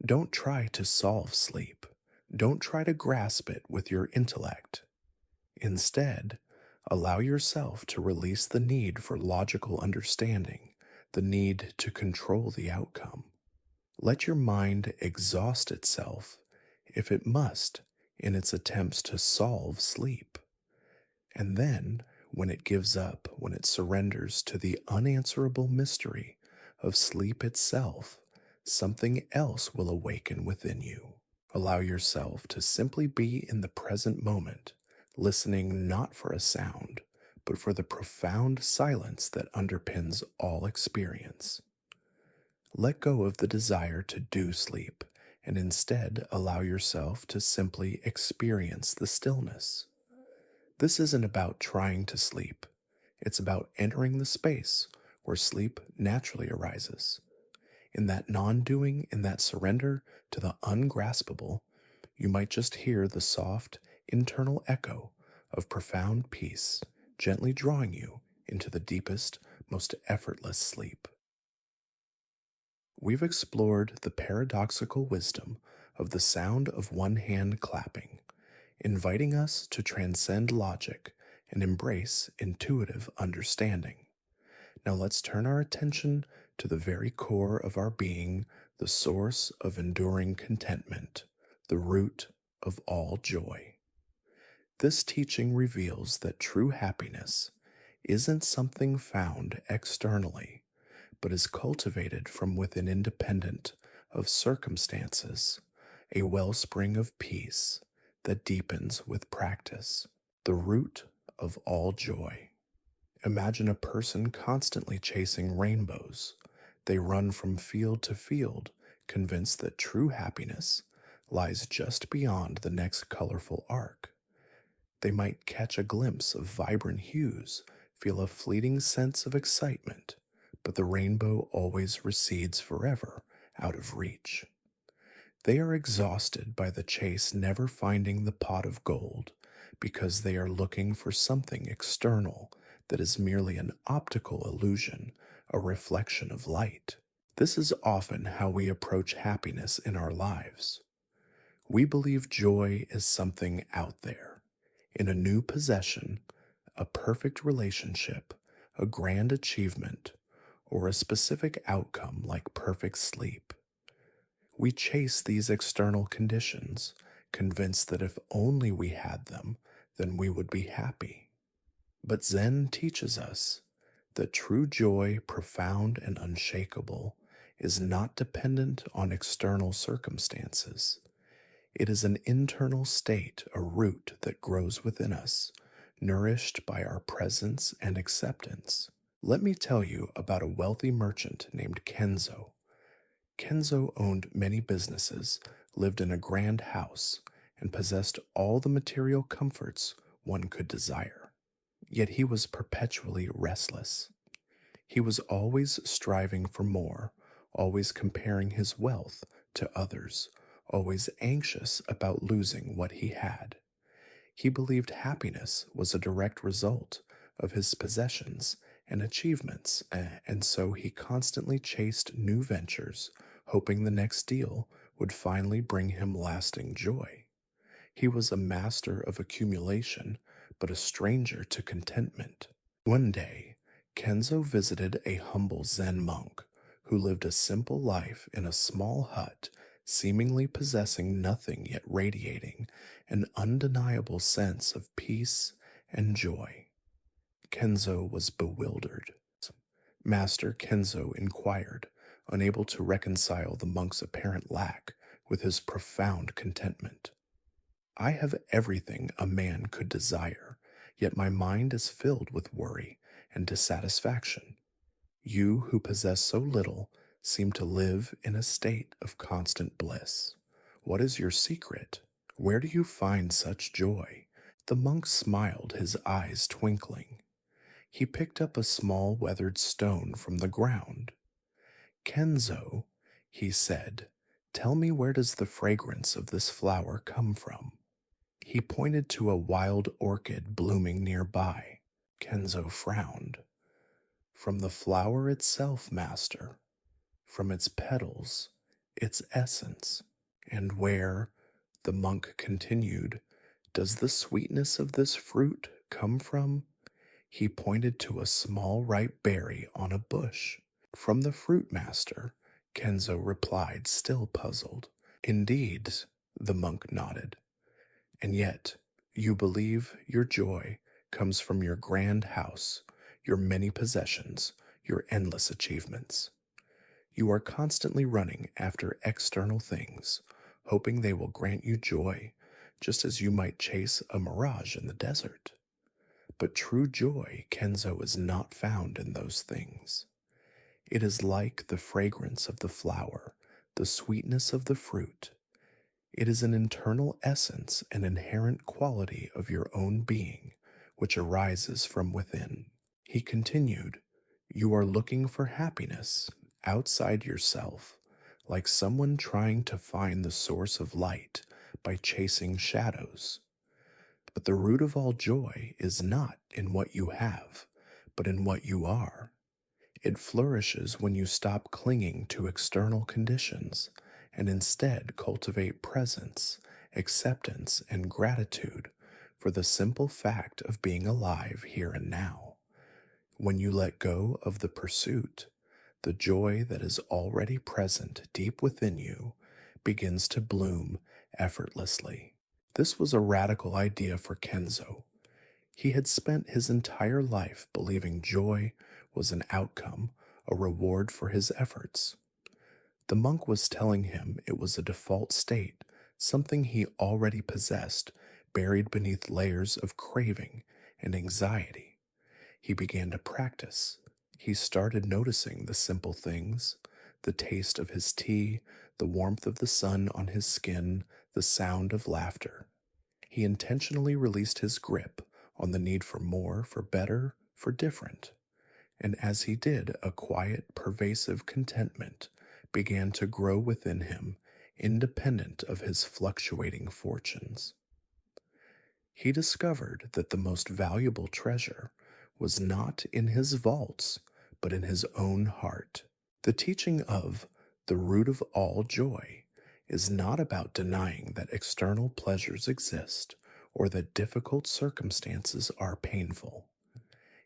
Don't try to solve sleep. Don't try to grasp it with your intellect. Instead, allow yourself to release the need for logical understanding, the need to control the outcome. Let your mind exhaust itself, if it must, in its attempts to solve sleep. And then, when it gives up, when it surrenders to the unanswerable mystery of sleep itself, something else will awaken within you. Allow yourself to simply be in the present moment, listening not for a sound, but for the profound silence that underpins all experience. Let go of the desire to do sleep, and instead allow yourself to simply experience the stillness. This isn't about trying to sleep. It's about entering the space where sleep naturally arises. In that non-doing, in that surrender to the ungraspable, you might just hear the soft, internal echo of profound peace, gently drawing you into the deepest, most effortless sleep. We've explored the paradoxical wisdom of the sound of one hand clapping, inviting us to transcend logic and embrace intuitive understanding. Now let's turn our attention to the very core of our being, the source of enduring contentment, the root of all joy. This teaching reveals that true happiness isn't something found externally, but is cultivated from within, independent of circumstances, a wellspring of peace that deepens with practice, the root of all joy. Imagine a person constantly chasing rainbows. They run from field to field, convinced that true happiness lies just beyond the next colorful arc. They might catch a glimpse of vibrant hues, feel a fleeting sense of excitement, but the rainbow always recedes forever out of reach. They are exhausted by the chase, never finding the pot of gold, because they are looking for something external that is merely an optical illusion, a reflection of light. This is often how we approach happiness in our lives. We believe joy is something out there, in a new possession, a perfect relationship, a grand achievement, or a specific outcome like perfect sleep. We chase these external conditions, convinced that if only we had them, then we would be happy. But Zen teaches us that true joy, profound and unshakable, is not dependent on external circumstances. It is an internal state, a root that grows within us, nourished by our presence and acceptance. Let me tell you about a wealthy merchant named Kenzo. Kenzo owned many businesses, lived in a grand house, and possessed all the material comforts one could desire. Yet he was perpetually restless. He was always striving for more, always comparing his wealth to others, always anxious about losing what he had. He believed happiness was a direct result of his possessions and achievements, and so he constantly chased new ventures, hoping the next deal would finally bring him lasting joy. He was a master of accumulation, but a stranger to contentment. One day, Kenzo visited a humble Zen monk who lived a simple life in a small hut, seemingly possessing nothing yet radiating an undeniable sense of peace and joy. Kenzo was bewildered. Master Kenzo inquired, unable to reconcile the monk's apparent lack with his profound contentment. I have everything a man could desire, yet my mind is filled with worry and dissatisfaction. You who possess so little seem to live in a state of constant bliss. What is your secret? Where do you find such joy? The monk smiled, his eyes twinkling. He picked up a small weathered stone from the ground. Kenzo, he said, tell me, where does the fragrance of this flower come from? He pointed to a wild orchid blooming nearby. Kenzo frowned. From the flower itself, master, from its petals, its essence. And where, the monk continued, does the sweetness of this fruit come from? He pointed to a small ripe berry on a bush. From the fruit, master, Kenzo replied, still puzzled. Indeed, the monk nodded. And yet, you believe your joy comes from your grand house, your many possessions, your endless achievements. You are constantly running after external things, hoping they will grant you joy, just as you might chase a mirage in the desert. But true joy, Kenzo, is not found in those things. It is like the fragrance of the flower, the sweetness of the fruit. It is an internal essence, an inherent quality of your own being, which arises from within. He continued, you are looking for happiness outside yourself, like someone trying to find the source of light by chasing shadows. But the root of all joy is not in what you have, but in what you are. It flourishes when you stop clinging to external conditions and instead cultivate presence, acceptance, and gratitude for the simple fact of being alive here and now. When you let go of the pursuit, the joy that is already present deep within you begins to bloom effortlessly. This was a radical idea for Kenzo. He had spent his entire life believing joy was an outcome, a reward for his efforts. The monk was telling him it was a default state, something he already possessed, buried beneath layers of craving and anxiety. He began to practice. He started noticing the simple things, the taste of his tea, the warmth of the sun on his skin, the sound of laughter. He intentionally released his grip on the need for more, for better, for different. And as he did, a quiet, pervasive contentment began to grow within him, independent of his fluctuating fortunes. He discovered that the most valuable treasure was not in his vaults, but in his own heart. The teaching of the root of all joy is not about denying that external pleasures exist or that difficult circumstances are painful.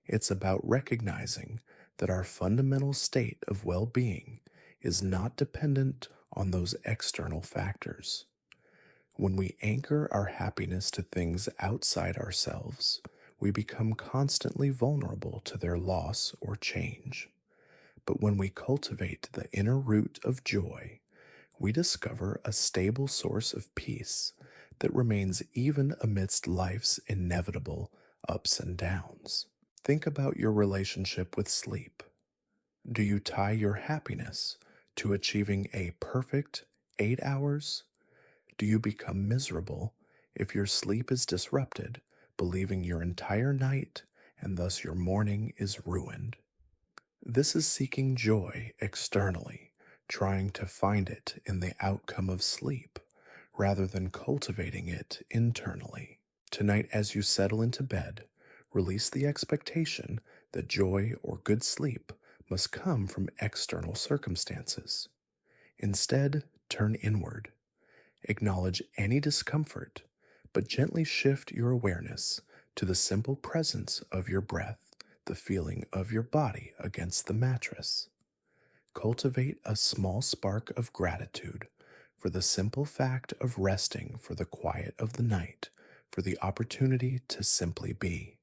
It's about recognizing that our fundamental state of well being is not dependent on those external factors. When we anchor our happiness to things outside ourselves, we become constantly vulnerable to their loss or change. But when we cultivate the inner root of joy, we discover a stable source of peace that remains even amidst life's inevitable ups and downs. Think about your relationship with sleep. Do you tie your happiness to achieving a perfect 8 hours? Do you become miserable if your sleep is disrupted, believing your entire night and thus your morning is ruined? This is seeking joy externally, trying to find it in the outcome of sleep, rather than cultivating it internally. Tonight, as you settle into bed, release the expectation that joy or good sleep must come from external circumstances. Instead, turn inward. Acknowledge any discomfort, but gently shift your awareness to the simple presence of your breath, the feeling of your body against the mattress. Cultivate a small spark of gratitude for the simple fact of resting, for the quiet of the night, for the opportunity to simply be.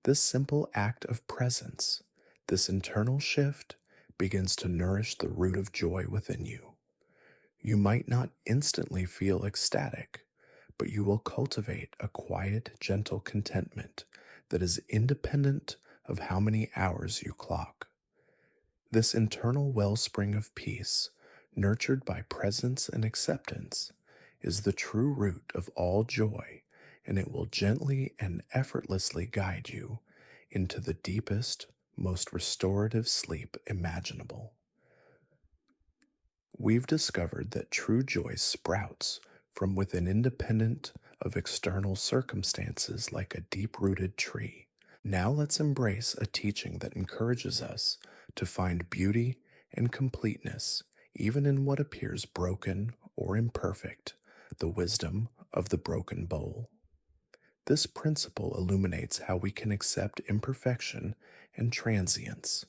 This simple act of presence, this internal shift, begins to nourish the root of joy within you. You might not instantly feel ecstatic, but you will cultivate a quiet, gentle contentment that is independent of how many hours you clock. This internal wellspring of peace, nurtured by presence and acceptance, is the true root of all joy, and it will gently and effortlessly guide you into the deepest, most restorative sleep imaginable. We've discovered that true joy sprouts from within, independent of external circumstances, like a deep rooted tree. Now let's embrace a teaching that encourages us to find beauty and completeness even in what appears broken or imperfect, the wisdom of the broken bowl. This principle illuminates how we can accept imperfection and transience,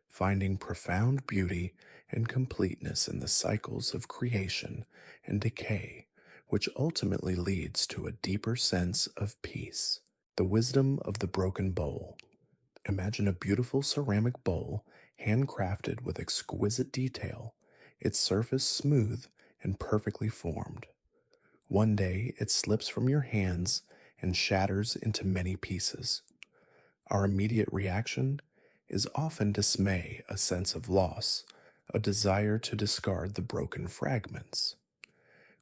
finding profound beauty and completeness in the cycles of creation and decay, which ultimately leads to a deeper sense of peace. The wisdom of the broken bowl. Imagine a beautiful ceramic bowl, handcrafted with exquisite detail, its surface smooth and perfectly formed. One day it slips from your hands and shatters into many pieces. Our immediate reaction is often dismay, a sense of loss, a desire to discard the broken fragments.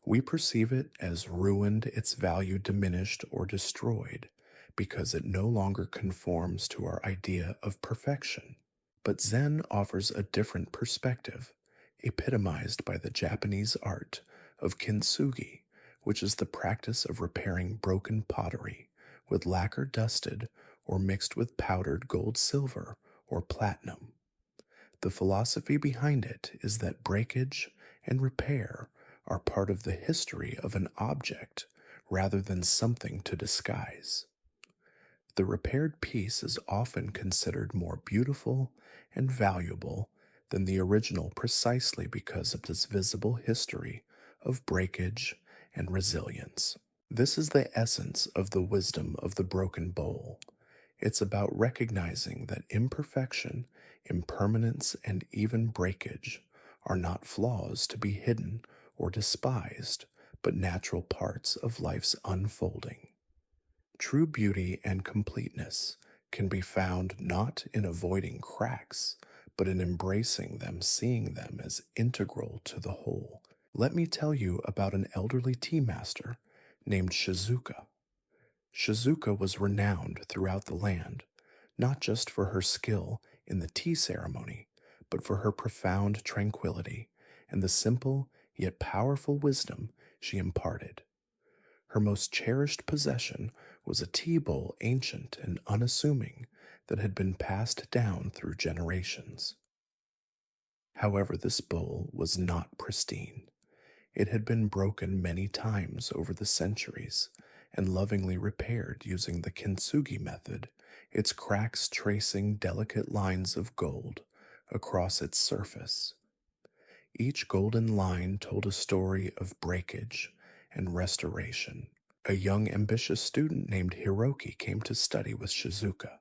We perceive it as ruined, its value diminished or destroyed, because it no longer conforms to our idea of perfection. But Zen offers a different perspective, epitomized by the Japanese art of kintsugi, which is the practice of repairing broken pottery with lacquer dusted or mixed with powdered gold, silver, or platinum. The philosophy behind it is that breakage and repair are part of the history of an object rather than something to disguise. The repaired piece is often considered more beautiful and valuable than the original, precisely because of this visible history of breakage and resilience. This is the essence of the wisdom of the broken bowl. It's about recognizing that imperfection, impermanence, and even breakage are not flaws to be hidden or despised, but natural parts of life's unfolding. True beauty and completeness can be found not in avoiding cracks, but in embracing them, seeing them as integral to the whole. Let me tell you about an elderly tea master named Shizuka. Shizuka was renowned throughout the land, not just for her skill in the tea ceremony, but for her profound tranquility and the simple yet powerful wisdom she imparted. Her most cherished possession was a tea bowl ancient and unassuming that had been passed down through generations. However, this bowl was not pristine. It had been broken many times over the centuries and lovingly repaired using the kintsugi method, its cracks tracing delicate lines of gold across its surface. Each golden line told a story of breakage and restoration. A young ambitious student named Hiroki came to study with Shizuka.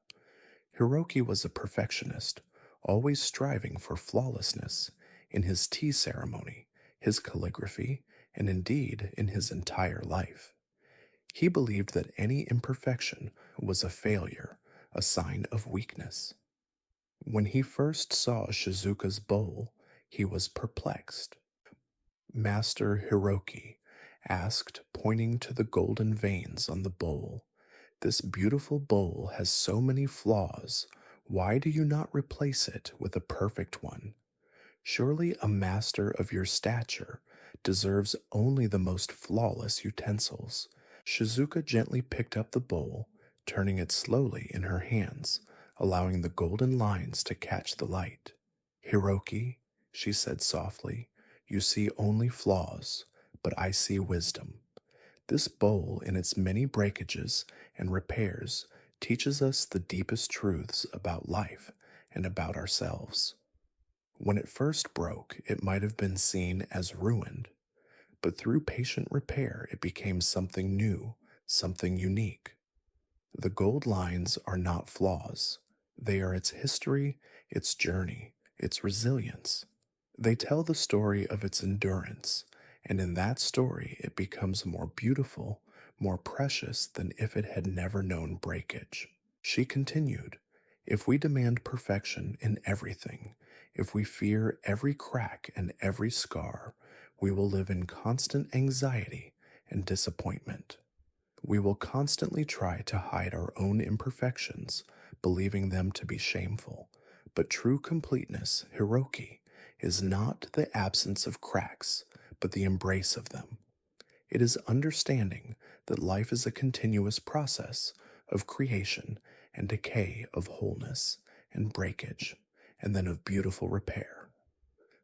Hiroki was a perfectionist, always striving for flawlessness in his tea ceremony, his calligraphy, and indeed in his entire life. He believed that any imperfection was a failure, a sign of weakness. When he first saw Shizuka's bowl, he was perplexed. Master Hiroki asked, pointing to the golden veins on the bowl, "This beautiful bowl has so many flaws. Why do you not replace it with a perfect one? Surely a master of your stature deserves only the most flawless utensils." Shizuka gently picked up the bowl, turning it slowly in her hands, allowing the golden lines to catch the light. "Hiroki," she said softly, "you see only flaws, but I see wisdom. This bowl, in its many breakages and repairs, teaches us the deepest truths about life and about ourselves. When it first broke, it might have been seen as ruined, but through patient repair, it became something new, something unique. The gold lines are not flaws, they are its history, its journey, its resilience. They tell the story of its endurance, and in that story, it becomes more beautiful, more precious than if it had never known breakage." She continued, "If we demand perfection in everything, if we fear every crack and every scar, we will live in constant anxiety and disappointment. We will constantly try to hide our own imperfections, believing them to be shameful. But true completeness, Hiroki, is not the absence of cracks, but the embrace of them. It is understanding that life is a continuous process of creation and decay, of wholeness and breakage, and then of beautiful repair.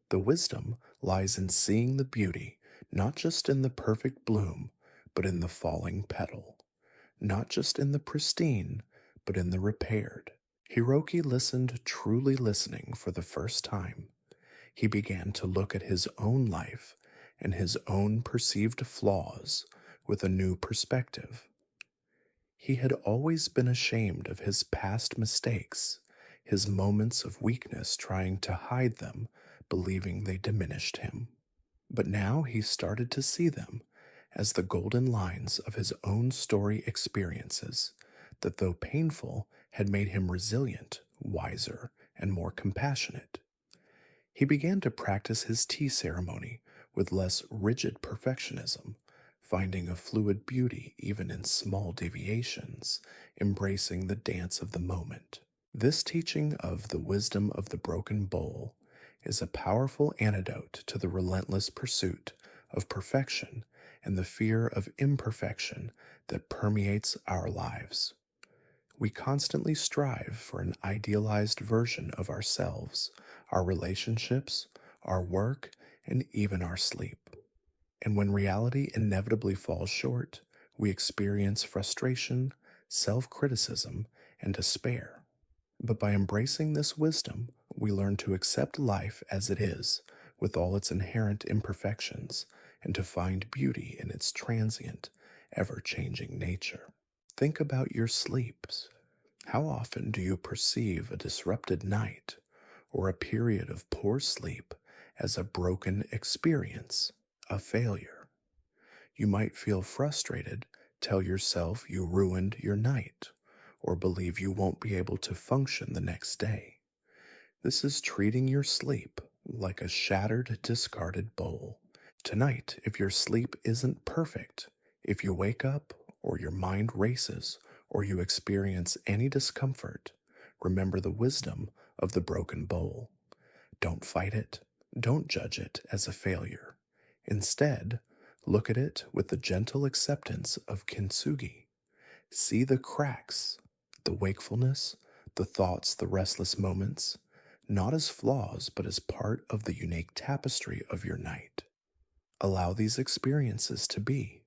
The wisdom lies in seeing the beauty, not just in the perfect bloom, but in the falling petal, not just in the pristine, but in the repaired." Hiroki listened, truly listening for the first time. He began to look at his own life and his own perceived flaws with a new perspective. He had always been ashamed of his past mistakes, his moments of weakness, trying to hide them, believing they diminished him. But now he started to see them as the golden lines of his own story experiences, that though painful, had made him resilient, wiser, and more compassionate. He began to practice his tea ceremony with less rigid perfectionism, finding a fluid beauty even in small deviations, embracing the dance of the moment. This teaching of the wisdom of the broken bowl is a powerful antidote to the relentless pursuit of perfection and the fear of imperfection that permeates our lives. We constantly strive for an idealized version of ourselves, our relationships, our work, and even our sleep. And when reality inevitably falls short, we experience frustration, self criticism, and despair. But by embracing this wisdom, we learn to accept life as it is, with all its inherent imperfections, and to find beauty in its transient, ever changing nature. Think about your sleeps. How often do you perceive a disrupted night or a period of poor sleep as a broken experience, a failure? You might feel frustrated, tell yourself you ruined your night, or believe you won't be able to function the next day. This is treating your sleep like a shattered, discarded bowl. Tonight, if your sleep isn't perfect, If you wake up, or your mind races, or you experience any discomfort, remember the wisdom of the broken bowl. Don't fight it. Don't judge it as a failure. Instead, look at it with the gentle acceptance of kintsugi. See the cracks, the wakefulness, the thoughts, the restless moments, not as flaws, but as part of the unique tapestry of your night. Allow these experiences to be.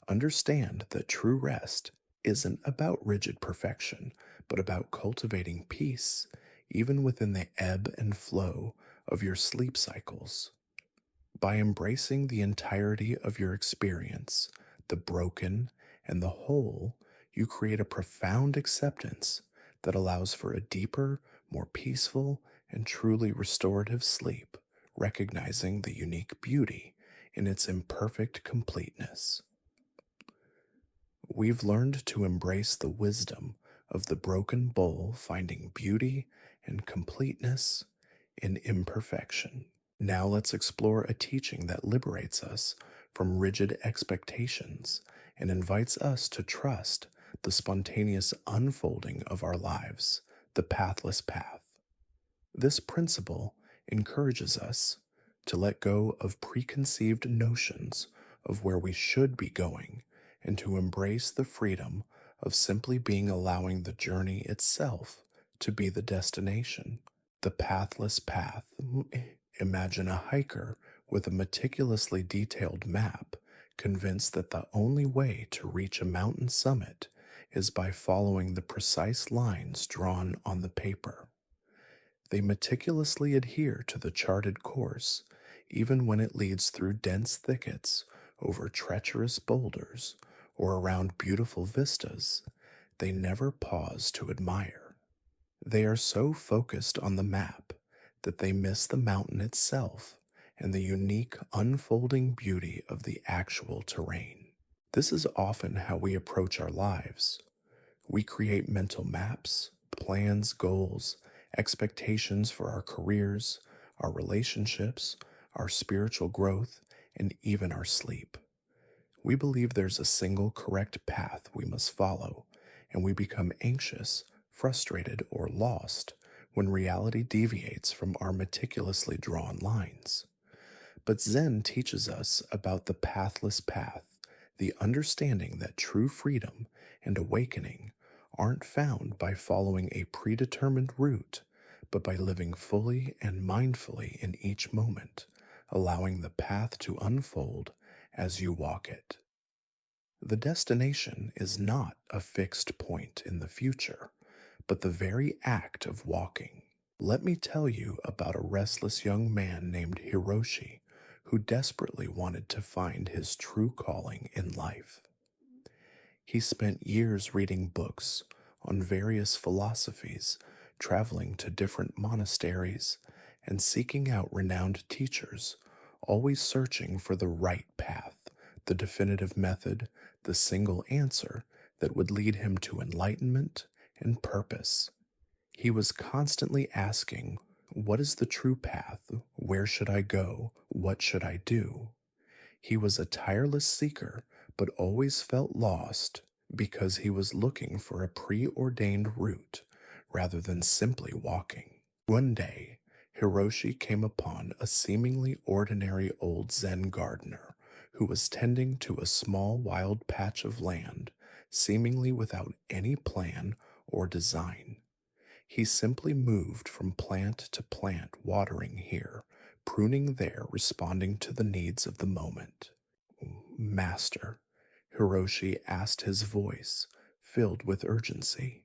Understand that true rest isn't about rigid perfection, but about cultivating peace, even within the ebb and flow of your sleep cycles. By embracing the entirety of your experience, the broken and the whole, you create a profound acceptance that allows for a deeper, more peaceful, and truly restorative sleep, recognizing the unique beauty in its imperfect completeness. We've learned to embrace the wisdom of the broken bowl, finding beauty and completeness in imperfection. Now let's explore a teaching that liberates us from rigid expectations and invites us to trust the spontaneous unfolding of our lives, the pathless path. This principle encourages us to let go of preconceived notions of where we should be going and to embrace the freedom of simply being allowing the journey itself to be the destination, the pathless path. Imagine a hiker with a meticulously detailed map, convinced that the only way to reach a mountain summit is by following the precise lines drawn on the paper. They meticulously adhere to the charted course, even when it leads through dense thickets, over treacherous boulders, or around beautiful vistas. They never pause to admire. They are so focused on the map that they miss the mountain itself and the unique unfolding beauty of the actual terrain. This is often how we approach our lives. We create mental maps, plans, goals, expectations for our careers, our relationships, our spiritual growth, and even our sleep. We believe there's a single correct path we must follow, and we become anxious, frustrated, or lost when reality deviates from our meticulously drawn lines. But Zen teaches us about the pathless path, the understanding that true freedom and awakening aren't found by following a predetermined route, but by living fully and mindfully in each moment, allowing the path to unfold as you walk it. The destination is not a fixed point in the future, but the very act of walking. Let me tell you about a restless young man named Hiroshi who desperately wanted to find his true calling in life. He spent years reading books on various philosophies, traveling to different monasteries, and seeking out renowned teachers, always searching for the right path, the definitive method, the single answer that would lead him to enlightenment and purpose. He was constantly asking, "What is the true path? Where should I go? What should I do?" He was a tireless seeker, but always felt lost because he was looking for a preordained route rather than simply walking. One day, Hiroshi came upon a seemingly ordinary old Zen gardener who was tending to a small wild patch of land, seemingly without any plan or design. He simply moved from plant to plant, watering here, pruning there, responding to the needs of the moment. "Master," Hiroshi asked, his voice filled with urgency,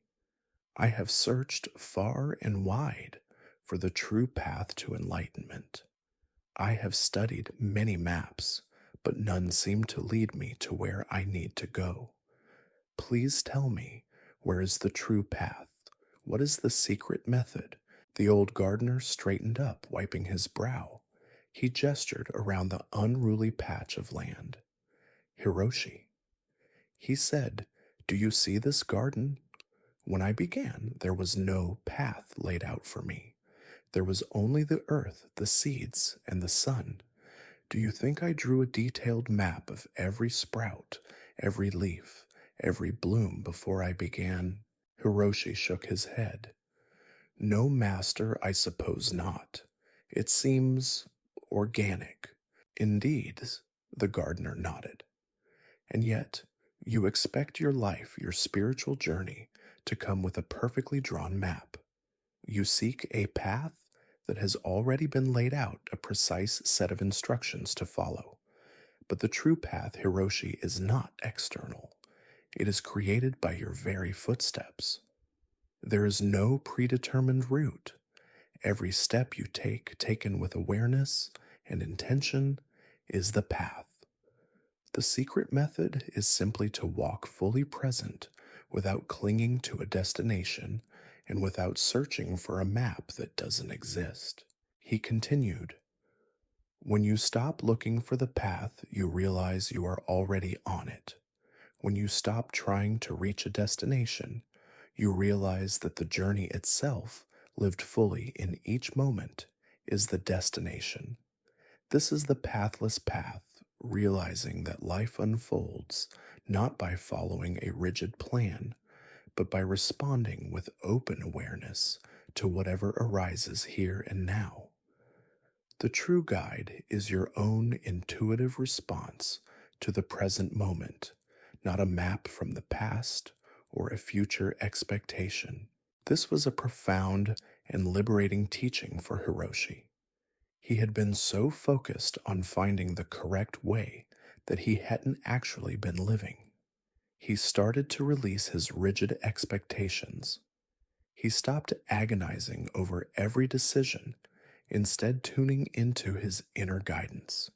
"I have searched far and wide for the true path to enlightenment. I have studied many maps, but none seem to lead me to where I need to go. Please tell me, where is the true path? What is the secret method?" The old gardener straightened up, wiping his brow. He gestured around the unruly patch of land. "Hiroshi," he said, "do you see this garden? When I began, there was no path laid out for me. There was only the earth, the seeds, and the sun. Do you think I drew a detailed map of every sprout, every leaf, every bloom before I began. Hiroshi shook his head. No master, I suppose not. It seems organic. Indeed, the gardener nodded. And yet, you expect your life, your spiritual journey, to come with a perfectly drawn map. You seek a path that has already been laid out, a precise set of instructions to follow. But the true path, Hiroshi, is not external. It is created by your very footsteps. There is no predetermined route. Every step you take, taken with awareness and intention, is the path. The secret method is simply to walk fully present without clinging to a destination and without searching for a map that doesn't exist. He continued, when you stop looking for the path, you realize you are already on it. When you stop trying to reach a destination, you realize that the journey itself, lived fully in each moment, is the destination. This is the pathless path, realizing that life unfolds not by following a rigid plan, but by responding with open awareness to whatever arises here and now. The true guide is your own intuitive response to the present moment, not a map from the past or a future expectation. This was a profound and liberating teaching for Hiroshi. He had been so focused on finding the correct way that he hadn't actually been living. He started to release his rigid expectations. He stopped agonizing over every decision, instead tuning into his inner guidance.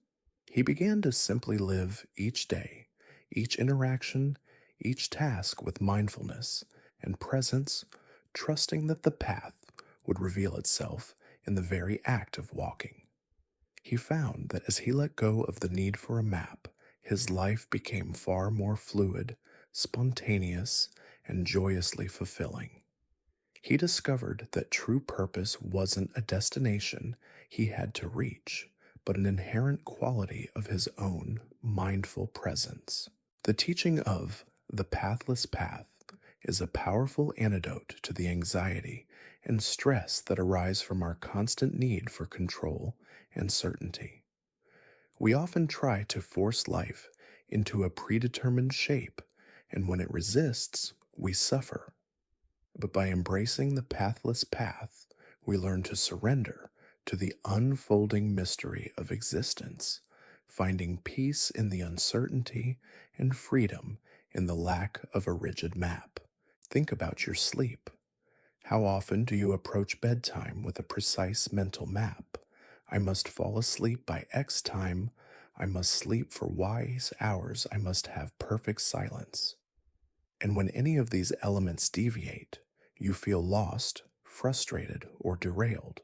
He began to simply live each day, each interaction, each task with mindfulness and presence, trusting that the path would reveal itself in the very act of walking. He found that as he let go of the need for a map, his life became far more fluid, spontaneous, and joyously fulfilling. He discovered that true purpose wasn't a destination he had to reach, but an inherent quality of his own mindful presence. The teaching of the pathless path is a powerful antidote to the anxiety and stress that arise from our constant need for control and certainty. We often try to force life into a predetermined shape, and when it resists, we suffer. But by embracing the pathless path, we learn to surrender to the unfolding mystery of existence, finding peace in the uncertainty and freedom in the lack of a rigid map. Think about your sleep. How often do you approach bedtime with a precise mental map? I must fall asleep by X time. I must sleep for Y hours. I must have perfect silence. And when any of these elements deviate, you feel lost, frustrated, or derailed.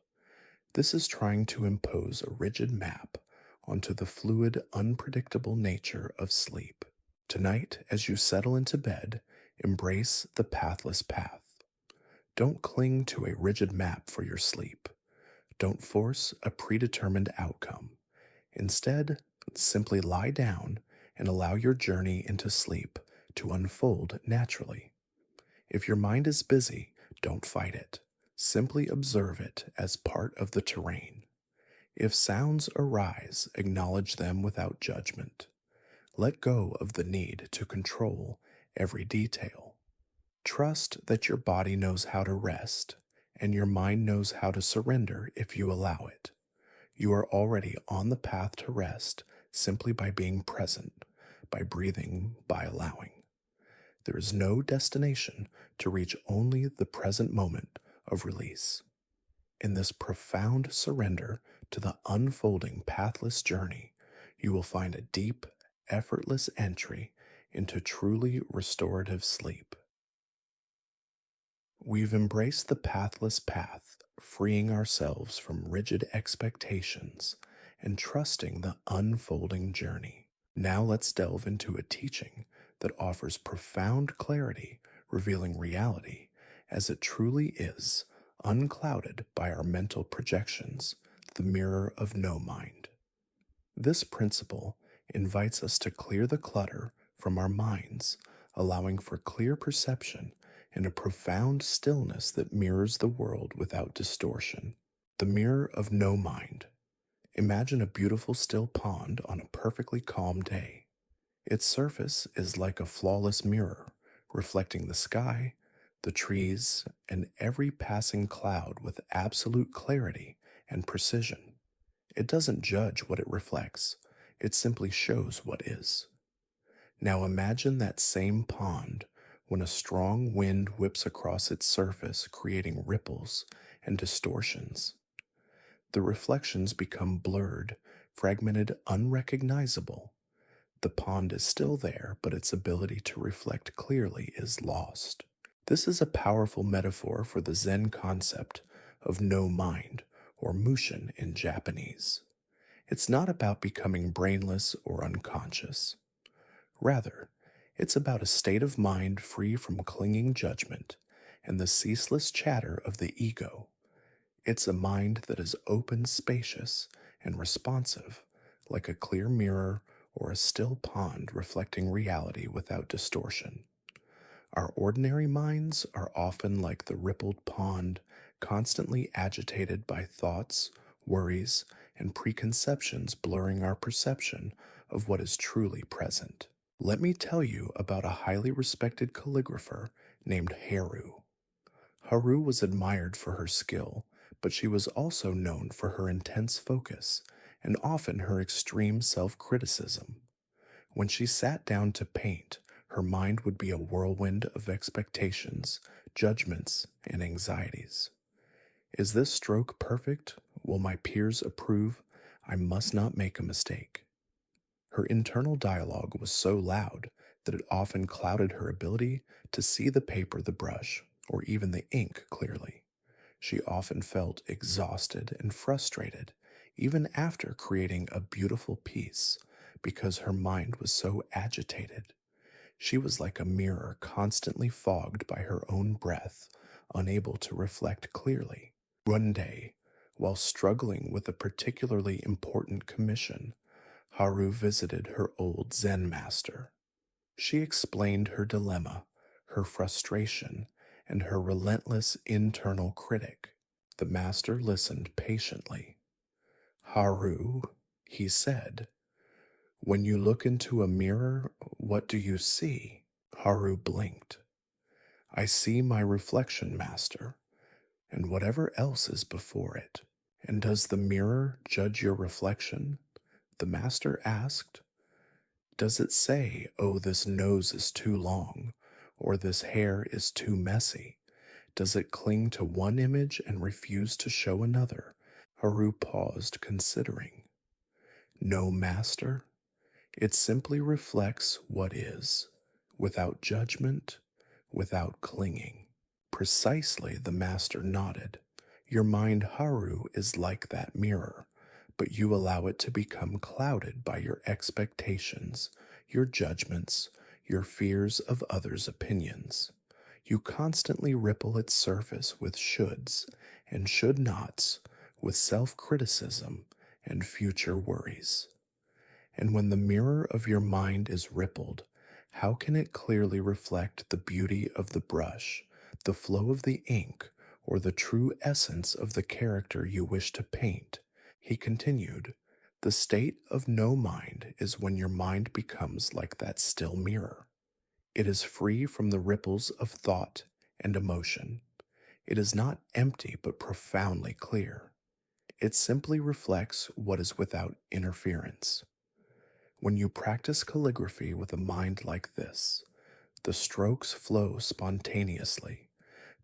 This is trying to impose a rigid map onto the fluid, unpredictable nature of sleep. Tonight, as you settle into bed, embrace the pathless path. Don't cling to a rigid map for your sleep. Don't force a predetermined outcome. Instead, simply lie down and allow your journey into sleep to unfold naturally. If your mind is busy, don't fight it. Simply observe it as part of the terrain. If sounds arise, acknowledge them without judgment. Let go of the need to control every detail. Trust that your body knows how to rest, and your mind knows how to surrender if you allow it. You are already on the path to rest simply by being present, by breathing, by allowing. There is no destination to reach, only the present moment of release. In this profound surrender to the unfolding pathless journey, you will find a deep, effortless entry into truly restorative sleep. We've embraced the pathless path, freeing ourselves from rigid expectations and trusting the unfolding journey. Now let's delve into a teaching that offers profound clarity, revealing reality as it truly is, unclouded by our mental projections, the mirror of no mind. This principle invites us to clear the clutter from our minds, allowing for clear perception and a profound stillness that mirrors the world without distortion. The mirror of no mind. Imagine a beautiful still pond on a perfectly calm day. Its surface is like a flawless mirror, reflecting the sky, the trees, and every passing cloud with absolute clarity and precision. It doesn't judge what it reflects, it simply shows what is. Now imagine that same pond when a strong wind whips across its surface, creating ripples and distortions. The reflections become blurred, fragmented, unrecognizable. The pond is still there, but its ability to reflect clearly is lost. This is a powerful metaphor for the Zen concept of no mind, or mushin in Japanese. It's not about becoming brainless or unconscious. Rather, it's about a state of mind free from clinging judgment and the ceaseless chatter of the ego. It's a mind that is open, spacious, and responsive, like a clear mirror or a still pond reflecting reality without distortion. Our ordinary minds are often like the rippled pond, constantly agitated by thoughts, worries, and preconceptions blurring our perception of what is truly present. Let me tell you about a highly respected calligrapher named Haru. Haru was admired for her skill, but she was also known for her intense focus and often her extreme self criticism. When she sat down to paint, her mind would be a whirlwind of expectations, judgments, and anxieties. Is this stroke perfect? Will my peers approve? I must not make a mistake. Her internal dialogue was so loud that it often clouded her ability to see the paper, the brush, or even the ink clearly. She often felt exhausted and frustrated, even after creating a beautiful piece, because her mind was so agitated. She was like a mirror constantly fogged by her own breath, unable to reflect clearly. One day, while struggling with a particularly important commission, Haru visited her old Zen master. She explained her dilemma, her frustration, and her relentless internal critic. The master listened patiently. Haru, he said, when you look into a mirror, what do you see? Haru blinked. I see my reflection, master, and whatever else is before it. And does the mirror judge your reflection? The master asked. Does it say, oh, this nose is too long, or this hair is too messy? Does it cling to one image and refuse to show another? Haru paused, considering. No, master. It simply reflects what is, without judgment, without clinging. Precisely, the master nodded. Your mind, Haru, is like that mirror, but you allow it to become clouded by your expectations, your judgments, your fears of others' opinions. You constantly ripple its surface with shoulds and should nots, with self criticism and future worries. And when the mirror of your mind is rippled, how can it clearly reflect the beauty of the brush, the flow of the ink, or the true essence of the character you wish to paint? He continued, the state of no mind is when your mind becomes like that still mirror. It is free from the ripples of thought and emotion. It is not empty but profoundly clear. It simply reflects what is without interference. When you practice calligraphy with a mind like this, the strokes flow spontaneously.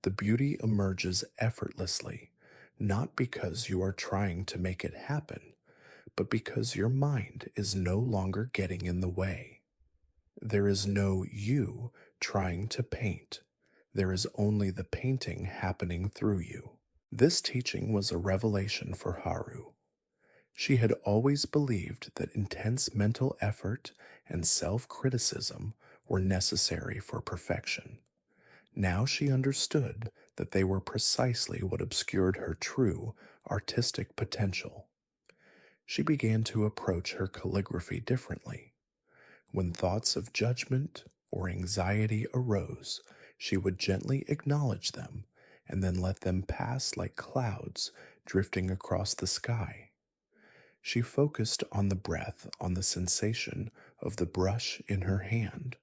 The beauty emerges effortlessly, not because you are trying to make it happen, but because your mind is no longer getting in the way. There is no you trying to paint. There is only the painting happening through you. This teaching was a revelation for Haru. She had always believed that intense mental effort and self criticism were necessary for perfection. Now she understood that they were precisely what obscured her true artistic potential. She began to approach her calligraphy differently. When thoughts of judgment or anxiety arose, she would gently acknowledge them and then let them pass like clouds drifting across the sky. She focused on the breath, on the sensation of the brush in her hand,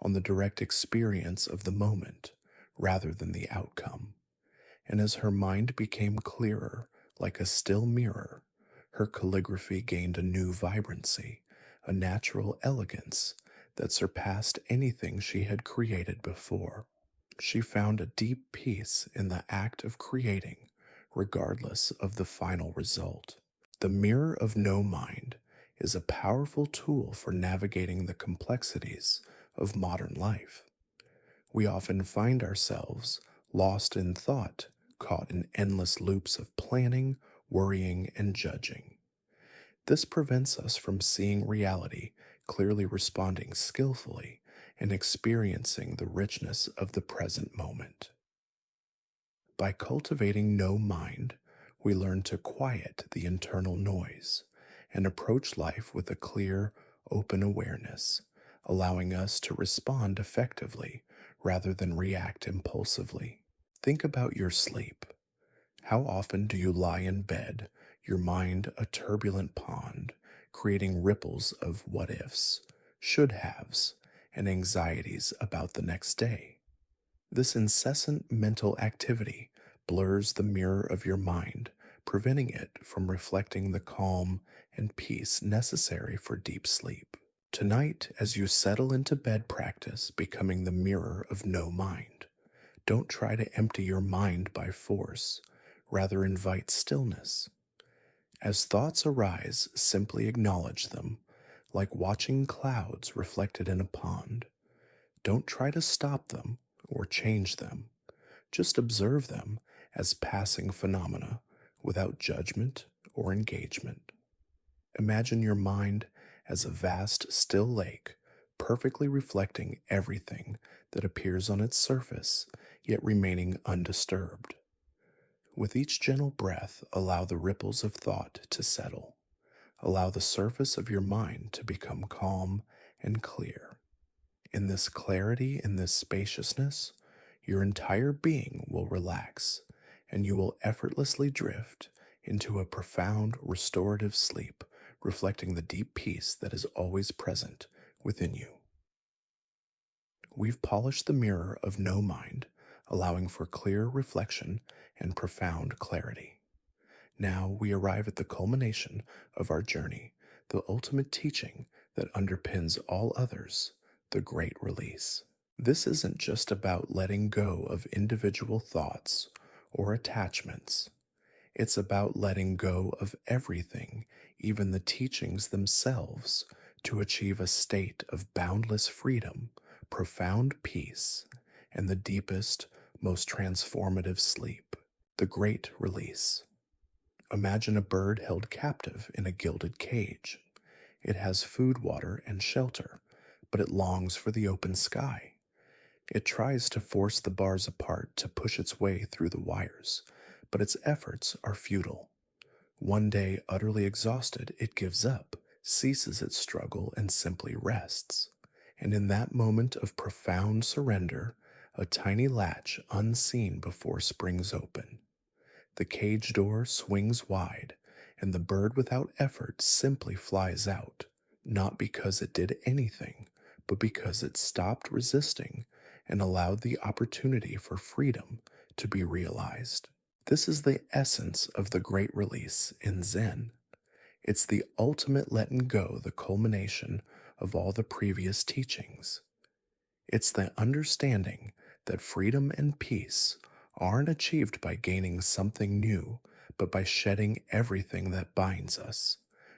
on the direct experience of the moment, rather than the outcome. And as her mind became clearer, like a still mirror, her calligraphy gained a new vibrancy, a natural elegance that surpassed anything she had created before. She found a deep peace in the act of creating, regardless of the final result. The mirror of no mind is a powerful tool for navigating the complexities of modern life. We often find ourselves lost in thought, caught in endless loops of planning, worrying, and judging. This prevents us from seeing reality clearly, responding skillfully, and experiencing the richness of the present moment. By cultivating no mind, we learn to quiet the internal noise and approach life with a clear, open awareness, allowing us to respond effectively rather than react impulsively. Think about your sleep. How often do you lie in bed, your mind a turbulent pond, creating ripples of what ifs, should haves, and anxieties about the next day? This incessant mental activity blurs the mirror of your mind, preventing it from reflecting the calm and peace necessary for deep sleep. Tonight, as you settle into bed, practice becoming the mirror of no mind. Don't try to empty your mind by force, rather, invite stillness. As thoughts arise, simply acknowledge them, like watching clouds reflected in a pond. Don't try to stop them or change them. Just observe them as passing phenomena without judgment or engagement. Imagine your mind as a vast, still lake, perfectly reflecting everything that appears on its surface, yet remaining undisturbed. With each gentle breath, allow the ripples of thought to settle. Allow the surface of your mind to become calm and clear. In this clarity, in this spaciousness, your entire being will relax, and you will effortlessly drift into a profound, restorative sleep, reflecting the deep peace that is always present within you. We've polished the mirror of no mind, allowing for clear reflection and profound clarity. Now we arrive at the culmination of our journey, the ultimate teaching that underpins all others, the great release. This isn't just about letting go of individual thoughts or attachments. It's about letting go of everything, even the teachings themselves, to achieve a state of boundless freedom, profound peace, and the deepest, most transformative sleep, the great release. Imagine a bird held captive in a gilded cage. It has food, water, and shelter, but it longs for the open sky. It tries to force the bars apart to push its way through the wires, but its efforts are futile. One day, utterly exhausted, it gives up, ceases its struggle, and simply rests. And in that moment of profound surrender, a tiny latch unseen before springs open. The cage door swings wide, and the bird without effort simply flies out, not because it did anything, but because it stopped resisting and allowed the opportunity for freedom to be realized. This is the essence of the great release in Zen. It's the ultimate letting go, the culmination of all the previous teachings. It's the understanding that freedom and peace aren't achieved by gaining something new, but by shedding everything that binds us.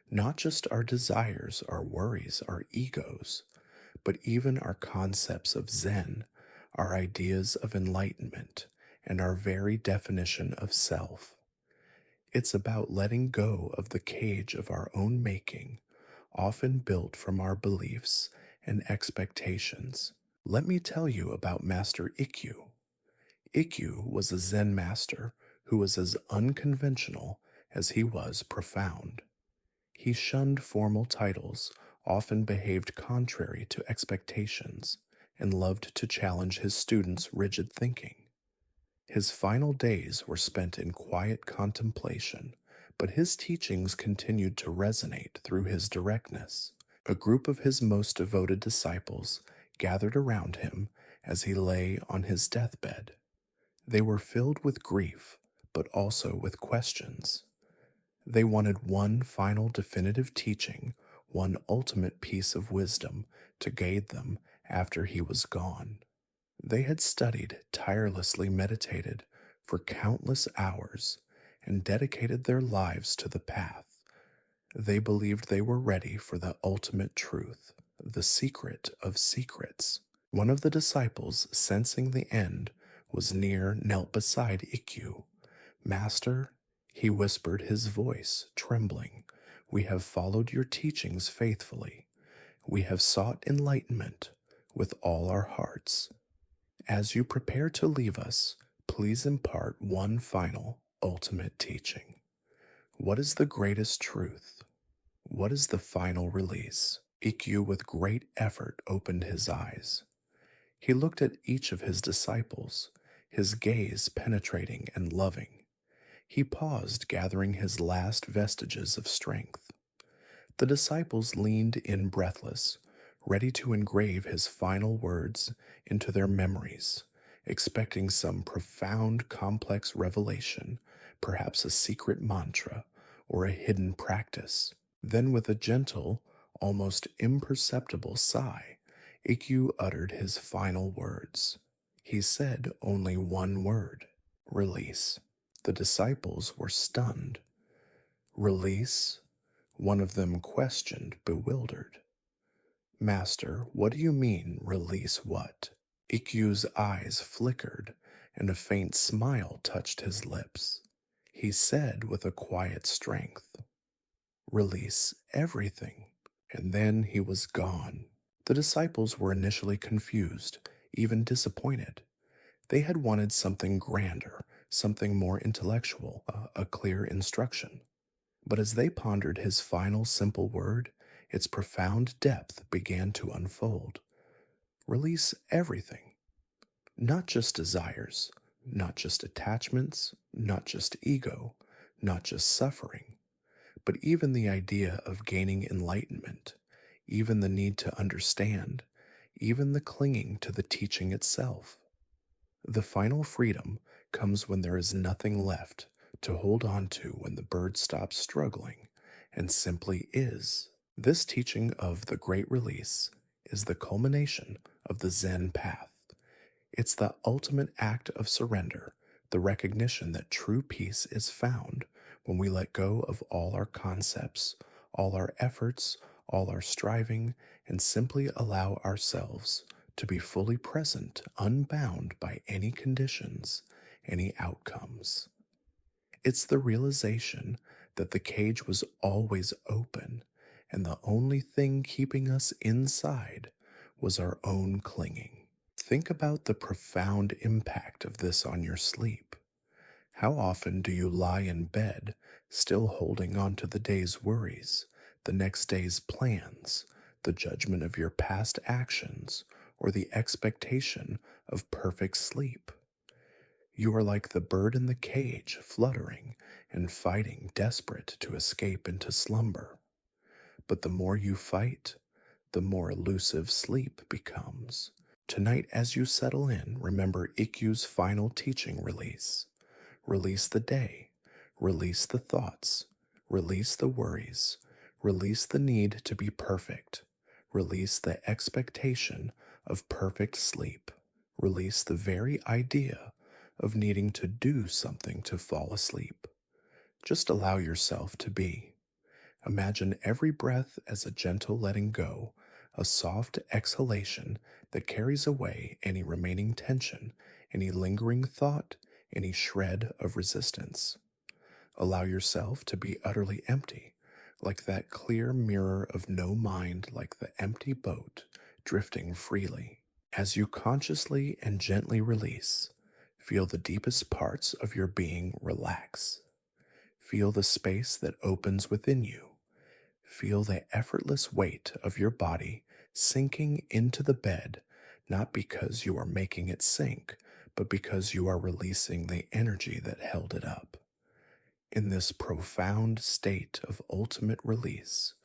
Not just our desires, our worries, our egos, but even our concepts of Zen, our ideas of enlightenment, and our very definition of self. It's about letting go of the cage of our own making, often built from our beliefs and expectations. Let me tell you about Master Ikkyu. Ikkyu was a Zen master who was as unconventional as he was profound. He shunned formal titles, often behaved contrary to expectations, and loved to challenge his students' rigid thinking. His final days were spent in quiet contemplation, but his teachings continued to resonate through his directness. A group of his most devoted disciples gathered around him as he lay on his deathbed. They were filled with grief, but also with questions. They wanted one final definitive teaching, one ultimate piece of wisdom to guide them after he was gone. They had studied, tirelessly meditated for countless hours, and dedicated their lives to the path. They believed they were ready for the ultimate truth, the secret of secrets. One of the disciples, sensing the end was near, knelt beside Ikkyu. "Master," he whispered, his voice trembling, "we have followed your teachings faithfully. We have sought enlightenment with all our hearts. As you prepare to leave us, please impart one final, ultimate teaching. What is the greatest truth? What is the final release?" Ikkyu, with great effort, opened his eyes. He looked at each of his disciples, his gaze penetrating and loving. He paused, gathering his last vestiges of strength. The disciples leaned in breathless, ready to engrave his final words into their memories, expecting some profound, complex revelation, perhaps a secret mantra or a hidden practice. Then, with a gentle, almost imperceptible sigh, Ikkyu uttered his final words. He said only one word: release. The disciples were stunned. "Release?" One of them questioned, bewildered. "Master, what do you mean, release what?" Ikkyu's eyes flickered, and a faint smile touched his lips. He said with a quiet strength, "Release everything." And then he was gone. The disciples were initially confused, even disappointed. They had wanted something grander, something more intellectual, a clear instruction. But as they pondered his final simple word, its profound depth began to unfold. Release everything. Not just desires, not just attachments, not just ego, not just suffering, but even the idea of gaining enlightenment, even the need to understand, even the clinging to the teaching itself. The final freedom comes when there is nothing left to hold on to, when the bird stops struggling and simply is. This teaching of the Great Release is the culmination of the Zen path. It's the ultimate act of surrender, the recognition that true peace is found when we let go of all our concepts, all our efforts, all our striving, and simply allow ourselves to be fully present, unbound by any conditions, any outcomes. It's the realization that the cage was always open, and the only thing keeping us inside was our own clinging. Think about the profound impact of this on your sleep. How often do you lie in bed, still holding on to the day's worries, the next day's plans, the judgment of your past actions, or the expectation of perfect sleep? You are like the bird in the cage, fluttering and fighting, desperate to escape into slumber. But the more you fight, the more elusive sleep becomes. Tonight, as you settle in, remember Ikkyu's final teaching: release. Release the day, release the thoughts, release the worries, release the need to be perfect, release the expectation of perfect sleep, release the very idea of needing to do something to fall asleep. Just allow yourself to be. Imagine every breath as a gentle letting go, a soft exhalation that carries away any remaining tension, any lingering thought, any shred of resistance. Allow yourself to be utterly empty, like that clear mirror of no mind, like the empty boat drifting freely. As you consciously and gently release, feel the deepest parts of your being relax. Feel the space that opens within you. Feel the effortless weight of your body sinking into the bed, not because you are making it sink, but because you are releasing the energy that held it up. In this profound state of ultimate release,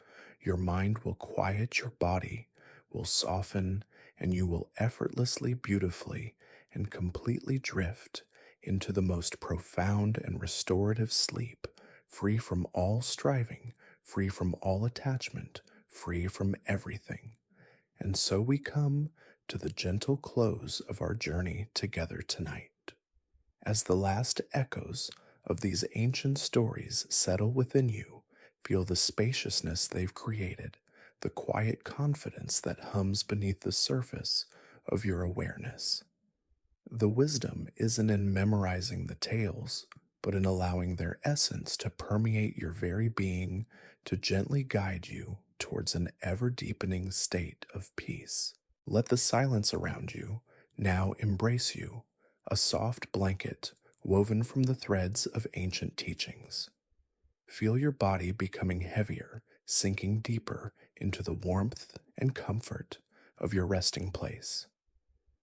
your mind will quiet your body, will soften, and you will effortlessly, beautifully, and completely drift into the most profound and restorative sleep, free from all striving, free from all attachment, free from everything. And so we come to the gentle close of our journey together tonight. As the last echoes of these ancient stories settle within you, feel the spaciousness they've created, the quiet confidence that hums beneath the surface of your awareness. The wisdom isn't in memorizing the tales, but in allowing their essence to permeate your very being, to gently guide you towards an ever deepening state of peace. Let the silence around you now embrace you, a soft blanket woven from the threads of ancient teachings. Feel your body becoming heavier, sinking deeper into the warmth and comfort of your resting place.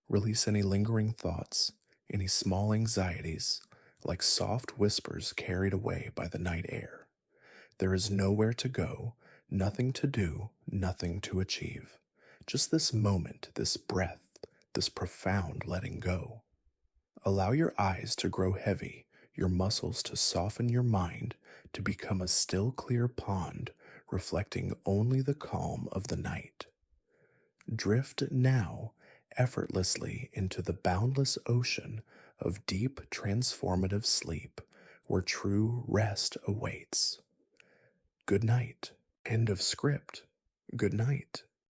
Release any lingering thoughts, any small anxieties, like soft whispers carried away by the night air. There is nowhere to go, nothing to do, nothing to achieve. Just this moment, this breath, this profound letting go. Allow your eyes to grow heavy, your muscles to soften, your mind to become a still, clear pond, reflecting only the calm of the night. Drift now effortlessly into the boundless ocean of deep, transformative sleep where true rest awaits. Good night. End of script. Good night.